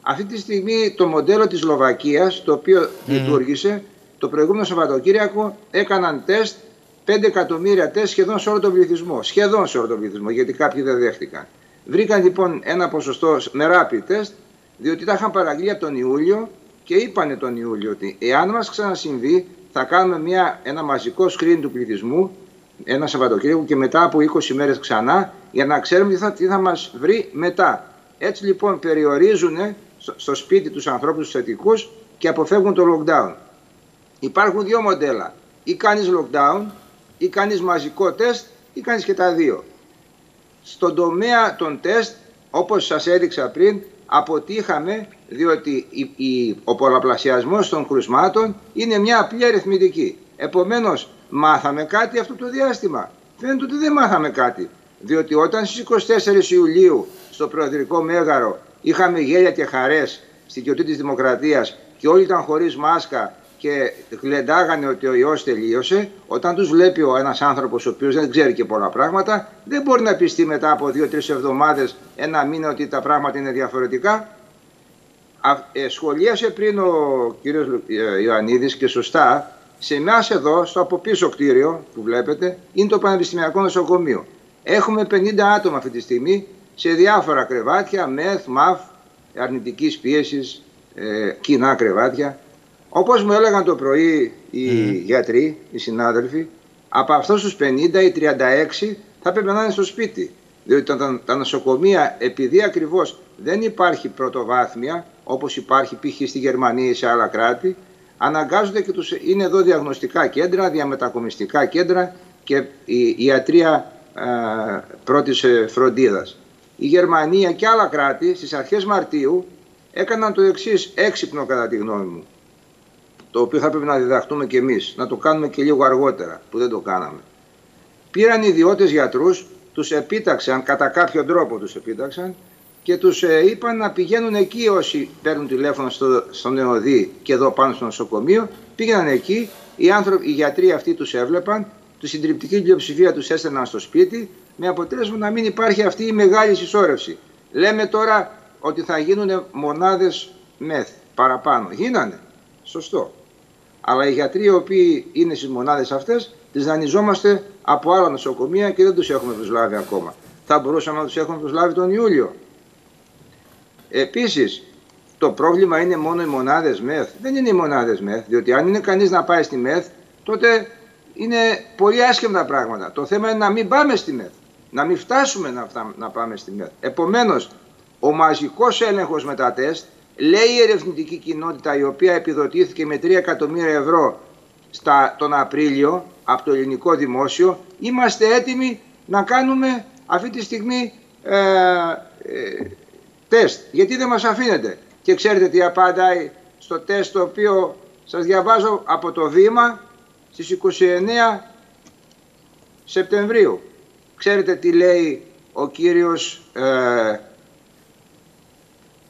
Αυτή τη στιγμή το μοντέλο της Σλοβακίας, το οποίο λειτουργήσε, το προηγούμενο Σαββατοκύριακο έκαναν τεστ, 5 εκατομμύρια τεστ σχεδόν σε όλο τον πληθυσμό. Σχεδόν σε όλο τον πληθυσμό, γιατί κάποιοι δεν δέχτηκαν. Βρήκαν λοιπόν ένα ποσοστό με rapid test, διότι τα είχαν παραγγείλει από τον Ιούλιο και είπανε τον Ιούλιο ότι εάν μας ξανασυμβεί θα κάνουμε ένα μαζικό screen του πληθυσμού ένα Σαββατοκύριακο και μετά από 20 μέρες ξανά, για να ξέρουμε τι θα μας βρει μετά. Έτσι λοιπόν περιορίζουν στο σπίτι τους ανθρώπους τους θετικούς και αποφεύγουν το lockdown. Υπάρχουν δύο μοντέλα. Ή κάνεις lockdown, ή κάνεις μαζικό τεστ, ή κάνεις και τα δύο. Στον τομέα των τεστ, όπως σας έδειξα πριν, αποτύχαμε, διότι ο πολλαπλασιασμός των κρουσμάτων είναι μια απλή αριθμητική. Επομένως, μάθαμε κάτι αυτό το διάστημα? Φαίνεται ότι δεν μάθαμε κάτι. Διότι όταν στις 24 Ιουλίου στο Προεδρικό Μέγαρο είχαμε γέλια και χαρές στην γιορτή της Δημοκρατίας και όλοι ήταν χωρίς μάσκα και γλεντάγανε ότι ο ιός τελείωσε, όταν τους βλέπει ένας άνθρωπος ο οποίος δεν ξέρει και πολλά πράγματα, δεν μπορεί να πιστεί μετά από 2-3 εβδομάδες, ένα μήνα, ότι τα πράγματα είναι διαφορετικά. Σχολίασε πριν ο κύριος Ιωαννίδης και σωστά, σε εμάς εδώ, στο από πίσω κτίριο που βλέπετε, είναι το Πανεπιστημιακό Νοσοκομείο. Έχουμε 50 άτομα αυτή τη στιγμή σε διάφορα κρεβάτια, μεθ, μαφ, αρνητικής πίεσης, κοινά κρεβάτια. Όπως μου έλεγαν το πρωί οι γιατροί, οι συνάδελφοι, από αυτούς τους 50 ή 36 θα πρέπει να είναι στο σπίτι. Διότι τα νοσοκομεία, επειδή ακριβώς δεν υπάρχει πρωτοβάθμια, όπως υπάρχει π.χ. στη Γερμανία ή σε άλλα κράτη, αναγκάζονται και είναι εδώ διαγνωστικά κέντρα, διαμετακομιστικά κέντρα και η ιατρία πρώτης φροντίδας. Η Γερμανία και άλλα κράτη στις αρχές Μαρτίου έκαναν το εξής έξυπνο κατά τη γνώμη μου, το οποίο θα πρέπει να διδαχτούμε και εμείς, να το κάνουμε και λίγο αργότερα που δεν το κάναμε. Πήραν ιδιώτες γιατρούς, τους επίταξαν, κατά κάποιο τρόπο τους επίταξαν και τους είπαν να πηγαίνουν εκεί όσοι παίρνουν τηλέφωνο στο ΝΕΟΔΗ και εδώ πάνω στο νοσοκομείο, πήγαιναν εκεί, οι γιατροί αυτοί τους έβλεπαν, τη συντριπτική πλειοψηφία τους έστελναν στο σπίτι, με αποτέλεσμα να μην υπάρχει αυτή η μεγάλη συσσόρευση. Λέμε τώρα ότι θα γίνουν μονάδες μεθ παραπάνω. Γίνανε. Σωστό. Αλλά οι γιατροί οι οποίοι είναι στις μονάδες αυτές, τις δανειζόμαστε από άλλα νοσοκομεία και δεν τους έχουμε προσλάβει ακόμα. Θα μπορούσαμε να τους έχουμε προσλάβει τον Ιούλιο. Επίσης, το πρόβλημα είναι μόνο οι μονάδες μεθ. Δεν είναι οι μονάδες μεθ, διότι αν είναι κανείς να πάει στη μεθ, τότε είναι πολύ άσχημα πράγματα. Το θέμα είναι να μην πάμε στη μεθ. Να μην φτάσουμε να πάμε στη μεθ. Επομένως, ο μαζικός έλεγχος με τα τεστ, λέει η ερευνητική κοινότητα, η οποία επιδοτήθηκε με 3 εκατομμύρια ευρώ τον Απρίλιο από το ελληνικό δημόσιο, είμαστε έτοιμοι να κάνουμε αυτή τη στιγμή τεστ. Γιατί δεν μας αφήνετε? Και ξέρετε τι απαντάει στο τεστ, το οποίο σας διαβάζω από το Βήμα στις 29 Σεπτεμβρίου. Ξέρετε τι λέει ο κύριος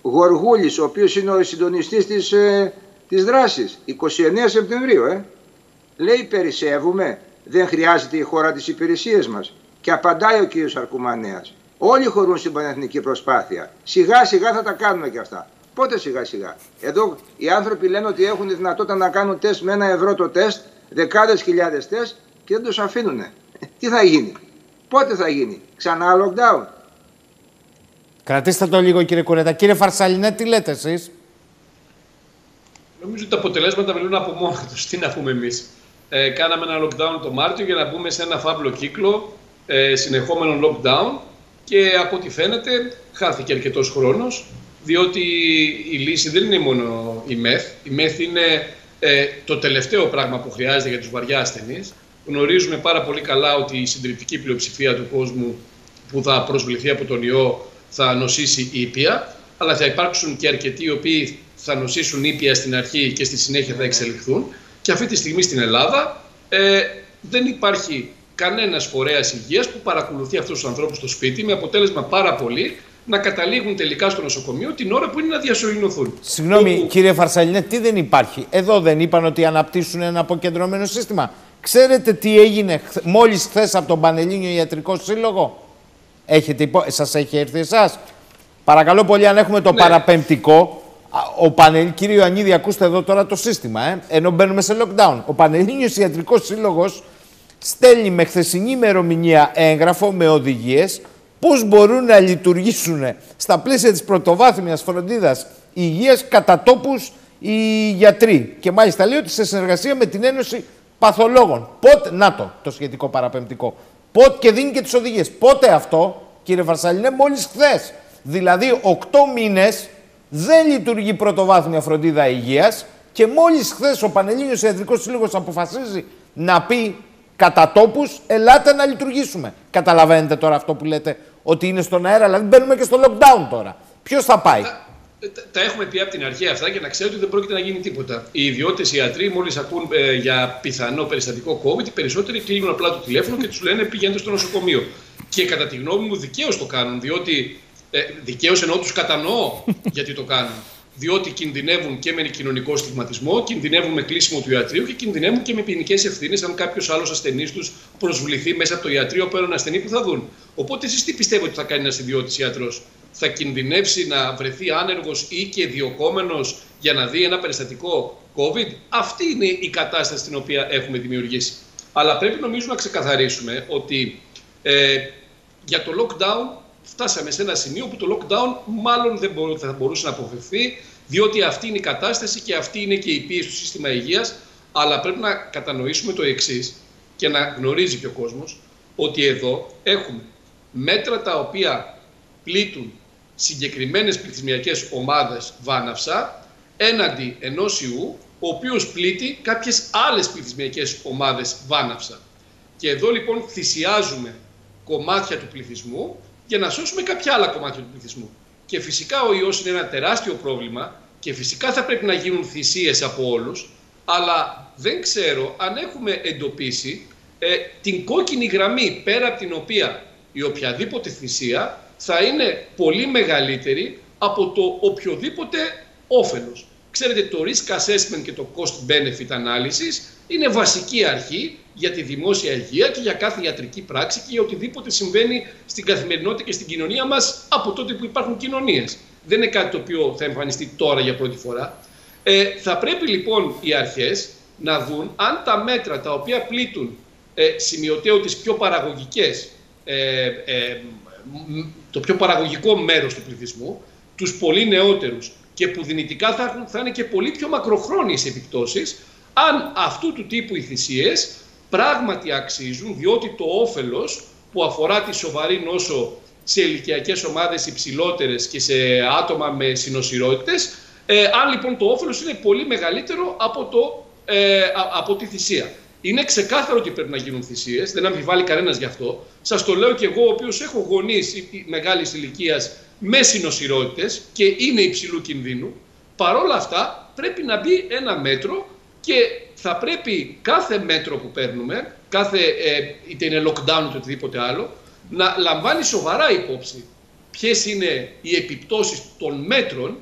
Γοργούλης, ο οποίος είναι ο συντονιστής της δράσης, 29 Σεπτεμβρίου. Λέει, περισσεύουμε, δεν χρειάζεται η χώρα τις υπηρεσίες μας? Και απαντάει ο κύριος Αρκουμανέας, όλοι χωρούν στην πανεθνική προσπάθεια. Σιγά σιγά θα τα κάνουμε και αυτά. Πότε σιγά σιγά? Εδώ οι άνθρωποι λένε ότι έχουν δυνατότητα να κάνουν τεστ με 1 ευρώ το τεστ, δεκάδες χιλιάδες τεστ και δεν τους αφήνουνε. Τι θα γίνει? Πότε θα γίνει? Ξανά lockdown? Κρατήστε το λίγο, κύριε Κουρέτα. Κύριε Φαρσαλινέ, τι λέτε εσείς? Νομίζω ότι τα αποτελέσματα μιλούν από μόνα τους. Τι να πούμε εμείς? Κάναμε ένα lockdown το Μάρτιο για να μπούμε σε ένα φαύλο κύκλο συνεχόμενο lockdown και από ό,τι φαίνεται χάθηκε αρκετός χρόνος, διότι η λύση δεν είναι μόνο η ΜΕΘ. Η ΜΕΘ είναι το τελευταίο πράγμα που χρειάζεται για τους βαριά ασθενείς. Γνωρίζουμε πάρα πολύ καλά ότι η συντριπτική πλειοψηφία του κόσμου που θα προσβληθεί από τον ιό θα νοσήσει ήπια, αλλά θα υπάρξουν και αρκετοί οι οποίοι θα νοσήσουν ήπια στην αρχή και στη συνέχεια θα εξελιχθούν. Και αυτή τη στιγμή στην Ελλάδα δεν υπάρχει κανένας φορέας υγείας που παρακολουθεί αυτούς τους ανθρώπους στο σπίτι, με αποτέλεσμα πάρα πολλοί να καταλήγουν τελικά στο νοσοκομείο την ώρα που είναι να διασωληνωθούν. Συγγνώμη, κύριε Φαρσαλινέ, τι δεν υπάρχει? Εδώ δεν είπαν ότι αναπτύσσουν ένα αποκεντρωμένο σύστημα? Ξέρετε τι έγινε μόλις χθες από τον Πανελλήνιο Ιατρικό Σύλλογο? Σας έχει έρθει εσάς? Παρακαλώ πολύ, αν έχουμε το παραπεμπτικό. Κύριε Ιωαννίδη, ακούστε εδώ τώρα το σύστημα, ενώ μπαίνουμε σε lockdown. Ο Πανελλήνιος Ιατρικός Σύλλογος στέλνει με χθεσινή ημερομηνία έγγραφο με οδηγίες πώς μπορούν να λειτουργήσουν στα πλαίσια της πρωτοβάθμιας φροντίδας υγείας κατά τόπους οι γιατροί. Και μάλιστα λέει ότι σε συνεργασία με την Ένωση Παθολόγων. Πότε, να το σχετικό παραπεμπτικό. Πότε, και δίνει και τις οδηγίες. Πότε αυτό, κύριε Φαρσαλινέ? Μόλις χθες. Δηλαδή 8 μήνες δεν λειτουργεί πρωτοβάθμια φροντίδα υγείας και μόλις χθες ο Πανελλήνιος Ιατρικός Σύλλογος αποφασίζει να πει κατά τόπους, ελάτε να λειτουργήσουμε. Καταλαβαίνετε τώρα αυτό που λέτε, ότι είναι στον αέρα, δηλαδή μπαίνουμε και στο lockdown τώρα. Ποιος θα πάει? Τα έχουμε πει από την αρχή αυτά και να ξέρετε ότι δεν πρόκειται να γίνει τίποτα. Οι ιδιώτες ιατροί, μόλις ακούν για πιθανό περιστατικό COVID, οι περισσότεροι κλείνουν απλά το τηλέφωνο και τους λένε πηγαίνετε στο νοσοκομείο. Και κατά τη γνώμη μου δικαίως το κάνουν, διότι. Δικαίως εννοώ, τους κατανοώ γιατί το κάνουν. Διότι κινδυνεύουν και με κοινωνικό στιγματισμό, κινδυνεύουν με κλείσιμο του ιατρείου και κινδυνεύουν και με ποινικές ευθύνες αν κάποιος άλλος ασθενής τους προσβληθεί μέσα από το ιατρείο από έναν ασθενή που θα δουν. Οπότε εσείς τι πιστεύετε ότι θα κάνει ένας ιδιώτης ιατρός? Θα κινδυνεύσει να βρεθεί άνεργος ή και διοκόμενος για να δει ένα περιστατικό COVID? Αυτή είναι η κατάσταση την οποία έχουμε δημιουργήσει. Αλλά πρέπει νομίζω να ξεκαθαρίσουμε ότι για το lockdown φτάσαμε σε ένα σημείο που το lockdown μάλλον δεν θα μπορούσε να αποφευθεί, διότι αυτή είναι η κατάσταση και αυτή είναι και η πίεση του σύστημα υγείας. Αλλά πρέπει να κατανοήσουμε το εξής και να γνωρίζει και ο κόσμος ότι εδώ έχουμε μέτρα τα οποία πλήττουν συγκεκριμένες πληθυσμιακές ομάδες βάναυσα έναντι ενός ιού ο οποίος πλήττει κάποιες άλλες πληθυσμιακές ομάδες βάναυσα. Και εδώ λοιπόν θυσιάζουμε κομμάτια του πληθυσμού για να σώσουμε κάποια άλλα κομμάτια του πληθυσμού. Και φυσικά ο ιός είναι ένα τεράστιο πρόβλημα και φυσικά θα πρέπει να γίνουν θυσίες από όλους, αλλά δεν ξέρω αν έχουμε εντοπίσει την κόκκινη γραμμή πέρα από την οποία η οποιαδήποτε θυσία θα είναι πολύ μεγαλύτερη από το οποιοδήποτε όφελος. Ξέρετε, το risk assessment και το cost benefit analysis είναι βασική αρχή για τη δημόσια υγεία και για κάθε ιατρική πράξη και για οτιδήποτε συμβαίνει στην καθημερινότητα και στην κοινωνία μας από τότε που υπάρχουν κοινωνίες. Δεν είναι κάτι το οποίο θα εμφανιστεί τώρα για πρώτη φορά. Θα πρέπει λοιπόν οι αρχές να δουν αν τα μέτρα τα οποία πλήττουν σημειωτέω τις πιο παραγωγικές, το πιο παραγωγικό μέρος του πληθυσμού, τους πολύ νεότερους και που δυνητικά θα είναι και πολύ πιο μακροχρόνιες επιπτώσεις, αν αυτού του τύπου οι θυσίες πράγματι αξίζουν, διότι το όφελος που αφορά τη σοβαρή νόσο σε ηλικιακές ομάδες υψηλότερες και σε άτομα με συνοσηρότητες, αν λοιπόν το όφελος είναι πολύ μεγαλύτερο από τη θυσία. Είναι ξεκάθαρο ότι πρέπει να γίνουν θυσίες, δεν αμφιβάλλει κανένας γι' αυτό. Σας το λέω και εγώ, ο οποίος έχω γονείς μεγάλης ηλικίας με συνοσηρότητες και είναι υψηλού κινδύνου. Παρόλα αυτά πρέπει να μπει ένα μέτρο και θα πρέπει κάθε μέτρο που παίρνουμε, είτε είναι lockdown είτε οτιδήποτε άλλο, να λαμβάνει σοβαρά υπόψη ποιες είναι οι επιπτώσεις των μέτρων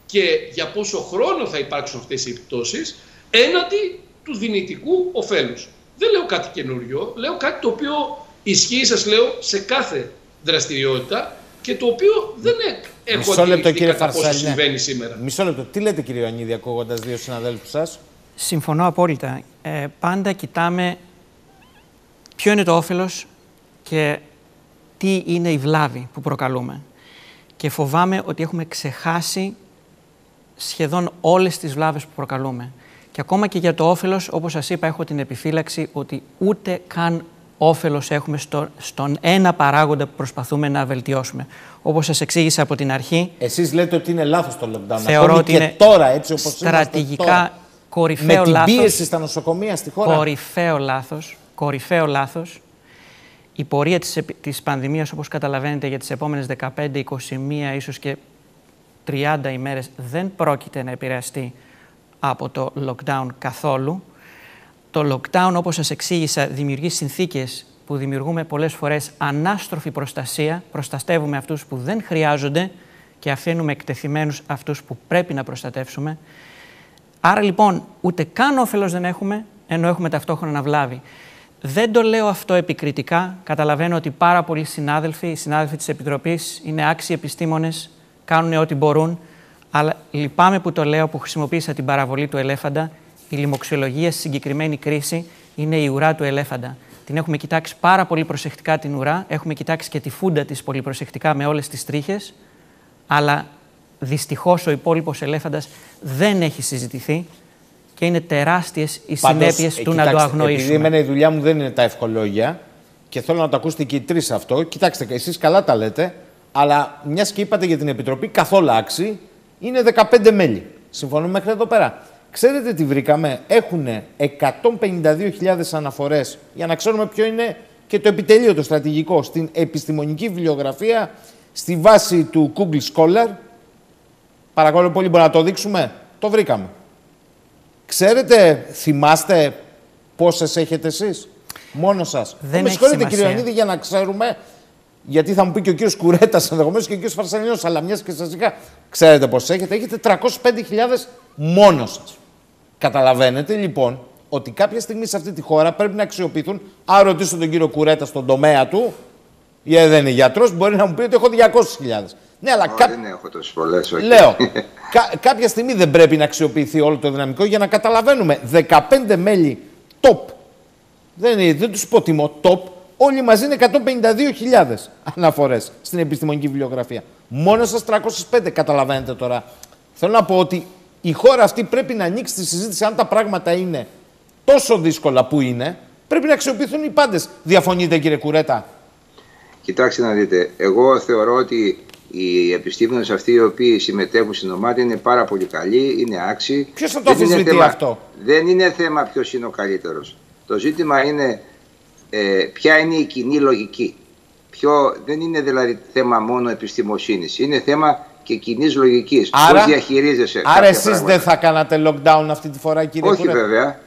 και για πόσο χρόνο θα υπάρξουν αυτές οι επιπτώσεις έναντι του δυνητικού ωφέλους. Δεν λέω κάτι καινούριο, λέω κάτι το οποίο ισχύει, σας λέω, σε κάθε δραστηριότητα και το οποίο δεν έχω αντιληφθεί κατά πόσο συμβαίνει σήμερα. Μισό λεπτό. Τι λέτε, κύριε Ιωαννίδη, ακούγοντας δύο συναδέλφους σας? Συμφωνώ απόλυτα. Πάντα κοιτάμε ποιο είναι το όφελος και τι είναι η βλάβη που προκαλούμε. Και φοβάμαι ότι έχουμε ξεχάσει σχεδόν όλες τις βλάβες που προκαλούμε. Και ακόμα και για το όφελος, όπως σας είπα, έχω την επιφύλαξη ότι ούτε καν όφελος έχουμε στον ένα παράγοντα που προσπαθούμε να βελτιώσουμε. Όπως σας εξήγησα από την αρχή. Εσείς λέτε ότι είναι λάθος το lockdown. Θεωρώ ότι είναι τώρα, έτσι όπως στρατηγικά τώρα, κορυφαίο λάθος. Με την πίεση στα νοσοκομεία στη χώρα. Κορυφαίο λάθος. Η πορεία της πανδημίας, όπως καταλαβαίνετε, για τις επόμενες 15, 21, ίσως και 30 ημέρες δεν πρόκειται να επηρεαστεί από το lockdown καθόλου. Το lockdown, όπως σας εξήγησα, δημιουργεί συνθήκες που δημιουργούμε πολλές φορές ανάστροφη προστασία. Προστατεύουμε αυτούς που δεν χρειάζονται και αφήνουμε εκτεθειμένους αυτούς που πρέπει να προστατεύσουμε. Άρα λοιπόν ούτε καν όφελος δεν έχουμε, ενώ έχουμε ταυτόχρονα βλάβη. Δεν το λέω αυτό επικριτικά. Καταλαβαίνω ότι πάρα πολλοί συνάδελφοι, οι συνάδελφοι της Επιτροπής είναι άξιοι επιστήμονες, κάνουν ό,τι μπορούν, αλλά λυπάμαι που το λέω, που χρησιμοποίησα την παραβολή του ελέφαντα. Η λοιμοξιολογία στη συγκεκριμένη κρίση είναι η ουρά του ελέφαντα. Την έχουμε κοιτάξει πάρα πολύ προσεκτικά την ουρά, έχουμε κοιτάξει και τη φούντα της πολύ προσεκτικά με όλες τις τρίχες, αλλά δυστυχώς ο υπόλοιπος ελέφαντας δεν έχει συζητηθεί και είναι τεράστιες οι συνέπειες του να το αγνοήσουμε. Επειδή εμένα η δουλειά μου δεν είναι τα ευχολόγια και θέλω να το ακούσετε και οι τρεις αυτό, κοιτάξτε, εσείς καλά τα λέτε, αλλά μιας και είπατε για την Επιτροπή, καθόλου άξι, είναι 15 μέλη. Συμφωνούμε μέχρι εδώ πέρα. Ξέρετε τι βρήκαμε? Έχουν 152.000 αναφορές, για να ξέρουμε ποιο είναι και το επιτελείο, το στρατηγικό, στην επιστημονική βιβλιογραφία, στη βάση του Google Scholar. Παρακαλώ πολύ, μπορεί να το δείξουμε? Το βρήκαμε. Ξέρετε, θυμάστε πόσες έχετε εσείς? Μόνο σας? Δεν με συγχωρείτε, κύριε Ιωαννίδη, για να ξέρουμε, γιατί θα μου πει και ο κύριος Κουρέτας ενδεχομένως και ο κύριος Φαρσαλινός, αλλά μιας και σας είχα, ξέρετε πόσες έχετε? Έχετε 305.000 μόνο σας. Καταλαβαίνετε λοιπόν ότι κάποια στιγμή σε αυτή τη χώρα πρέπει να αξιοποιηθούν. Αν ρωτήσω τον κύριο Κουρέτα στον τομέα του, γιατί δεν είναι γιατρός, μπορεί να μου πει ότι έχω 200.000. Ναι, αλλά δεν έχω τόσες πολλές, όχι. Λέω, κάποια στιγμή δεν πρέπει να αξιοποιηθεί όλο το δυναμικό για να καταλαβαίνουμε. 15 μέλη top. Δεν τους υποτιμώ, top. Όλοι μαζί είναι 152.000 αναφορές στην επιστημονική βιβλιογραφία. Μόνο σας 305, καταλαβαίνετε τώρα. Θέλω να πω ότι η χώρα αυτή πρέπει να ανοίξει τη συζήτηση. Αν τα πράγματα είναι τόσο δύσκολα που είναι, πρέπει να αξιοποιηθούν οι πάντες. Διαφωνείτε, κύριε Κουρέτα? Κοιτάξτε να δείτε, εγώ θεωρώ ότι Οι επιστήμονες αυτοί οι οποίοι συμμετέχουν στην ομάδα είναι πάρα πολύ καλοί, είναι άξιοι. Ποιος θα το αμφισβητεί αυτό? Δεν είναι θέμα ποιος είναι ο καλύτερος. Το ζήτημα είναι ποια είναι η κοινή λογική. Δεν είναι δηλαδή θέμα μόνο επιστημοσύνης. Είναι θέμα και κοινής λογικής. Πώς διαχειρίζεσαι. Άρα εσείς δεν θα κάνατε lockdown αυτή τη φορά, κύριε Όχι βέβαια.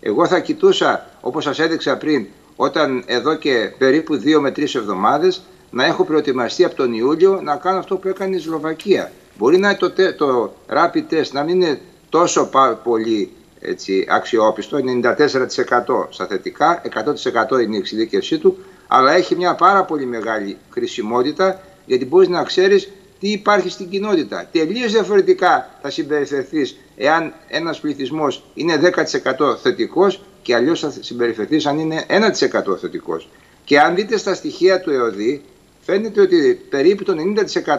Εγώ θα κοιτούσα, όπως σας έδειξα πριν, όταν εδώ και περίπου 2 με 3 εβδομάδες να έχω προετοιμαστεί από τον Ιούλιο να κάνω αυτό που έκανε η Σλοβακία. Μπορεί να το rapid test να μην είναι τόσο πολύ αξιόπιστο, 94% στα θετικά, 100% είναι η εξειδίκευσή του, αλλά έχει μια πάρα πολύ μεγάλη χρησιμότητα, γιατί μπορείς να ξέρεις τι υπάρχει στην κοινότητα. Τελείως διαφορετικά θα συμπεριφερθείς εάν ένας πληθυσμός είναι 10% θετικός και αλλιώς θα συμπεριφερθείς αν είναι 1% θετικός. Και αν δείτε στα στοιχεία του ΕΟΔΗ, φαίνεται ότι περίπου το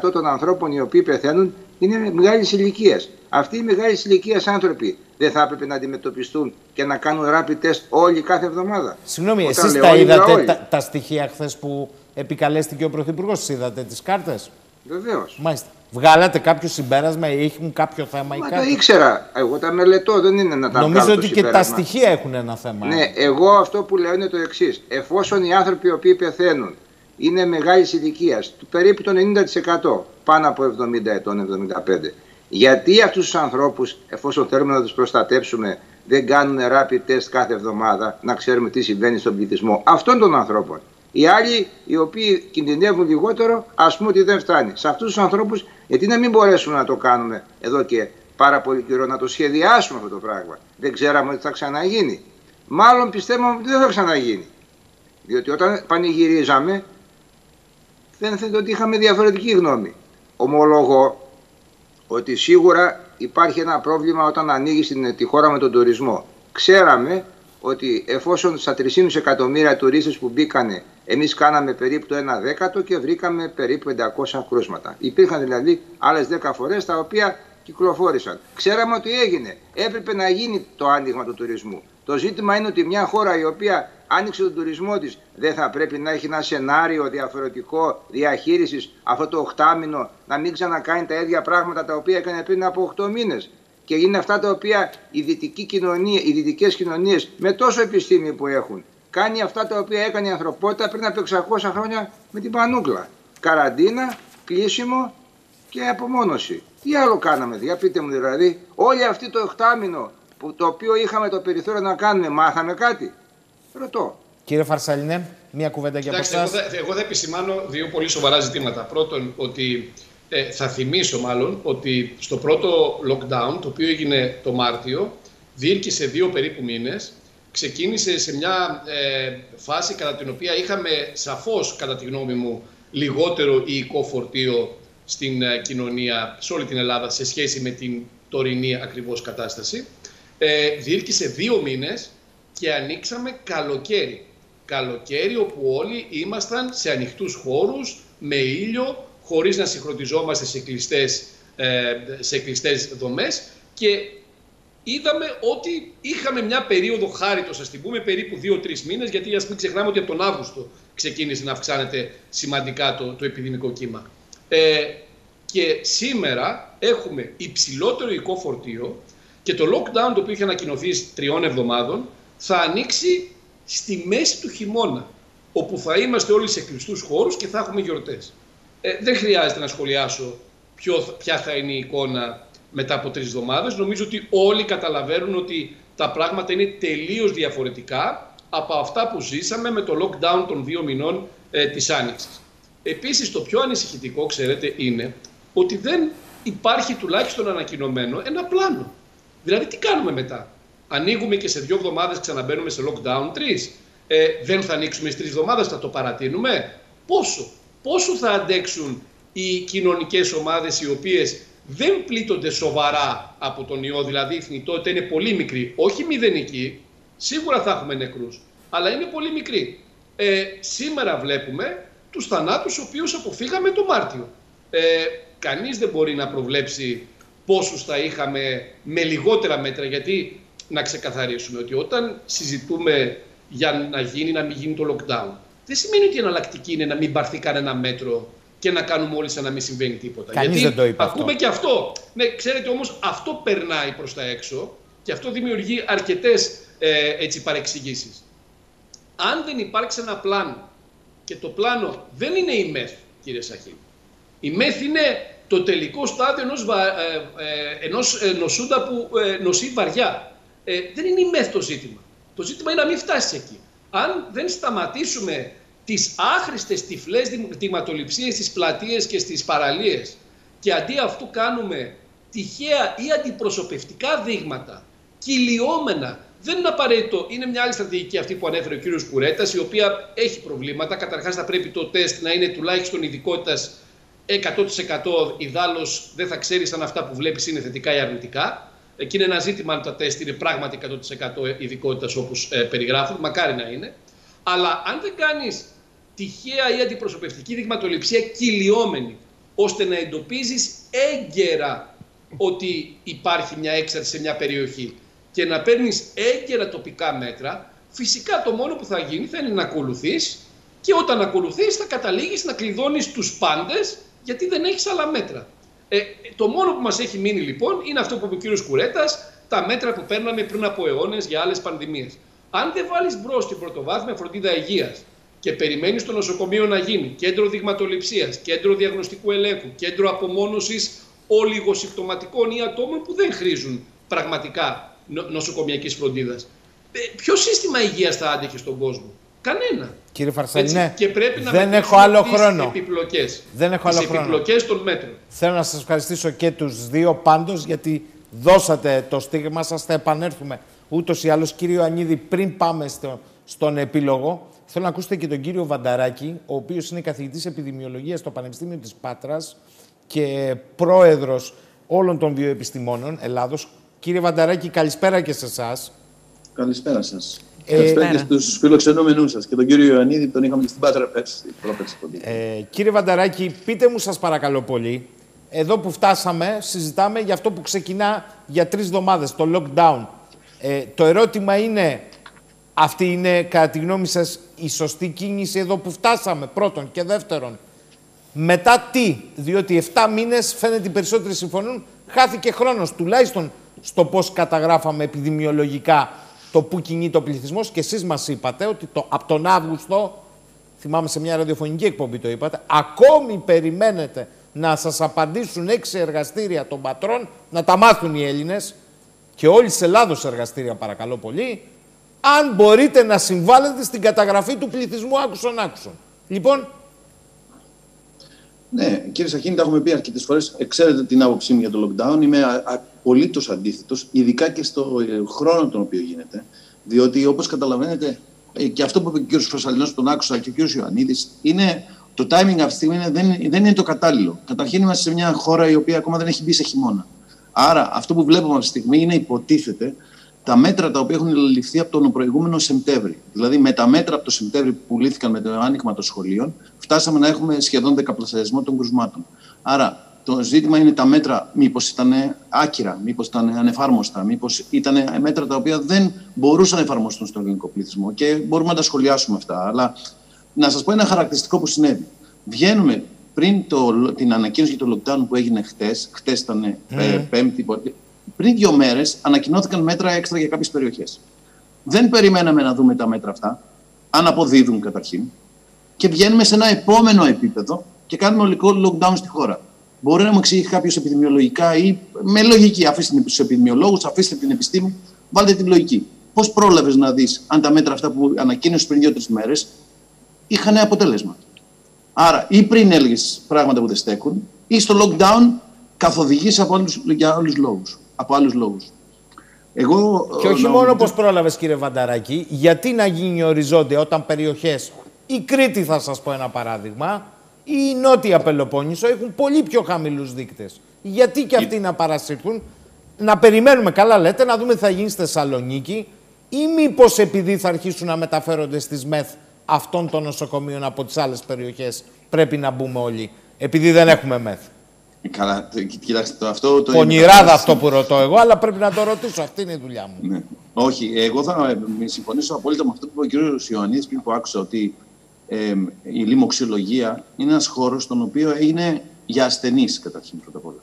90% των ανθρώπων οι οποίοι πεθαίνουν είναι μεγάλης ηλικίας. Αυτοί οι μεγάλης ηλικίας άνθρωποι δεν θα έπρεπε να αντιμετωπιστούν και να κάνουν rapid test όλοι κάθε εβδομάδα? Συγγνώμη, εσείς τα είδατε τα στοιχεία χθες που επικαλέστηκε ο Πρωθυπουργός? Είδατε τις κάρτες? Βεβαίως. Μάλιστα. Βγάλατε κάποιο συμπέρασμα ή έχουν κάποιο θέμα ή κάτι? Το ήξερα. Εγώ τα μελετώ, δεν είναι να τα βγάλω. Νομίζω ότι και τα στοιχεία έχουν ένα θέμα. Ναι, εγώ αυτό που λέω είναι το εξής. Εφόσον οι άνθρωποι οι οποίοι πεθαίνουν είναι μεγάλης ηλικίας, περίπου το 90%, πάνω από 70 ετών, 75, γιατί αυτούς τους ανθρώπους, εφόσον θέλουμε να τους προστατέψουμε, δεν κάνουν rapid test κάθε εβδομάδα, να ξέρουμε τι συμβαίνει στον πληθυσμό αυτών των ανθρώπων? Οι άλλοι, οι οποίοι κινδυνεύουν λιγότερο, ας πούμε ότι δεν φτάνει. Σε αυτούς τους ανθρώπους, γιατί να μην μπορέσουμε να το κάνουμε εδώ και πάρα πολύ καιρό, να το σχεδιάσουμε αυτό το πράγμα? Δεν ξέραμε ότι θα ξαναγίνει. Μάλλον πιστεύαμε ότι δεν θα ξαναγίνει. Διότι όταν πανηγυρίζαμε, φαίνεται ότι είχαμε διαφορετική γνώμη. Ομολογώ ότι σίγουρα υπάρχει ένα πρόβλημα όταν ανοίγει τη χώρα με τον τουρισμό. Ξέραμε ότι εφόσον στα 3,5 εκατομμύρια τουρίστες που μπήκανε, εμείς κάναμε περίπου το 1/10 και βρήκαμε περίπου 500 κρούσματα. Υπήρχαν δηλαδή άλλες 10 φορές τα οποία κυκλοφόρησαν. Ξέραμε ότι έγινε. Έπρεπε να γίνει το άνοιγμα του τουρισμού. Το ζήτημα είναι ότι μια χώρα η οποία άνοιξε τον τουρισμό της δεν θα πρέπει να έχει ένα σενάριο διαφορετικό διαχείρισης αυτό το 8μηνο, να μην ξανακάνει τα ίδια πράγματα τα οποία έκανε πριν από 8 μήνες. Και είναι αυτά τα οποία η δυτικές κοινωνίες με τόσο επιστήμη που έχουν, κάνει αυτά τα οποία έκανε η ανθρωπότητα πριν από 600 χρόνια με την πανούκλα. Καραντίνα, κλείσιμο και απομόνωση. Τι άλλο κάναμε, για πείτε μου δηλαδή? Όλη αυτή το 8μηνο το οποίο είχαμε το περιθώριο να κάνουμε, μάθαμε κάτι? Ρωτώ. Κύριε Φαρσαλινέ, μία κουβέντα για από εσάς. Εγώ θα επισημάνω δύο πολύ σοβαρά ζητήματα. Πρώτον, ότι θα θυμίσω μάλλον ότι στο πρώτο lockdown, το οποίο έγινε το Μάρτιο, διήρκησε 2 περίπου μήνες, ξεκίνησε σε μια φάση κατά την οποία είχαμε σαφώς, κατά τη γνώμη μου, λιγότερο υλικό φορτίο στην κοινωνία, σε όλη την Ελλάδα, σε σχέση με την τωρινή ακριβώς κατάσταση. Διήρκησε 2 μήνες και ανοίξαμε καλοκαίρι. Καλοκαίρι όπου όλοι ήμασταν σε ανοιχτούς χώρους, με ήλιο, χωρίς να συγχρονιζόμαστε σε κλειστές δομές, και είδαμε ότι είχαμε μια περίοδο χάριτος, ας την πούμε, περίπου 2-3 μήνες, γιατί ας μην ξεχνάμε ότι από τον Αύγουστο ξεκίνησε να αυξάνεται σημαντικά το επιδημικό κύμα. Και σήμερα έχουμε υψηλότερο υλικό φορτίο και το lockdown, το οποίο είχε ανακοινωθεί 3 εβδομάδων, θα ανοίξει στη μέση του χειμώνα, όπου θα είμαστε όλοι σε κλειστούς χώρους και θα έχουμε γιορτές. Δεν χρειάζεται να σχολιάσω ποια θα είναι η εικόνα μετά από 3 εβδομάδες. Νομίζω ότι όλοι καταλαβαίνουν ότι τα πράγματα είναι τελείως διαφορετικά από αυτά που ζήσαμε με το lockdown των 2 μηνών της Άνοιξης. Επίσης, το πιο ανησυχητικό, ξέρετε, είναι ότι δεν υπάρχει τουλάχιστον ανακοινωμένο ένα πλάνο. Δηλαδή, τι κάνουμε μετά? Ανοίγουμε και σε 2 εβδομάδες ξαναμπαίνουμε σε lockdown 3? Δεν θα ανοίξουμε στις 3 εβδομάδες, θα το παρατείνουμε? Πόσο θα αντέξουν οι κοινωνικές ομάδες οι οποίες δεν πλήττονται σοβαρά από τον ιό, δηλαδή η θνητότητα είναι πολύ μικρή, όχι μηδενική, σίγουρα θα έχουμε νεκρούς, αλλά είναι πολύ μικρή. Σήμερα βλέπουμε τους θανάτους, os οποίους αποφύγαμε το Μάρτιο. Κανείς δεν μπορεί να προβλέψει πόσους θα είχαμε με λιγότερα μέτρα, γιατί να ξεκαθαρίσουμε ότι όταν συζητούμε για να γίνει, να μην γίνει το lockdown, δεν σημαίνει ότι η εναλλακτική είναι να μην πάρθει κανένα μέτρο και να κάνουμε όλοι σαν να μην συμβαίνει τίποτα. Κανείς δεν το είπε ακούμε αυτό. και αυτό. Ναι, ξέρετε όμως, αυτό περνάει προς τα έξω και αυτό δημιουργεί αρκετές παρεξηγήσεις. Αν δεν υπάρξει ένα πλάνο, και το πλάνο δεν είναι η ΜΕΘ, κύριε Σαχίνη. Η ΜΕΘ είναι το τελικό στάδιο ενός νοσούντα που νοσεί βαριά. Δεν είναι η ΜΕΘ το ζήτημα. Το ζήτημα είναι να μην φτάσει εκεί. Αν δεν σταματήσουμε τις άχρηστες τυφλές δειγματοληψίες στις πλατείες και στις παραλίες και αντί αυτού κάνουμε τυχαία ή αντιπροσωπευτικά δείγματα, κυλιόμενα, δεν είναι απαραίτητο. Είναι μια άλλη στρατηγική αυτή που ανέφερε ο κύριος Κουρέτας, η οποία έχει προβλήματα. Καταρχάς θα πρέπει το τεστ να είναι τουλάχιστον ειδικότητας 100%, ιδάλλως δεν θα ξέρεις αν αυτά που βλέπεις είναι θετικά ή αρνητικά. Εκεί είναι ένα ζήτημα αν τα τεστ είναι πράγματι 100% ειδικότητας όπως περιγράφουν, μακάρι να είναι. Αλλά αν δεν κάνεις τυχαία ή αντιπροσωπευτική δειγματοληψία κυλιόμενη, ώστε να εντοπίζεις έγκαιρα ότι υπάρχει μια έξαρση σε μια περιοχή και να παίρνεις έγκαιρα τοπικά μέτρα, φυσικά το μόνο που θα γίνει θα είναι να ακολουθείς και όταν ακολουθείς θα καταλήγεις να κλειδώνεις τους πάντες γιατί δεν έχεις άλλα μέτρα. Το μόνο που μας έχει μείνει λοιπόν είναι αυτό που είπε ο κύριος Κουρέτας, τα μέτρα που παίρναμε πριν από αιώνες για άλλες πανδημίες. Αν δεν βάλεις μπρος την πρωτοβάθμια φροντίδα υγείας και περιμένεις το νοσοκομείο να γίνει κέντρο δειγματοληψίας, κέντρο διαγνωστικού ελέγχου, κέντρο απομόνωσης ολιγοσυμπτωματικών ή ατόμων που δεν χρήζουν πραγματικά νοσοκομιακής φροντίδας, ποιο σύστημα υγείας θα άντεχε στον κόσμο? Κανένα. Κύριε Φαρσέλη, ναι. Και πρέπει να δεν έχω άλλο χρόνο. Επιπλοκές. Δεν έχω άλλο χρόνο. Επιπλοκές των μέτρων. Θέλω να σας ευχαριστήσω και τους δύο πάντως, γιατί δώσατε το στίγμα σας. Θα επανέλθουμε ούτως ή άλλως. Κύριο Ιωαννίδη, πριν πάμε στον επίλογο, θέλω να ακούσετε και τον κύριο Βανταράκη, ο οποίος είναι καθηγητής επιδημιολογίας στο Πανεπιστήμιο της Πάτρας και πρόεδρος όλων των βιοεπιστημόνων Ελλάδος. Κύριε Βανταράκη, καλησπέρα και σε εσάς. Καλησπέρα σας. Καλησπέρα και στους φιλοξενούμενούς σας. Και τον κύριο Ιωαννίδη, που τον είχαμε και στην Πάτρα πέρσι. Κύριε Βανταράκη, πείτε μου σας παρακαλώ πολύ, εδώ που φτάσαμε, συζητάμε για αυτό που ξεκινά για 3 εβδομάδες, το lockdown. Το ερώτημα είναι, αυτή είναι κατά τη γνώμη σας η σωστή κίνηση εδώ που φτάσαμε, πρώτον, και δεύτερον, μετά τι? Διότι 7 μήνες φαίνεται οι περισσότεροι συμφωνούν, χάθηκε χρόνος, τουλάχιστον στο πώς καταγράφαμε επιδημιολογικά το που κινείται ο πληθυσμός, και εσείς μας είπατε ότι από τον Αύγουστο, θυμάμαι σε μια ραδιοφωνική εκπομπή το είπατε, ακόμη περιμένετε να σας απαντήσουν 6 εργαστήρια των πατρών, να τα μάθουν οι Έλληνες και όλη της Ελλάδος εργαστήρια παρακαλώ πολύ, αν μπορείτε να συμβάλλετε στην καταγραφή του πληθυσμού άκουσον. Λοιπόν... Ναι, κύριε Σαχίνη, τα έχουμε πει αρκετές φορές. Ξέρετε την άποψή μου για το lockdown. Είμαι απολύτως αντίθετος, ειδικά και στο χρόνο τον οποίο γίνεται. Διότι, όπως καταλαβαίνετε, και αυτό που είπε ο κ. Φασαλινός, τον άκουσα, και ο κ. Ιωαννίδης, είναι το timing αυτή τη στιγμή δεν είναι το κατάλληλο. Καταρχήν, είμαστε σε μια χώρα η οποία ακόμα δεν έχει μπει σε χειμώνα. Άρα, αυτό που βλέπουμε αυτή τη στιγμή είναι, υποτίθεται, τα μέτρα τα οποία έχουν ληφθεί από τον προηγούμενο Σεπτέμβρη. Δηλαδή, με τα μέτρα από το Σεπτέμβρη που πουλήθηκαν με το άνοιγμα των σχολείων, φτάσαμε να έχουμε σχεδόν δεκαπλασιασμό των κρουσμάτων. Άρα, το ζήτημα είναι τα μέτρα μήπως ήταν άκυρα, μήπως ήταν ανεφάρμοστα, μήπως ήταν μέτρα τα οποία δεν μπορούσαν να εφαρμοστούν στον ελληνικό πληθυσμό. Και μπορούμε να τα σχολιάσουμε αυτά. Αλλά να σας πω ένα χαρακτηριστικό που συνέβη. Βγαίνουμε πριν την ανακοίνωση για το lockdown που έγινε χτες ήταν Πέμπτη. Πριν 2 μέρες ανακοινώθηκαν μέτρα έξτρα για κάποιες περιοχές. Δεν περιμέναμε να δούμε τα μέτρα αυτά, αν αποδίδουν καταρχήν, και βγαίνουμε σε ένα επόμενο επίπεδο και κάνουμε ολικό lockdown στη χώρα. Μπορεί να μου εξηγήσει κάποιος επιδημιολογικά ή με λογική? Αφήστε τους επιδημιολόγους, αφήστε την επιστήμη, βάλτε την λογική. Πώς πρόλαβες να δεις αν τα μέτρα αυτά που ανακοίνωσες πριν 2-3 μέρες είχαν αποτέλεσμα? Άρα, ή πριν έλεγες πράγματα που δεν στέκουν, ή στο lockdown καθοδηγείς για άλλους λόγους. Και όχι μόνο πώς πρόλαβες, κύριε Βανταράκη, γιατί να γίνει οριζόντια όταν περιοχές, η Κρήτη θα σας πω ένα παράδειγμα, ή η Νότια Πελοπόννησο έχουν πολύ πιο χαμηλούς δείκτες. Γιατί και αυτοί να παρασύρθουν, να περιμένουμε, καλά λέτε, να δούμε τι θα γίνει στη Θεσσαλονίκη, ή μήπως επειδή θα αρχίσουν να μεταφέρονται στις ΜΕΘ αυτών των νοσοκομείων από τις άλλες περιοχές, πρέπει να μπούμε όλοι, επειδή δεν έχουμε ΜΕΘ? Καλά, κοιτάξτε, αυτό το πονηράδα αυτό που ρωτώ εγώ, αλλά πρέπει να το ρωτήσω. Αυτή είναι η δουλειά μου. Ναι. Όχι, εγώ θα συμφωνήσω απόλυτα με αυτό που είπε ο κ. Ιωαννίδης πριν, που άκουσα, ότι η λοιμοξιολογία είναι ένας χώρος στον οποίο είναι για ασθενείς καταρχήν πρώτα απ' όλα.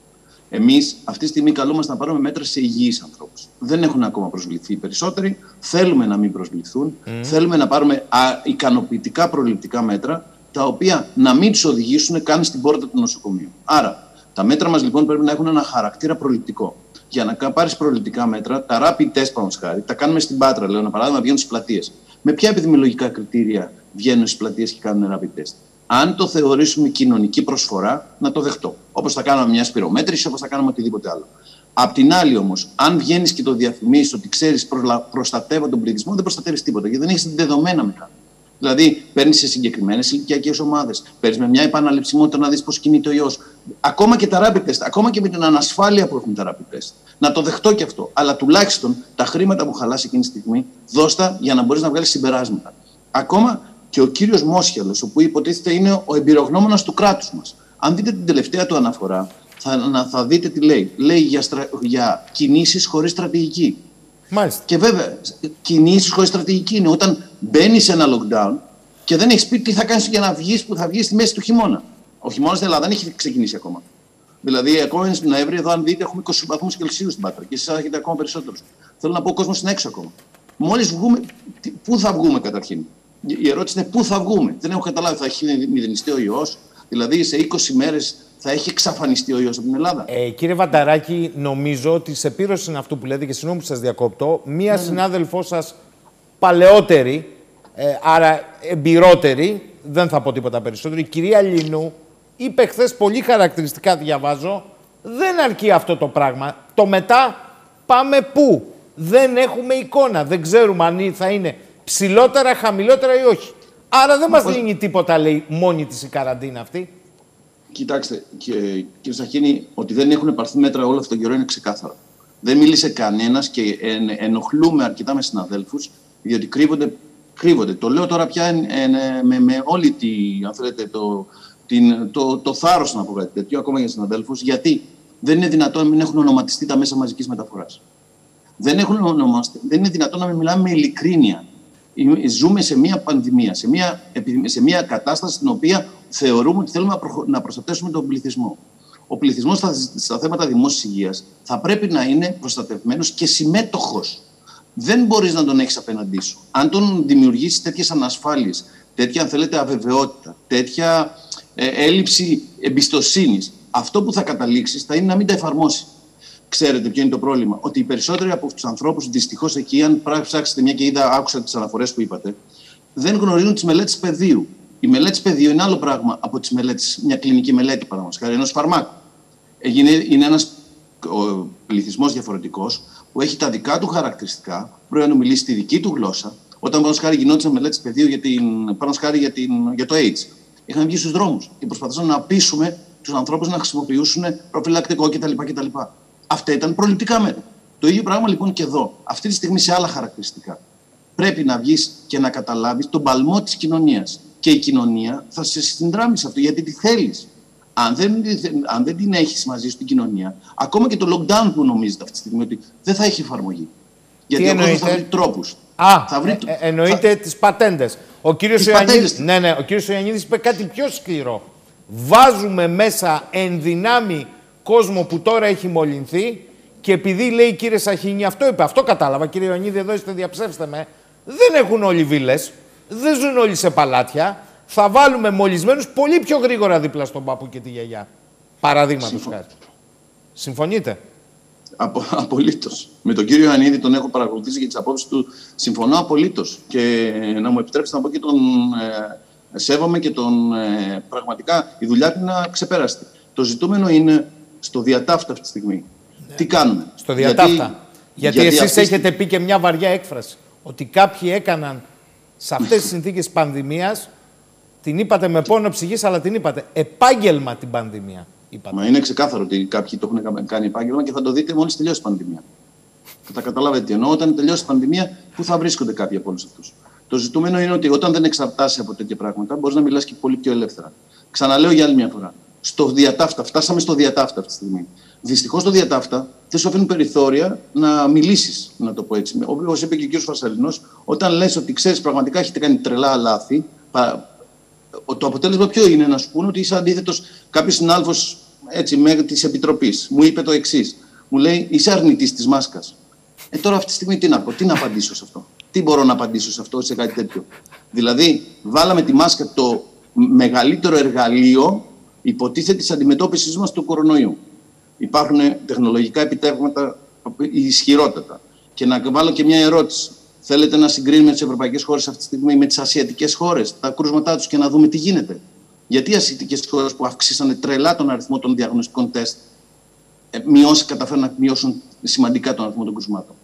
Εμείς αυτή τη στιγμή καλούμαστε να πάρουμε μέτρα σε υγιείς ανθρώπους. Δεν έχουν ακόμα προσβληθεί οι περισσότεροι. Θέλουμε να μην προσβληθούν. Θέλουμε να πάρουμε ικανοποιητικά προληπτικά μέτρα, τα οποία να μην τους οδηγήσουν καν στην πόρτα του νοσοκομείου. Άρα, τα μέτρα μας λοιπόν πρέπει να έχουν ένα χαρακτήρα προληπτικό. Για να πάρεις προληπτικά μέτρα, τα rapid test, πάνω χάρη, τα κάνουμε στην Πάτρα, λέω ένα παράδειγμα, βγαίνουν στις πλατείες. Με ποια επιδημιολογικά κριτήρια βγαίνουν στις πλατείες και κάνουν rapid test? Αν το θεωρήσουμε κοινωνική προσφορά, να το δεχτώ. Όπως θα κάναμε μια σπυρομέτρηση, όπως θα κάναμε οτιδήποτε άλλο. Απ' την άλλη όμως, αν βγαίνεις και το διαφημίσεις ότι ξέρεις προστατεύω τον πληθυσμό, δεν προστατεύεις τίποτα, γιατί δεν έχεις δεδομένα μετά. Δηλαδή, παίρνεις σε συγκεκριμένες ηλικιακές ομάδες, παίρνεις με μια επαναληψιμότητα να δεις πώς κινείται ο ιός. Ακόμα και τα rapid test, ακόμα και με την ανασφάλεια που έχουν τα rapid test. Να το δεχτώ και αυτό. Αλλά τουλάχιστον τα χρήματα που χαλάσει εκείνη τη στιγμή, δώστα για να μπορείς να βγάλεις συμπεράσματα. Ακόμα και ο κύριος Μόσχελος, όπου υποτίθεται είναι ο εμπειρογνώμονας του κράτους μας. Αν δείτε την τελευταία του αναφορά, θα δείτε τι λέει. Λέει για κινήσεις χωρίς στρατηγική. Μάλιστα. Και βέβαια, κινήσεις χωρίς στρατηγική είναι όταν μπαίνεις σε ένα lockdown και δεν έχεις πει τι θα κάνεις για να βγεις, που θα βγεις στη μέση του χειμώνα. Ο χειμώνας στην Ελλάδα δεν έχει ξεκινήσει ακόμα. Δηλαδή, ακόμα είναι στην Νοέμβρη, εδώ αν δείτε, έχουμε 20 βαθμούς Κελσίου στην Πάτρα και εσείς έχετε ακόμα περισσότερους. Θέλω να πω, ο κόσμος είναι έξω ακόμα. Μόλις βγούμε, πού θα βγούμε καταρχήν? Η ερώτηση είναι πού θα βγούμε. Δεν έχω καταλάβει, θα έχει μηδενιστεί ο ιός? Δηλαδή, σε 20 μέρες θα έχει εξαφανιστεί ο ιός από την Ελλάδα? Κύριε Βαταράκη, νομίζω ότι σε πύρωση είναι αυτό που λέτε και συγγνώμη που σας διακόπτω. Μία συνάδελφός σας παλαιότερη, άρα εμπειρότερη, δεν θα πω τίποτα περισσότερο, η κυρία Λινού, είπε χθες πολύ χαρακτηριστικά, διαβάζω, δεν αρκεί αυτό το πράγμα. Το μετά πάμε πού? Δεν έχουμε εικόνα. Δεν ξέρουμε αν θα είναι ψηλότερα, χαμηλότερα ή όχι. Άρα δεν μας λύνει τίποτα, λέει, μόνη της η καραντίνα αυτή. Κοιτάξτε, κύριε Σαχίνη, ότι δεν έχουν πάρθει μέτρα όλο αυτόν τον καιρό είναι ξεκάθαρο. Δεν μίλησε κανένας και ενοχλούμε αρκετά με συναδέλφους, διότι κρύβονται. Το λέω τώρα πια με όλη αν θέλετε, το θάρρος να πω κάτι τέτοιο, ακόμα για συναδέλφους, γιατί δεν είναι δυνατόν να μην έχουν ονοματιστεί τα μέσα μαζικής μεταφοράς. Δεν είναι δυνατόν να μην μιλάμε με ειλικρίνεια. Ζούμε σε μια πανδημία, σε μια κατάσταση στην οποία θεωρούμε ότι θέλουμε να προστατεύσουμε τον πληθυσμό. Ο πληθυσμός στα θέματα δημόσιας υγείας θα πρέπει να είναι προστατευμένος και συμμέτοχος. Δεν μπορείς να τον έχεις απέναντί σου. Αν τον δημιουργήσεις τέτοιες ανασφάλειες, τέτοια αν θέλετε αβεβαιότητα, τέτοια έλλειψη εμπιστοσύνης, αυτό που θα καταλήξεις θα είναι να μην τα εφαρμόσει. Ξέρετε ποιο είναι το πρόβλημα? Ότι οι περισσότεροι από τους ανθρώπους, δυστυχώς εκεί, αν ψάξετε μια και άκουσα τις αναφορές που είπατε, δεν γνωρίζουν τις μελέτες πεδίου. Η μελέτη πεδίου είναι άλλο πράγμα από τις μελέτες, μια κλινική μελέτη, παραδείγματος χάρη, ενός φαρμάκου. Είναι ένας πληθυσμός διαφορετικός που έχει τα δικά του χαρακτηριστικά, πρέπει να μιλήσει τη δική του γλώσσα. Όταν, παραδείγματος χάρη, γινόντουσαν μελέτες πεδίου για το AIDS, είχαν βγει στους δρόμους και προσπαθούσαν να πείσουμε τους ανθρώπους να χρησιμοποιήσουν προφυλακτικό κτλ. Αυτά ήταν προληπτικά μέτρα. Το ίδιο πράγμα λοιπόν και εδώ. Αυτή τη στιγμή σε άλλα χαρακτηριστικά. Πρέπει να βγεις και να καταλάβεις τον παλμό της κοινωνίας. Και η κοινωνία θα σε συνδράμει σε αυτό γιατί τη θέλεις. Αν δεν την έχεις μαζί σου την κοινωνία, ακόμα και το lockdown που νομίζετε αυτή τη στιγμή ότι δεν θα έχει εφαρμογή. Γιατί ο κόσμος θα βρει τρόπους. Εννοείται τις πατέντες. Ο κύριος Ιωαννίδης είπε κάτι πιο σκληρό. Βάζουμε μέσα εν δυνάμει κόσμο που τώρα έχει μολυνθεί και επειδή λέει κύριε Σαχίνη, αυτό κατάλαβα, κύριε Ιωαννίδη, εδώ είστε, διαψεύστε με, δεν έχουν όλοι βίλες, δεν ζουν όλοι σε παλάτια, θα βάλουμε μολυσμένους πολύ πιο γρήγορα δίπλα στον παππού και τη γιαγιά. Παραδείγματος χάρη. Συμφωνείτε? Απολύτως. Με τον κύριο Ιωαννίδη τον έχω παρακολουθήσει και τις απόψεις του συμφωνώ απολύτως. Και να μου επιτρέψετε να πω και τον σέβομαι και τον πραγματικά η δουλειά του είναι αξεπέραστη. Το ζητούμενο είναι στο διατάφτα αυτή τη στιγμή. Ναι. Τι κάνουμε? Στο διατάφτα. Γιατί εσείς έχετε πει και μια βαριά έκφραση. Ότι κάποιοι έκαναν σε αυτές τις συνθήκες πανδημίας, την είπατε με πόνο ψυχής, αλλά την είπατε επάγγελμα την πανδημία. Είπατε. Μα είναι ξεκάθαρο ότι κάποιοι το έχουν κάνει επάγγελμα και θα το δείτε μόλις τελειώσει η πανδημία. Θα καταλάβετε τι εννοώ. Όταν τελειώσει η πανδημία, πού θα βρίσκονται κάποιοι από όλους αυτούς? Το ζητούμενο είναι ότι όταν δεν εξαρτάσαι από τέτοια πράγματα, μπορείς να μιλάς και πολύ πιο ελεύθερα. Ξαναλέω για άλλη μια φορά. Στο διατάφτα, φτάσαμε στο διατάφτα αυτή τη στιγμή. Δυστυχώς στο διατάφτα δεν σου αφήνουν περιθώρια να μιλήσεις, να το πω έτσι. Όπως είπε και ο κ. Φασαρινός, όταν λες ότι ξέρεις πραγματικά έχετε κάνει τρελά λάθη, το αποτέλεσμα ποιο είναι? Να σου πούνε ότι είσαι αντίθετος. Κάποιος συνάδελφος της Επιτροπής μου είπε το εξής. Μου λέει, είσαι αρνητής της μάσκας. Τώρα αυτή τη στιγμή τι να πω, τι να απαντήσω σε αυτό? Τι μπορώ να απαντήσω σε αυτό, σε κάτι τέτοιο? Δηλαδή, βάλαμε τη μάσκα το μεγαλύτερο εργαλείο υποτίθεται της αντιμετώπισης μας του κορονοϊού. Υπάρχουν τεχνολογικά επιτεύγματα ισχυρότατα. Και να βάλω και μια ερώτηση. Θέλετε να συγκρίνουμε τις ευρωπαϊκές χώρες αυτή τη στιγμή με τις ασιατικές χώρες, τα κρούσματά τους, και να δούμε τι γίνεται? Γιατί οι ασιατικές χώρες που αυξήσανε τρελά τον αριθμό των διαγνωστικών τεστ καταφέρουν να μειώσουν σημαντικά τον αριθμό των κρούσματων?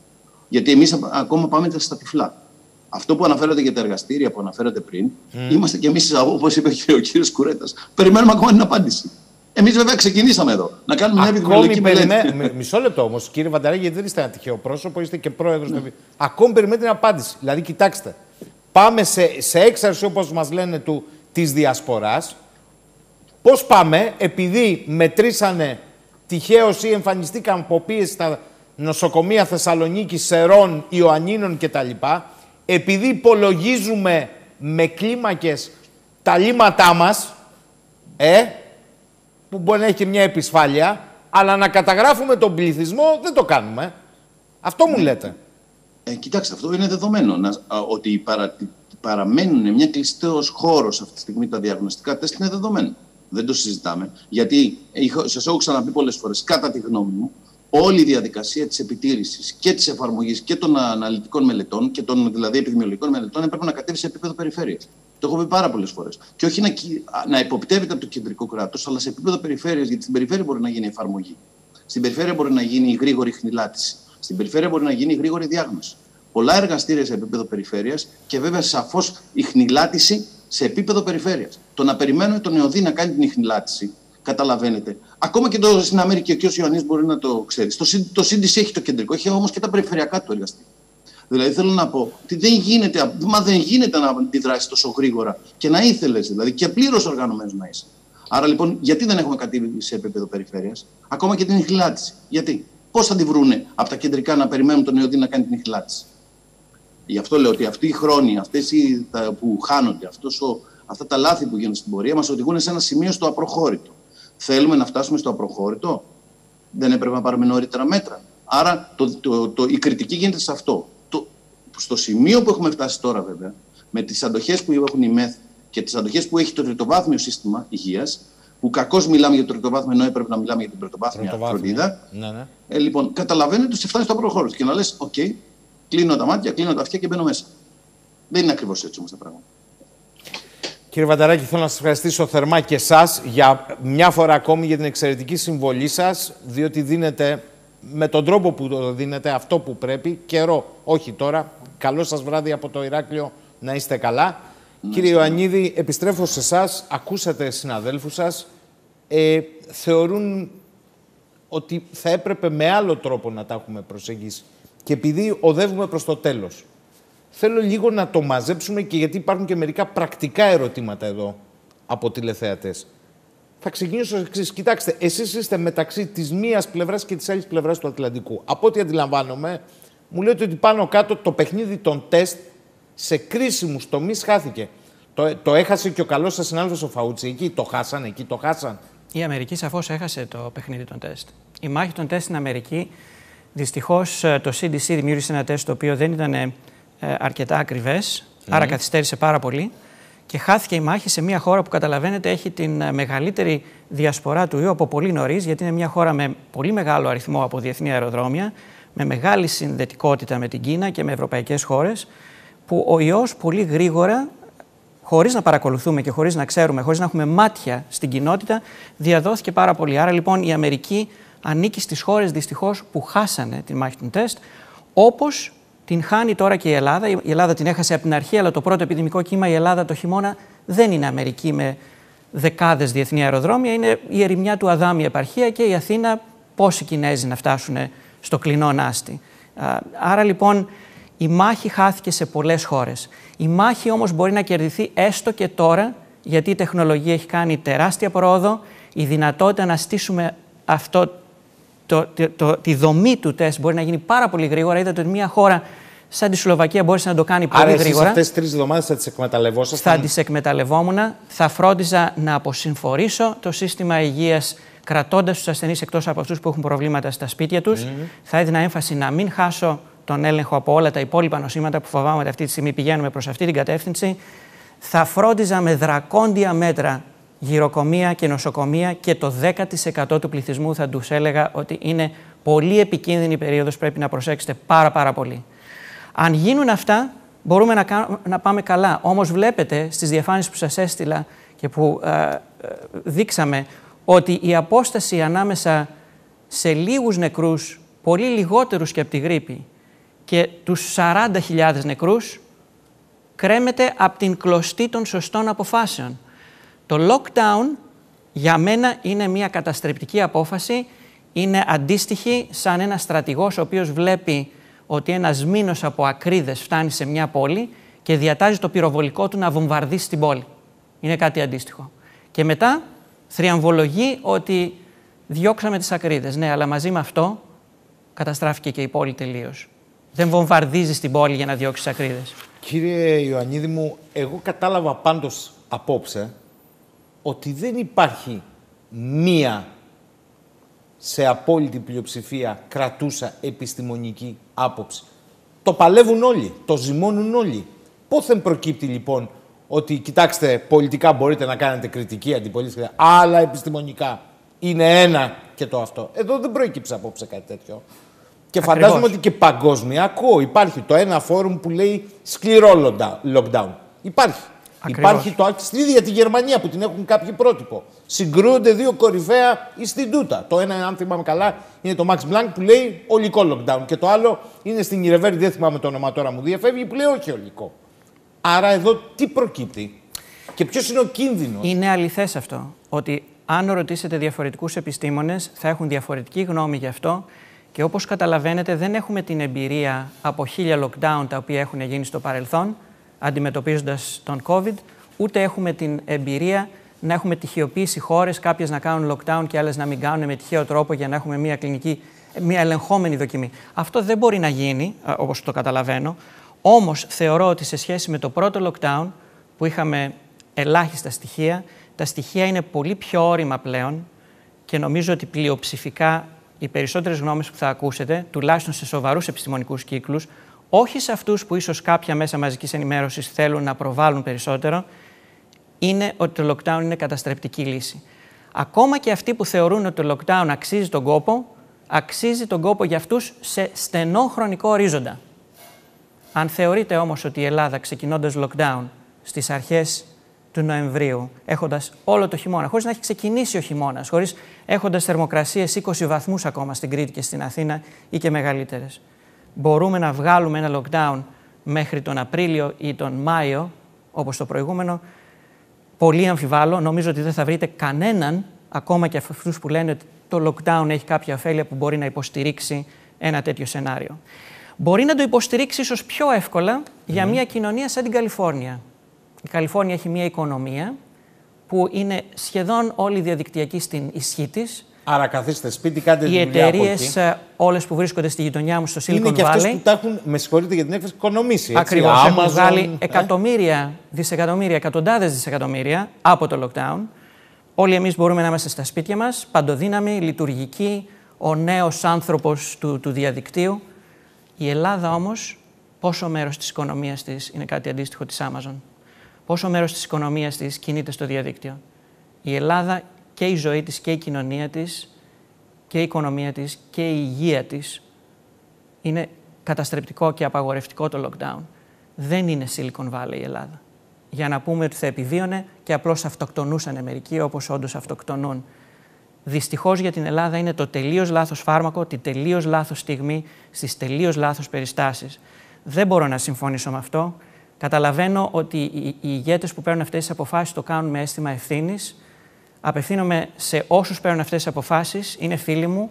Γιατί εμείς ακόμα πάμε στα τυφλά. Αυτό που αναφέρατε για τα εργαστήρια που αναφέρατε πριν, είμαστε κι εμείς, όπως είπε και ο κύριος Κουρέτας, περιμένουμε ακόμα την απάντηση. Εμείς βέβαια ξεκινήσαμε εδώ να κάνουμε μια επιδημιολογική μελέτη. Μισό λεπτό όμως, κύριε Βανταράκη, γιατί δεν είστε ένα τυχαίο πρόσωπο, είστε και πρόεδρος. Ακόμη περιμένετε την απάντηση. Δηλαδή, κοιτάξτε, πάμε σε έξαρση, όπως μας λένε, της διασποράς. Πώς πάμε, επειδή μετρήσανε τυχαίως ή εμφανιστήκαν αποπίεση στα νοσοκομεία Θεσσαλονίκης, Σερών, Ιωαννίνων κτλ., επειδή υπολογίζουμε με κλίμακες τα λύματά μας, που μπορεί να έχει και μια επισφάλεια, αλλά να καταγράφουμε τον πληθυσμό δεν το κάνουμε. Αυτό μου λέτε. Κοιτάξτε, αυτό είναι δεδομένο. Ότι παραμένουν μια κλειστός χώρος αυτή τη στιγμή τα διαγνωστικά τεστ είναι δεδομένο. Δεν το συζητάμε. Γιατί σας έχω ξαναπεί πολλές φορές, κατά τη γνώμη μου, όλη η διαδικασία της επιτήρησης και της εφαρμογής και των αναλυτικών μελετών και των δηλαδή επιδημιολογικών μελετών έπρεπε να κατέβει σε επίπεδο περιφέρειας. Το έχω πει πάρα πολλές φορές. Και όχι να υποπτεύεται από το κεντρικό κράτος, αλλά σε επίπεδο περιφέρειας, γιατί στην περιφέρεια μπορεί να γίνει η εφαρμογή. Στην περιφέρεια μπορεί να γίνει η γρήγορη χνηλάτιση. Στην περιφέρεια μπορεί να γίνει η γρήγορη διάγνωση. Πολλά εργαστήρια σε επίπεδο περιφέρειας και βέβαια σαφώς η χνηλάτιση σε επίπεδο περιφέρειας. Το να περιμένουμε τον ΕΟΔΗ να κάνει την χνηλάτιση, καταλαβαίνετε. Ακόμα και στην Αμερική, και ο κ. Ιωαννής μπορεί να το ξέρει. Το CDC έχει το κεντρικό, έχει όμως και τα περιφερειακά του εργαστήρια. Δηλαδή θέλω να πω ότι δεν γίνεται να αντιδράσει τόσο γρήγορα και να ήθελες δηλαδή και πλήρως οργανωμένος να είσαι. Άρα λοιπόν, γιατί δεν έχουμε κατέβει σε επίπεδο περιφέρειας, ακόμα και την ηχηλάτιση? Γιατί? Πώς θα τη βρούνε από τα κεντρικά να περιμένουν τον ΕΟΔΗ να κάνει την ηχηλάτιση? Γι' αυτό λέω ότι αυτοί οι χρόνοι, αυτές που χάνονται, αυτά τα λάθη που γίνονται στην πορεία μας οδηγούν σε ένα σημείο στο απροχώρητο. Θέλουμε να φτάσουμε στο απροχώρητο? Δεν έπρεπε να πάρουμε νωρίτερα μέτρα? Άρα η κριτική γίνεται σε αυτό. Στο σημείο που έχουμε φτάσει τώρα, βέβαια, με τις αντοχές που έχουν οι ΜΕΘ και τις αντοχές που έχει το τριτοβάθμιο σύστημα υγείας, που κακώς μιλάμε για το τριτοβάθμιο, ενώ έπρεπε να μιλάμε για την πρωτοβάθμια φροντίδα. Ναι. Λοιπόν, καταλαβαίνετε ότι φτάνει στο απροχώρητο και να λες: οκ, κλείνω τα μάτια, κλείνω τα αυτιά και μπαίνω μέσα. Δεν είναι ακριβώς έτσι όμως τα πράγματα. Κύριε Βανταράκη, θέλω να σας ευχαριστήσω θερμά και εσάς για μια φορά ακόμη για την εξαιρετική συμβολή σας, διότι δίνετε με τον τρόπο που το δίνετε αυτό που πρέπει, καιρό, όχι τώρα. Καλό σας βράδυ από το Ηράκλειο, να είστε καλά. Κύριε Ιωαννίδη, επιστρέφω σε εσάς, ακούσατε συναδέλφους σας, θεωρούν ότι θα έπρεπε με άλλο τρόπο να τα έχουμε προσεγγίσει. Και επειδή οδεύουμε προς το τέλος, θέλω λίγο να το μαζέψουμε και γιατί υπάρχουν και μερικά πρακτικά ερωτήματα εδώ από τηλεθεατές. Θα ξεκινήσω ως εξής. Κοιτάξτε, εσείς είστε μεταξύ της μίας πλευράς και της άλλης πλευράς του Ατλαντικού. Από ό,τι αντιλαμβάνομαι, μου λέτε ότι πάνω κάτω το παιχνίδι των τεστ σε κρίσιμους τομείς χάθηκε. Το έχασε και ο καλός σας συνάδελφος ο Φαούτσι. Εκεί το χάσαν. Η Αμερική σαφώς έχασε το παιχνίδι των τεστ. Η μάχη των τεστ στην Αμερική, δυστυχώς το CDC δημιούργησε ένα τεστ το οποίο δεν ήταν αρκετά ακριβές, άρα καθυστέρησε πάρα πολύ. Και χάθηκε η μάχη σε μια χώρα που καταλαβαίνετε έχει την μεγαλύτερη διασπορά του ιού από πολύ νωρίς, γιατί είναι μια χώρα με πολύ μεγάλο αριθμό από διεθνή αεροδρόμια, με μεγάλη συνδετικότητα με την Κίνα και με ευρωπαϊκές χώρες, που ο ιός πολύ γρήγορα, χωρίς να παρακολουθούμε και χωρίς να ξέρουμε, χωρίς να έχουμε μάτια στην κοινότητα, διαδόθηκε πάρα πολύ. Άρα λοιπόν η Αμερική ανήκει στις χώρες δυστυχώς που χάσανε τη μάχη των τεστ, όπως την χάνει τώρα και η Ελλάδα. Η Ελλάδα την έχασε από την αρχή, αλλά το πρώτο επιδημικό κύμα η Ελλάδα το χειμώνα δεν είναι Αμερική με δεκάδες διεθνή αεροδρόμια. Είναι η ερημιά του Αδάμ η επαρχία και η Αθήνα πόσοι Κινέζοι να φτάσουν στο κλεινό Νάστη. Άρα λοιπόν η μάχη χάθηκε σε πολλές χώρες. Η μάχη όμως μπορεί να κερδιθεί έστω και τώρα, γιατί η τεχνολογία έχει κάνει τεράστια πρόοδο, η δυνατότητα να στήσουμε αυτό τη δομή του τεστ μπορεί να γίνει πάρα πολύ γρήγορα. Είδατε ότι μια χώρα Σαν τη Σλοβακία μπόρεσε να το κάνει πολύ Άρα γρήγορα. Αυτές τις 3 εβδομάδες θα τις εκμεταλλευόσασταν? Θα τις εκμεταλλευόμουν. Θα φρόντιζα να αποσυμφορήσω το σύστημα υγείας, κρατώντας τους ασθενείς εκτός από αυτούς που έχουν προβλήματα στα σπίτια τους. Θα έδινα έμφαση να μην χάσω τον έλεγχο από όλα τα υπόλοιπα νοσήματα που φοβάμαι ότι αυτή τη στιγμή πηγαίνουμε προς αυτή την κατεύθυνση. Θα φρόντιζα με δρακόντια μέτρα γυροκομεία και νοσοκομεία και το 10% του πληθυσμού θα τους έλεγα ότι είναι πολύ επικίνδυνη περίοδος, πρέπει να προσέξετε πάρα πολύ. Αν γίνουν αυτά, μπορούμε να πάμε καλά. Όμως βλέπετε στις διαφάνειες που σας έστειλα και που δείξαμε ότι η απόσταση ανάμεσα σε λίγους νεκρούς, πολύ λιγότερους και από τη γρίπη, και τους 40.000 νεκρούς, κρέμεται από την κλωστή των σωστών αποφάσεων. Το lockdown για μένα είναι μια καταστρεπτική απόφαση, είναι αντίστοιχη σαν ένας στρατηγός ο οποίος βλέπει ότι ένας μήνος από ακρίδες φτάνει σε μια πόλη και διατάζει το πυροβολικό του να βομβαρδίσει την πόλη. Είναι κάτι αντίστοιχο. Και μετά θριαμβολογεί ότι διώξαμε τις ακρίδες. Ναι, αλλά μαζί με αυτό καταστράφηκε και η πόλη τελείως. Δεν βομβαρδίζεις την πόλη για να διώξεις ακρίδες. Κύριε Ιωαννίδη μου, εγώ κατάλαβα πάντως απόψε ότι δεν υπάρχει μία σε απόλυτη πλειοψηφία κρατούσα επιστημονική άποψη. Το παλεύουν όλοι, το ζυμώνουν όλοι. Πόθεν προκύπτει λοιπόν ότι, κοιτάξτε, πολιτικά μπορείτε να κάνετε κριτική, αντιπολίτευση, αλλά επιστημονικά είναι ένα και το αυτό. Εδώ δεν προέκυψε απόψε κάτι τέτοιο. Και Ακριβώς. φαντάζομαι ότι και παγκοσμιακό υπάρχει το ένα φόρουμ που λέει σκληρό lockdown. Υπάρχει. Ακριβώς. Υπάρχει το στην ίδια τη Γερμανία που την έχουν κάποιοι πρότυπο. Συγκρούονται δύο κορυφαία στην τούτα. Το ένα, αν θυμάμαι καλά, είναι το Max Planck που λέει ολικό lockdown. Και το άλλο είναι στην Ιρεβέρη, δεν θυμάμαι το όνομα τώρα, μου διαφεύγει, που λέει όχι ολικό. Άρα εδώ τι προκύπτει και ποιος είναι ο κίνδυνος? Είναι αληθές αυτό. Ότι αν ρωτήσετε διαφορετικούς επιστήμονες, θα έχουν διαφορετική γνώμη γι' αυτό. Και όπως καταλαβαίνετε, δεν έχουμε την εμπειρία από 1000 lockdown τα οποία έχουν γίνει στο παρελθόν, αντιμετωπίζοντας τον COVID, ούτε έχουμε την εμπειρία να έχουμε τυχιοποιήσει χώρες, κάποιες να κάνουν lockdown και άλλες να μην κάνουν με τυχαίο τρόπο για να έχουμε μια ελεγχόμενη δοκιμή. Αυτό δεν μπορεί να γίνει, όπως το καταλαβαίνω. Όμως θεωρώ ότι σε σχέση με το πρώτο lockdown, που είχαμε ελάχιστα στοιχεία, τα στοιχεία είναι πολύ πιο όρημα πλέον και νομίζω ότι πλειοψηφικά οι περισσότερες γνώμες που θα ακούσετε, τουλάχιστον σε σοβαρούς επιστημονικούς κύκλους, όχι σε αυτούς που ίσως κάποια μέσα μαζικής ενημέρωσης θέλουν να προβάλλουν περισσότερο, είναι ότι το lockdown είναι καταστρεπτική λύση. Ακόμα και αυτοί που θεωρούν ότι το lockdown αξίζει τον κόπο για αυτούς σε στενό χρονικό ορίζοντα. Αν θεωρείτε όμως ότι η Ελλάδα, ξεκινώντας lockdown στις αρχές του Νοεμβρίου, έχοντας όλο το χειμώνα, χωρίς να έχει ξεκινήσει ο χειμώνας, έχοντας θερμοκρασίες 20 βαθμούς ακόμα στην Κρήτη και στην Αθήνα ή και μεγαλύτερες, μπορούμε να βγάλουμε ένα lockdown μέχρι τον Απρίλιο ή τον Μάιο, όπως το προηγούμενο, πολύ αμφιβάλλω. Νομίζω ότι δεν θα βρείτε κανέναν, ακόμα και αυτούς που λένε ότι το lockdown έχει κάποια ωφέλεια, που μπορεί να υποστηρίξει ένα τέτοιο σενάριο. Μπορεί να το υποστηρίξει ίσως πιο εύκολα για μια κοινωνία σαν την Καλιφόρνια. Η Καλιφόρνια έχει μια οικονομία που είναι σχεδόν όλη διαδικτυακή στην ισχύ της. Άρα καθίστε σπίτι, κάντε τη Οι δουλειά από εταιρείες όλες που βρίσκονται στη γειτονιά μου στο Silicon Valley. Είναι και αυτές που τα έχουν, με συγχωρείτε για την έκφραση, οικονομήσει. Ακριβώς, έχουν βγάλει εκατομμύρια, δισεκατομμύρια, εκατοντάδες δισεκατομμύρια από το lockdown. Όλοι εμείς μπορούμε να είμαστε στα σπίτια μας, παντοδύναμοι, λειτουργικοί, ο νέος άνθρωπος του διαδικτύου. Η Ελλάδα όμως, πόσο μέρος της οικονομίας της είναι κάτι αντίστοιχο της Amazon? Πόσο μέρος της οικονομίας της κινείται στο διαδίκτυο? Η Ελλάδα, και η ζωή της και η κοινωνία της και η οικονομία της και η υγεία της, είναι καταστρεπτικό και απαγορευτικό το lockdown. Δεν είναι Silicon Valley η Ελλάδα. Για να πούμε ότι θα επιβίωνε και απλώς αυτοκτονούσαν μερικοί, όπως όντως αυτοκτονούν. Δυστυχώς για την Ελλάδα είναι το τελείως λάθος φάρμακο, τη τελείως λάθος στιγμή, στις τελείως λάθος περιστάσεις. Δεν μπορώ να συμφωνήσω με αυτό. Καταλαβαίνω ότι οι ηγέτες που παίρνουν αυτές τις αποφάσεις το κάνουν με αίσθημα ευθύνης. Απευθύνομαι σε όσους παίρνουν αυτές τις αποφάσεις. Είναι φίλοι μου,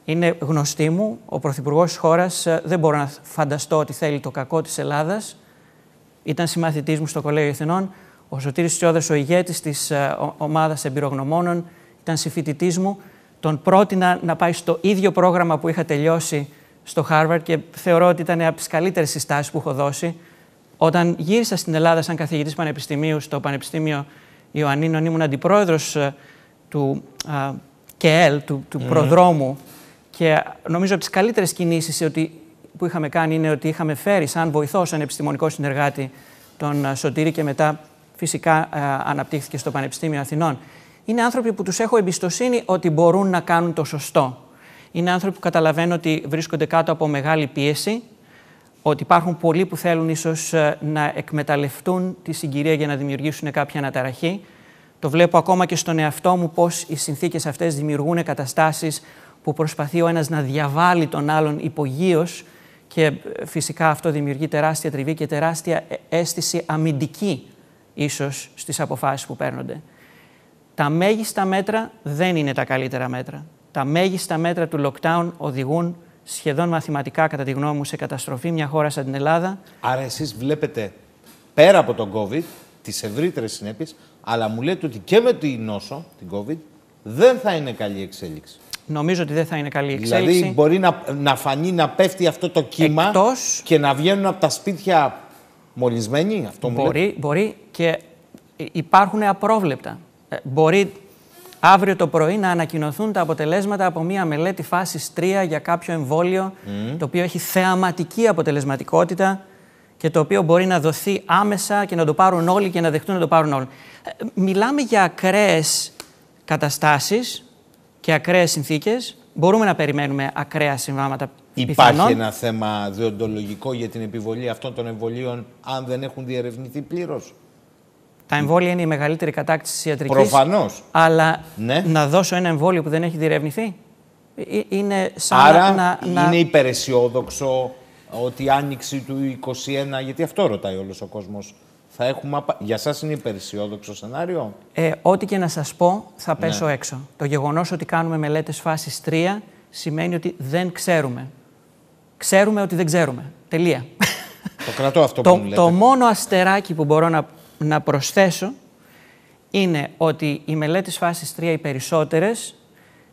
είναι γνωστοί μου. Ο Πρωθυπουργός της χώρας δεν μπορώ να φανταστώ ότι θέλει το κακό της Ελλάδας. Ήταν συμμαθητής μου στο Κολέγιο Εθνών. Ο Σωτήρης Τσιόδρας, ο ηγέτης της ομάδας εμπειρογνωμόνων, ήταν συμφοιτητής μου. Τον πρότεινα να πάει στο ίδιο πρόγραμμα που είχα τελειώσει στο Harvard και θεωρώ ότι ήταν από τις καλύτερες συστάσεις που έχω δώσει. Όταν γύρισα στην Ελλάδα σαν καθηγητής πανεπιστημίου στο Πανεπιστήμιο Ιωαννίνων, ήμουν αντιπρόεδρος του ΚΕΕΛ, του προδρόμου, και νομίζω από τις καλύτερες κινήσεις που είχαμε κάνει είναι ότι είχαμε φέρει σαν βοηθό, σαν επιστημονικό συνεργάτη τον Σωτήρη, και μετά φυσικά αναπτύχθηκε στο Πανεπιστήμιο Αθηνών. Είναι άνθρωποι που τους έχω εμπιστοσύνη ότι μπορούν να κάνουν το σωστό. Είναι άνθρωποι που καταλαβαίνω ότι βρίσκονται κάτω από μεγάλη πίεση, ότι υπάρχουν πολλοί που θέλουν ίσως να εκμεταλλευτούν τη συγκυρία για να δημιουργήσουν κάποια αναταραχή. Το βλέπω ακόμα και στον εαυτό μου πώς οι συνθήκες αυτές δημιουργούν καταστάσεις που προσπαθεί ο ένας να διαβάλει τον άλλον υπογείως, και φυσικά αυτό δημιουργεί τεράστια τριβή και τεράστια αίσθηση αμυντική ίσως στις αποφάσεις που παίρνονται. Τα μέγιστα μέτρα δεν είναι τα καλύτερα μέτρα. Τα μέγιστα μέτρα του lockdown οδηγούν σχεδόν μαθηματικά, κατά τη γνώμη μου, σε καταστροφή μια χώρα σαν την Ελλάδα. Άρα εσείς βλέπετε πέρα από τον COVID τις ευρύτερες συνέπειες, αλλά μου λέτε ότι και με την νόσο, την COVID, δεν θα είναι καλή εξέλιξη. Νομίζω ότι δεν θα είναι καλή εξέλιξη. Δηλαδή μπορεί να φανεί να πέφτει αυτό το κύμα και να βγαίνουν από τα σπίτια μολυσμένοι. Αυτό μπορεί και υπάρχουν απρόβλεπτα. Μπορεί αύριο το πρωί να ανακοινωθούν τα αποτελέσματα από μια μελέτη φάσης 3 για κάποιο εμβόλιο, το οποίο έχει θεαματική αποτελεσματικότητα και το οποίο μπορεί να δοθεί άμεσα και να το πάρουν όλοι και να δεχτούν να το πάρουν όλοι. Μιλάμε για ακραίες καταστάσεις και ακραίες συνθήκες. Μπορούμε να περιμένουμε ακραία συμβάματα πιθανόν. Υπάρχει ένα θέμα δεοντολογικό για την επιβολή αυτών των εμβολίων, αν δεν έχουν διερευνηθεί πλήρως? Τα εμβόλια είναι η μεγαλύτερη κατάκτηση της ιατρικής. Προφανώς. Αλλά ναι. Να δώσω ένα εμβόλιο που δεν έχει διερευνηθεί. Είναι σαν άρα είναι υπεραισιόδοξο ότι η άνοιξη του 2021, γιατί αυτό ρωτάει όλος ο κόσμος, θα έχουμε... Για σας είναι υπεραισιόδοξο σενάριο? Ό,τι και να σας πω θα πέσω έξω. Το γεγονός ότι κάνουμε μελέτες φάσης 3 σημαίνει ότι δεν ξέρουμε. Ξέρουμε ότι δεν ξέρουμε. Τελεία. Το κρατώ αυτό που μου λέτε. Το μόνο αστεράκι που μπορώ να προσθέσω είναι ότι οι μελέτες φάσης 3, οι περισσότερες,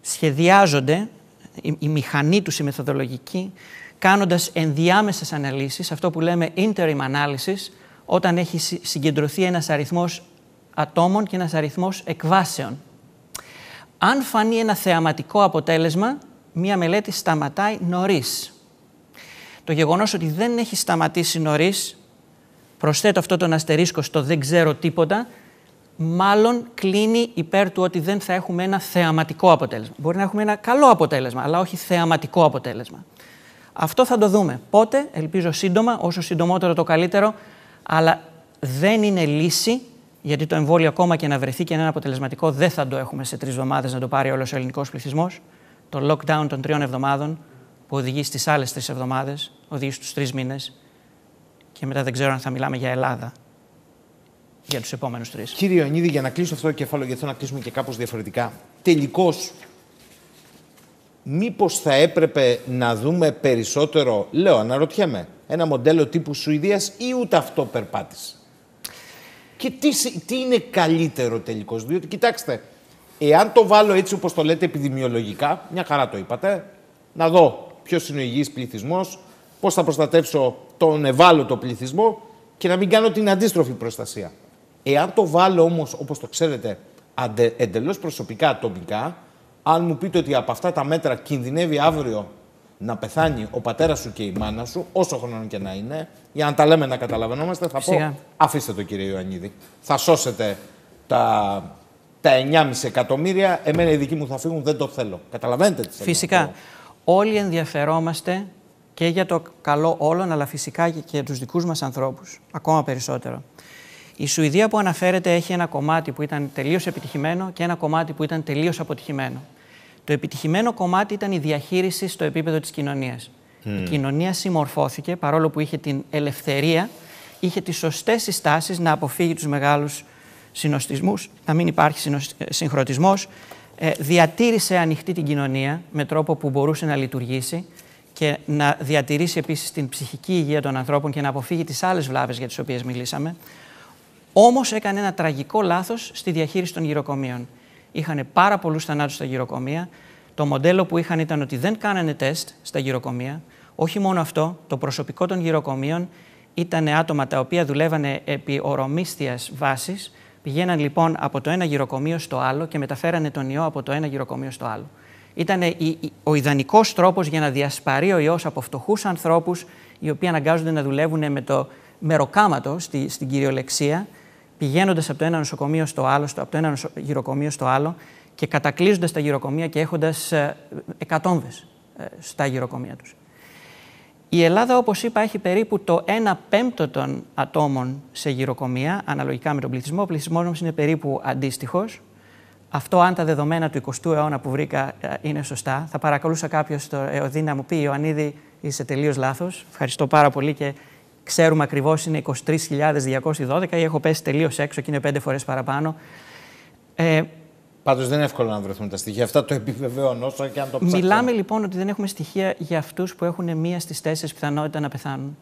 σχεδιάζονται, η μηχανή τους, η μεθοδολογική, κάνοντας ενδιάμεσες αναλύσεις, αυτό που λέμε interim analysis, όταν έχει συγκεντρωθεί ένας αριθμός ατόμων και ένας αριθμός εκβάσεων. Αν φανεί ένα θεαματικό αποτέλεσμα, μία μελέτη σταματάει νωρίς. Το γεγονός ότι δεν έχει σταματήσει νωρίς, προσθέτω αυτό τον αστερίσκο στο δεν ξέρω τίποτα, μάλλον κλείνει υπέρ του ότι δεν θα έχουμε ένα θεαματικό αποτέλεσμα. Μπορεί να έχουμε ένα καλό αποτέλεσμα, αλλά όχι θεαματικό αποτέλεσμα. Αυτό θα το δούμε. Πότε? Ελπίζω σύντομα, όσο συντομότερο το καλύτερο, αλλά δεν είναι λύση, γιατί το εμβόλιο ακόμα και να βρεθεί και να είναι αποτελεσματικό, δεν θα το έχουμε σε 3 εβδομάδες να το πάρει όλος ο ελληνικός πληθυσμός. Το lockdown των 3 εβδομάδων, που οδηγεί στις άλλες 3 εβδομάδες, οδηγεί στους 3 μήνες, και μετά δεν ξέρω αν θα μιλάμε για Ελλάδα για τους επόμενους 3. Κύριε Ιωαννίδη, για να κλείσω αυτό το κεφάλαιο, γιατί θέλω να κλείσουμε και κάπως διαφορετικά. Τελικώς, μήπως θα έπρεπε να δούμε περισσότερο, αναρωτιέμαι, ένα μοντέλο τύπου Σουηδίας, ή ούτε αυτό περπάτησε? Και τι είναι καλύτερο τελικώς? Διότι κοιτάξτε, εάν το βάλω έτσι όπως το λέτε επιδημιολογικά, μια χαρά το είπατε, να δω ποιος είναι ο υγιής πληθυσμός, πώς θα προστατεύσω τον ευάλωτο πληθυσμό και να μην κάνω την αντίστροφη προστασία. Εάν το βάλω όμως, όπως το ξέρετε, εντελώς προσωπικά, ατομικά, αν μου πείτε ότι από αυτά τα μέτρα κινδυνεύει αύριο να πεθάνει ο πατέρας σου και η μάνα σου, όσο χρόνο και να είναι, για να τα λέμε να καταλαβαίνόμαστε, θα πω, αφήστε το κύριε Ιωαννίδη. Θα σώσετε τα 9,5 εκατομμύρια, εμένα οι δικοί μου θα φύγουν, δεν το θέλω. Καταλαβαίνετε τι θέλω? Φυσικά. Όλοι ενδιαφερόμαστε και για το καλό όλων, αλλά φυσικά και για τους δικούς μας ανθρώπους, ακόμα περισσότερο. Η Σουηδία που αναφέρεται έχει ένα κομμάτι που ήταν τελείως επιτυχημένο και ένα κομμάτι που ήταν τελείως αποτυχημένο. Το επιτυχημένο κομμάτι ήταν η διαχείριση στο επίπεδο της κοινωνίας. Η κοινωνία συμμορφώθηκε, παρόλο που είχε την ελευθερία, είχε τις σωστές συστάσεις να αποφύγει τους μεγάλους συνοστισμούς, να μην υπάρχει συγχρονισμός, διατήρησε ανοιχτή την κοινωνία με τρόπο που μπορούσε να λειτουργήσει και να διατηρήσει επίσης την ψυχική υγεία των ανθρώπων και να αποφύγει τις άλλες βλάβες για τις οποίες μιλήσαμε. Όμως έκανε ένα τραγικό λάθος στη διαχείριση των γυροκομείων. Είχαν πάρα πολλούς θανάτους στα γυροκομεία. Το μοντέλο που είχαν ήταν ότι δεν κάνανε τεστ στα γυροκομεία, Όχι μόνο αυτό, το προσωπικό των γυροκομείων ήταν άτομα τα οποία δουλεύανε επί ορομίσθιας βάσης, πηγαίναν λοιπόν από το ένα γυροκομείο στο άλλο και μεταφέρανε τον ιό από το ένα γυροκομείο στο άλλο. Ήταν ο ιδανικός τρόπος για να διασπαρεί ο ιός από φτωχούς ανθρώπους, οι οποίοι αναγκάζονται να δουλεύουν με το μεροκάματο στην κυριολεξία, πηγαίνοντας από το ένα νοσοκομείο στο άλλο, από το ένα γυροκομείο στο άλλο και κατακλείζοντας τα γυροκομεία και έχοντας εκατόμβες στα γυροκομεία τους. Η Ελλάδα, όπως είπα, έχει περίπου το 1/5 των ατόμων σε γυροκομεία, αναλογικά με τον πληθυσμό. Ο πληθυσμός μας είναι περίπου αντίστοιχος. Αυτό, αν τα δεδομένα του 20ου αιώνα που βρήκα είναι σωστά. Θα παρακαλούσα κάποιος στο ΕΟΔΗ να μου πει: Ιωαννίδη, είσαι τελείως λάθος. Ευχαριστώ πάρα πολύ και ξέρουμε ακριβώς είναι 23.212 ή έχω πέσει τελείως έξω και είναι 5 φορές παραπάνω. Πάντως δεν είναι εύκολο να βρεθούν τα στοιχεία. Αυτά το επιβεβαιώνω όσο και αν το ψάξουμε. Μιλάμε λοιπόν ότι δεν έχουμε στοιχεία για αυτούς που έχουν 1 στις 4 πιθανότητα να πεθάνουν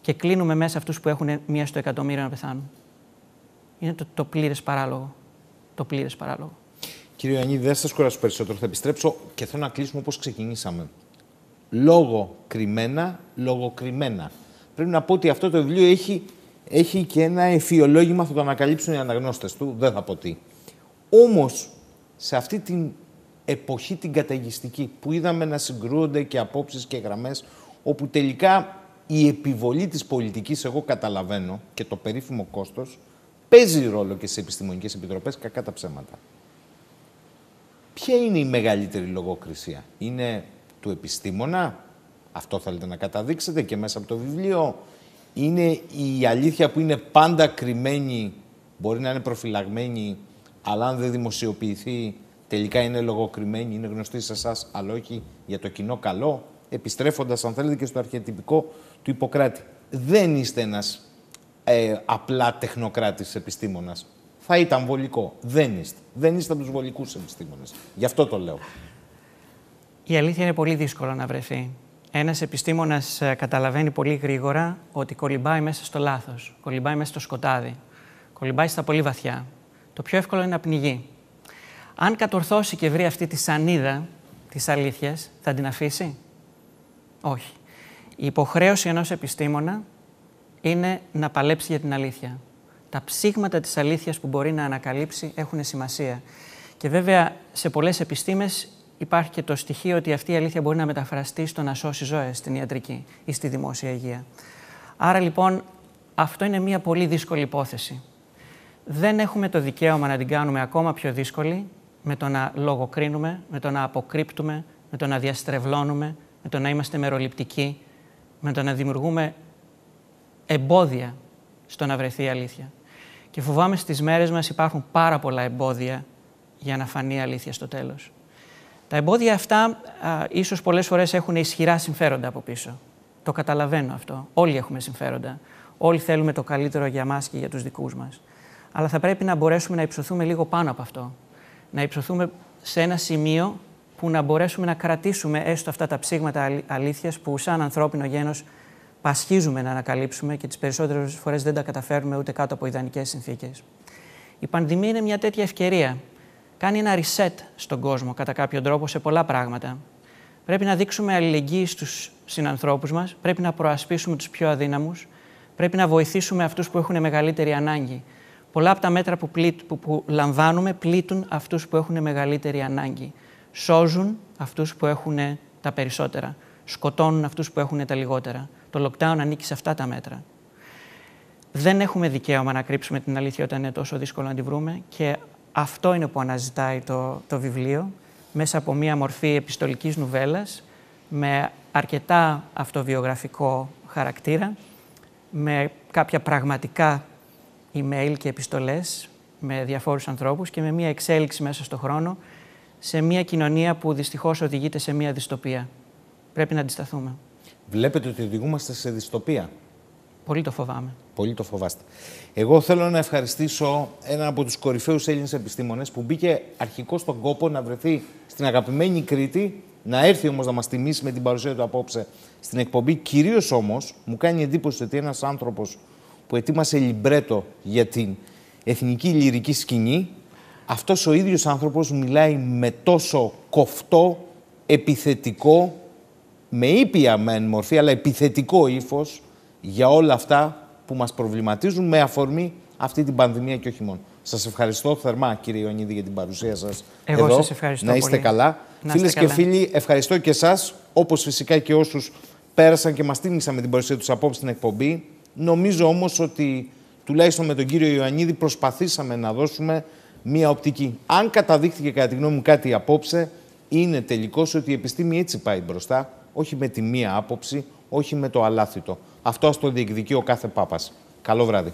και κλείνουμε μέσα αυτούς που έχουν 1 στο εκατομμύριο να πεθάνουν. Είναι το πλήρες παράλογο. Το πλήρες παράλογο. Κύριε Ιωαννίδη, δεν θα σας κουράσω περισσότερο. Θα επιστρέψω και θέλω να κλείσουμε όπως ξεκινήσαμε. Λογοκριμένα. Πρέπει να πω ότι αυτό το βιβλίο έχει και ένα εφιολόγημα, θα το ανακαλύψουν οι αναγνώστες του, δεν θα πω τι. Όμως, σε αυτή την εποχή την καταιγιστική, που είδαμε να συγκρούονται και απόψεις και γραμμές, όπου τελικά η επιβολή της πολιτικής, εγώ καταλαβαίνω, και το περίφημο κόστος, παίζει ρόλο και στις επιστημονικές επιτροπές, κακά τα ψέματα. Ποια είναι η μεγαλύτερη λογοκρισία? Είναι του επιστήμονα? Αυτό θέλετε να καταδείξετε και μέσα από το βιβλίο? Είναι η αλήθεια που είναι πάντα κρυμμένη, μπορεί να είναι προφυλαγμένη, αλλά αν δεν δημοσιοποιηθεί, τελικά είναι λογοκριμένη, είναι γνωστή σε εσάς, αλλά όχι για το κοινό καλό? Επιστρέφοντας, αν θέλετε, και στο αρχιετυπικό του Ιπποκράτη. Δεν είστε ένας απλά τεχνοκράτης επιστήμονας. Θα ήταν βολικό. Δεν είστε. Δεν είστε από τους βολικούς επιστήμονες. Γι' αυτό το λέω. Η αλήθεια είναι πολύ δύσκολο να βρεθεί. Ένας επιστήμονας καταλαβαίνει πολύ γρήγορα ότι κολυμπάει μέσα στο λάθος, κολυμπάει μέσα στο σκοτάδι, κολυμπάει στα πολύ βαθιά. Το πιο εύκολο είναι να πνιγεί. Αν κατορθώσει και βρει αυτή τη σανίδα της αλήθειας, θα την αφήσει? Όχι. Η υποχρέωση ενός επιστήμονα είναι να παλέψει για την αλήθεια. Τα ψήγματα της αλήθειας που μπορεί να ανακαλύψει έχουν σημασία. Και βέβαια σε πολλές επιστήμες υπάρχει και το στοιχείο ότι αυτή η αλήθεια μπορεί να μεταφραστεί στο να σώσει ζωές στην ιατρική ή στη δημόσια υγεία. Άρα λοιπόν αυτό είναι μια πολύ δύσκολη υπόθεση. Δεν έχουμε το δικαίωμα να την κάνουμε ακόμα πιο δύσκολη με το να λογοκρίνουμε, με το να αποκρύπτουμε, με το να διαστρεβλώνουμε, με το να είμαστε μεροληπτικοί, με το να δημιουργούμε εμπόδια στο να βρεθεί η αλήθεια. Και φοβάμαι στις μέρες μας υπάρχουν πάρα πολλά εμπόδια για να φανεί η αλήθεια στο τέλος. Τα εμπόδια αυτά ίσως πολλές φορές έχουν ισχυρά συμφέροντα από πίσω. Το καταλαβαίνω αυτό. Όλοι έχουμε συμφέροντα. Όλοι θέλουμε το καλύτερο για μας και για τους δικούς μας. Αλλά θα πρέπει να μπορέσουμε να υψωθούμε λίγο πάνω από αυτό. Να υψωθούμε σε ένα σημείο που να μπορέσουμε να κρατήσουμε έστω αυτά τα ψήγματα αλήθειας που σαν ανθρώπινο γένος πασχίζουμε να ανακαλύψουμε και τις περισσότερες φορές δεν τα καταφέρνουμε ούτε κάτω από ιδανικές συνθήκες. Η πανδημία είναι μια τέτοια ευκαιρία. Κάνει ένα reset στον κόσμο κατά κάποιο τρόπο σε πολλά πράγματα. Πρέπει να δείξουμε αλληλεγγύη στους συνανθρώπους μας, πρέπει να προασπίσουμε τους πιο αδύναμους, πρέπει να βοηθήσουμε αυτούς που έχουν μεγαλύτερη ανάγκη. Πολλά από τα μέτρα που λαμβάνουμε πλήττουν αυτούς που έχουν μεγαλύτερη ανάγκη. Σώζουν αυτούς που έχουν τα περισσότερα. Σκοτώνουν αυτούς που έχουν τα λιγότερα. Το lockdown ανήκει σε αυτά τα μέτρα. Δεν έχουμε δικαίωμα να κρύψουμε την αλήθεια όταν είναι τόσο δύσκολο να τη βρούμε και αυτό είναι που αναζητάει το βιβλίο μέσα από μία μορφή επιστολικής νουβέλας με αρκετά αυτοβιογραφικό χαρακτήρα, με κάποια πραγματικά email και επιστολές με διαφόρους ανθρώπους και με μία εξέλιξη μέσα στον χρόνο σε μία κοινωνία που δυστυχώς οδηγείται σε μία δυστοπία. Πρέπει να αντισταθούμε. Βλέπετε ότι οδηγούμαστε σε δυστοπία. Πολύ το φοβάμαι. Πολύ το φοβάστε. Εγώ θέλω να ευχαριστήσω έναν από τους κορυφαίους Έλληνες επιστήμονες που μπήκε αρχικώς στον κόπο να βρεθεί στην αγαπημένη Κρήτη, να έρθει όμως να μας τιμήσει με την παρουσία του απόψε στην εκπομπή. Κυρίως όμως μου κάνει εντύπωση ότι ένας άνθρωπος που ετοίμασε λιμπρέτο για την εθνική λυρική σκηνή, αυτός ο ίδιος άνθρωπος μιλάει με τόσο κοφτό, επιθετικό με ήπια μεν μορφή, αλλά επιθετικό ύφος για όλα αυτά που μας προβληματίζουν με αφορμή αυτή την πανδημία και όχι μόνο. Σας ευχαριστώ θερμά, κύριε Ιωαννίδη, για την παρουσία σας. Εγώ εδώ. σας ευχαριστώ να είστε πολύ. καλά. Φίλες και φίλοι, ευχαριστώ και εσάς, όπως φυσικά και όσους πέρασαν και μας τίμησαν με την παρουσία τους απόψε στην εκπομπή. Νομίζω όμως ότι τουλάχιστον με τον κύριο Ιωαννίδη προσπαθήσαμε να δώσουμε μία οπτική. Αν καταδείχθηκε κατά τη γνώμη μου κάτι απόψε, είναι τελικώς ότι η επιστήμη έτσι πάει μπροστά, όχι με τη μία άποψη, όχι με το αλάθητο. Αυτό ας το διεκδικεί ο κάθε Πάπας. Καλό βράδυ.